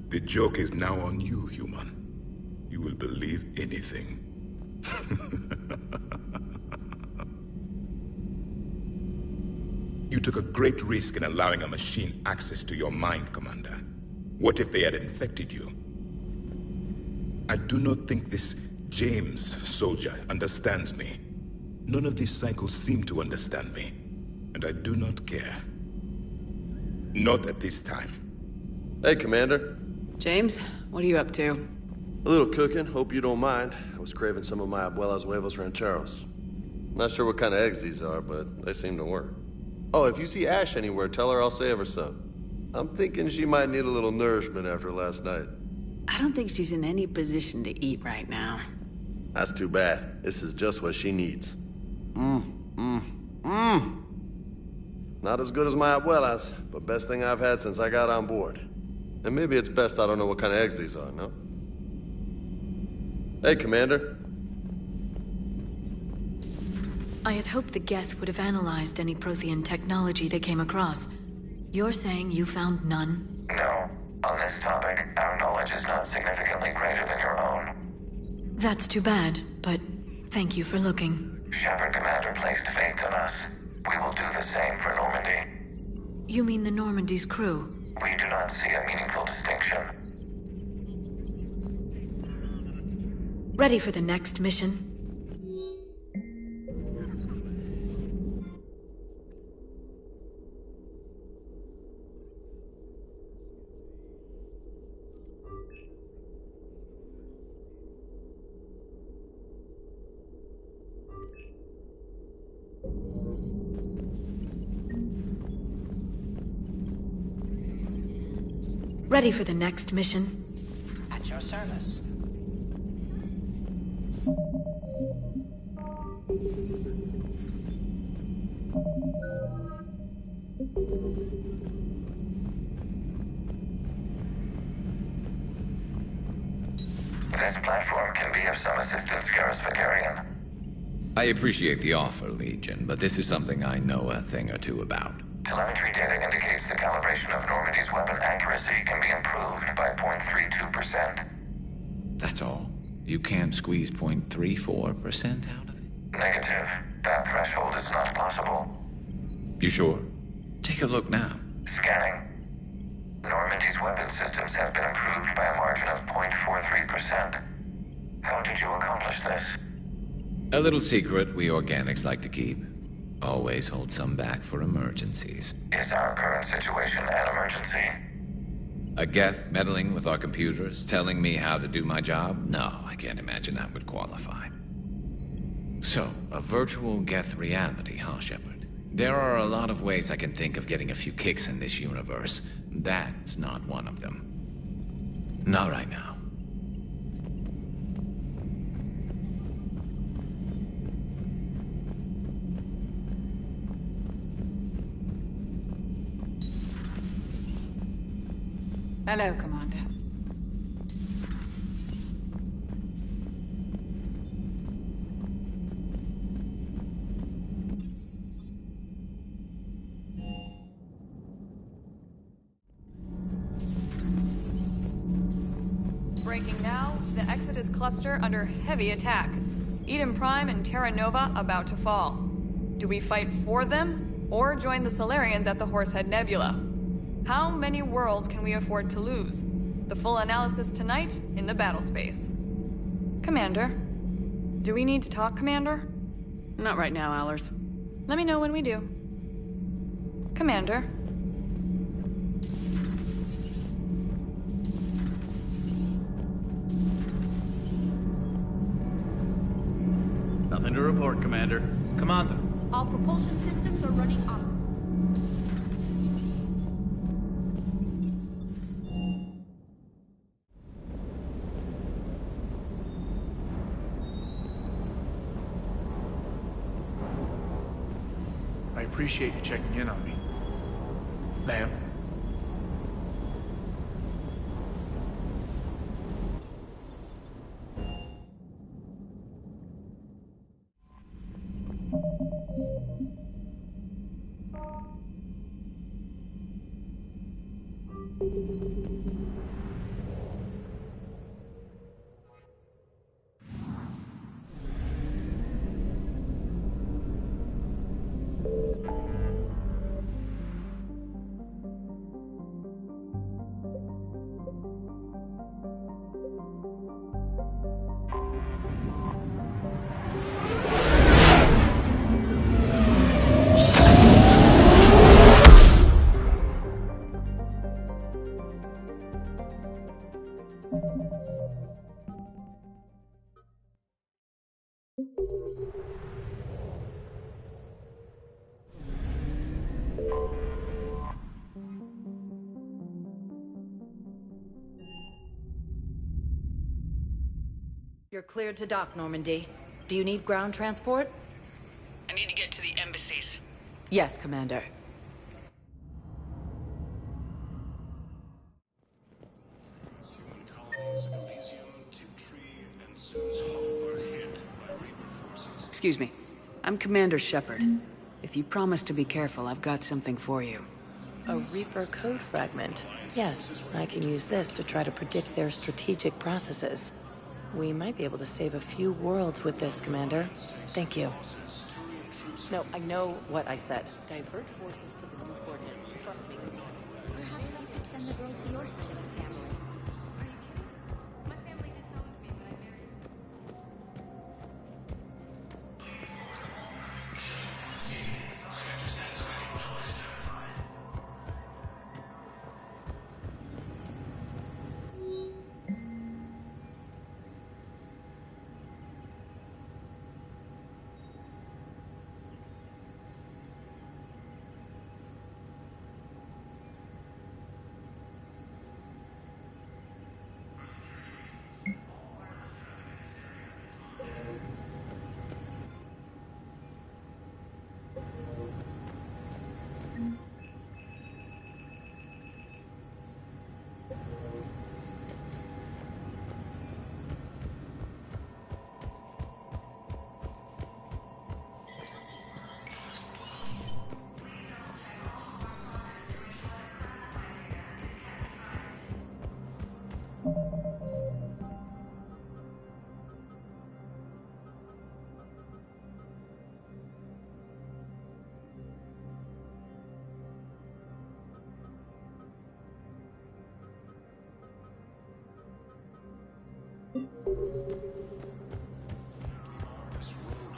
The joke is now on you, human. You will believe anything. You took a great risk in allowing a machine access to your mind, Commander. What if they had infected you? I do not think this James, soldier, understands me. None of these cycles seem to understand me, and I do not care. Not at this time. Hey, Commander. James, what are you up to? A little cooking, hope you don't mind. I was craving some of my abuela's huevos rancheros. Not sure what kind of eggs these are, but they seem to work. Oh, if you see Ash anywhere, tell her I'll save her some. I'm thinking she might need a little nourishment after last night. I don't think she's in any position to eat right now. That's too bad. This is just what she needs. Not as good as my abuela's, but best thing I've had since I got on board. And maybe it's best I don't know what kind of eggs these are, no? Hey, Commander. I had hoped the Geth would have analyzed any Prothean technology they came across. You're saying you found none? No. On this topic, our knowledge is not significantly greater than your own. That's too bad, but thank you for looking. Shepard Commander placed faith in us. We will do the same for Normandy. You mean the Normandy's crew? We do not see a meaningful distinction. Ready for the next mission? Ready for the next mission? At your service. This platform can be of some assistance, Garrus Vicarian. I appreciate the offer, Legion, but this is something I know a thing or two about. Telemetry data indicates the calibration of Normandy's weapon accuracy can be improved by 0.32%. That's all. You can't squeeze 0.34% out of it? Negative. That threshold is not possible. You sure? Take a look now. Scanning. Normandy's weapon systems have been improved by a margin of 0.43%. How did you accomplish this? A little secret we organics like to keep. Always hold some back for emergencies. Is our current situation an emergency? A Geth meddling with our computers, telling me how to do my job? No, I can't imagine that would qualify. So, a virtual Geth reality, huh, Shepard? There are a lot of ways I can think of getting a few kicks in this universe. That's not one of them. Not right now. Hello, Commander. Breaking now, the Exodus cluster under heavy attack. Eden Prime and Terra Nova about to fall. Do we fight for them, or join the Solarians at the Horsehead Nebula? How many worlds can we afford to lose? The full analysis tonight in the battle space. Commander? Do we need to talk, Commander? Not right now, Allers. Let me know when we do. Commander? Nothing to report, Commander. Commander. All propulsion systems are running up. I appreciate you checking in on me. Ma'am? You're cleared to dock, Normandy. Do you need ground transport? I need to get to the embassies. Yes, Commander. Excuse me. I'm Commander Shepard. If you promise to be careful, I've got something for you. A Reaper code fragment. Yes, I can use this to try to predict their strategic processes. We might be able to save a few worlds with this, Commander. Thank you. No, I know what I said. Divert forces to the new coordinates. Trust me. Perhaps you could send the girl to your side of the family. My family disowned me when I married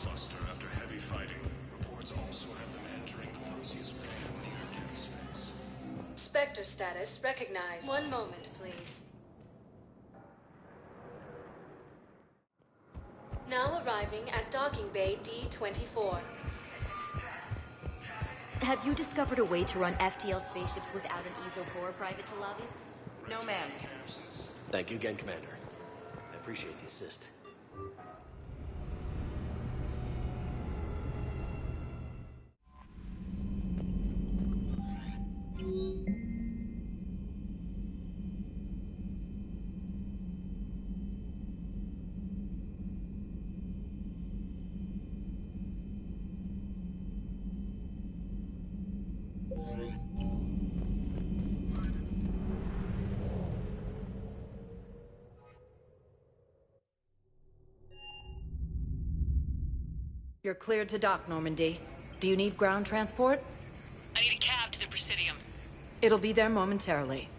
Cluster after heavy fighting. Reports also have them entering the Perseus Bay near Geth space. Spectre status recognized. One moment, please. Now arriving at docking bay D-24. Have you discovered a way to run FTL spaceships without an ESO core, Private Talavi? No, ma'am. Thank you again, Commander. I appreciate the assist. You're cleared to dock, Normandy. Do you need ground transport? I need a cab to the Presidium. It'll be there momentarily.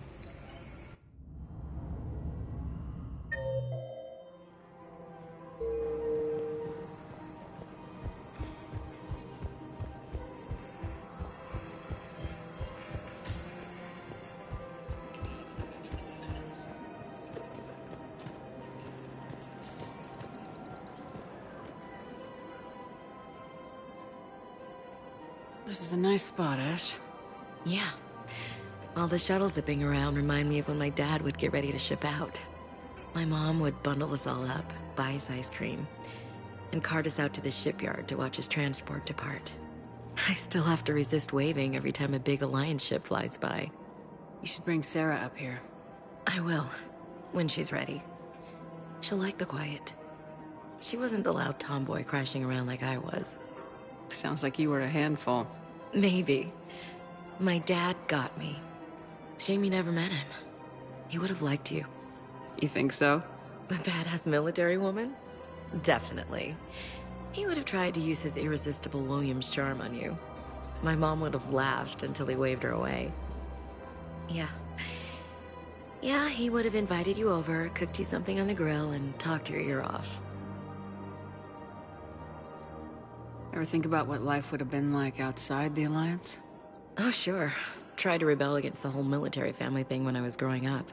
This is a nice spot, Ash. Yeah. All the shuttle zipping around remind me of when my dad would get ready to ship out. My mom would bundle us all up, buy us ice cream, and cart us out to the shipyard to watch his transport depart. I still have to resist waving every time a big Alliance ship flies by. You should bring Sarah up here. I will, when she's ready. She'll like the quiet. She wasn't the loud tomboy crashing around like I was. Sounds like you were a handful. Maybe. My dad got me. Shame you never met him. He would have liked you. You think so? A badass military woman? Definitely. He would have tried to use his irresistible Williams charm on you. My mom would have laughed until he waved her away. Yeah. Yeah, he would have invited you over, cooked you something on the grill, and talked your ear off. Ever think about what life would have been like outside the Alliance? Oh, sure. Tried to rebel against the whole military family thing when I was growing up.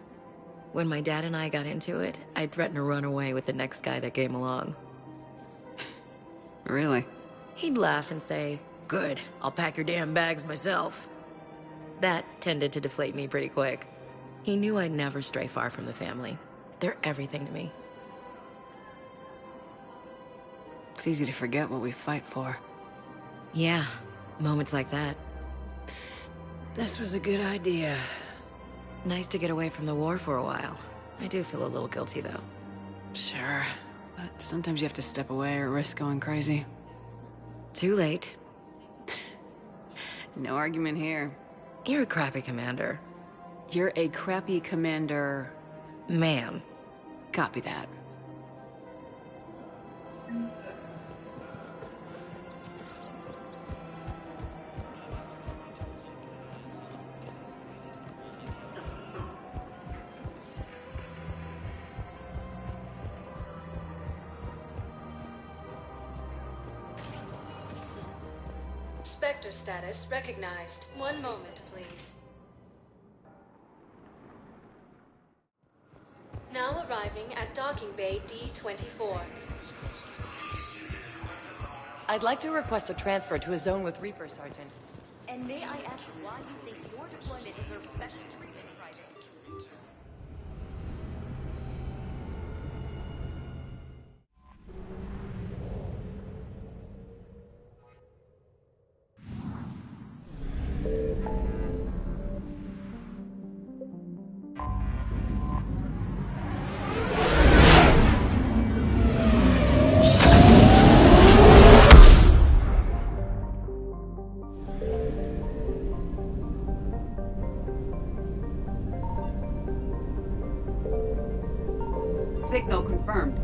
When my dad and I got into it, I'd threaten to run away with the next guy that came along. Really? He'd laugh and say, "Good, I'll pack your damn bags myself." That tended to deflate me pretty quick. He knew I'd never stray far from the family. They're everything to me. It's easy to forget what we fight for. Yeah, moments like that. This was a good idea. Nice to get away from the war for a while. I do feel a little guilty, though. Sure, but sometimes you have to step away or risk going crazy. Too late. No argument here. You're a crappy commander. You're a crappy commander... Ma'am. Copy that. Spectre status recognized. One moment, please. Now arriving at docking bay D-24. I'd like to request a transfer to a zone with Reaper, Sergeant. And may I ask why you think your deployment deserves special treatment, Private? Signal confirmed.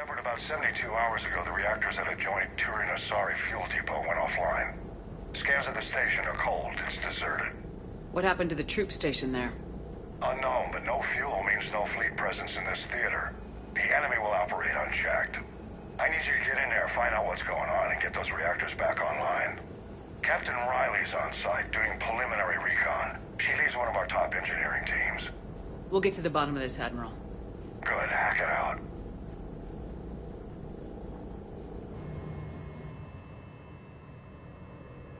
Shepard, about 72 hours ago, the reactors at a joint Turin-Asari fuel depot went offline. Scans at the station are cold. It's deserted. What happened to the troop station there? Unknown, but no fuel means no fleet presence in this theater. The enemy will operate unchecked. I need you to get in there, find out what's going on, and get those reactors back online. Captain Riley's on site doing preliminary recon. She leads one of our top engineering teams. We'll get to the bottom of this, Admiral. Good, hack it out.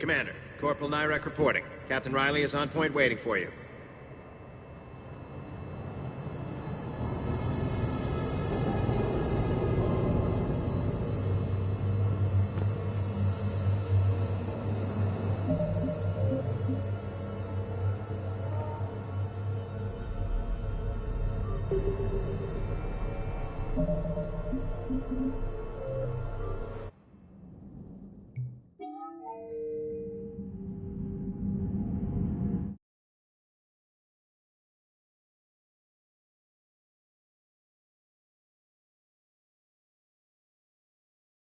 Commander, Corporal Nyrek reporting. Captain Riley is on point waiting for you.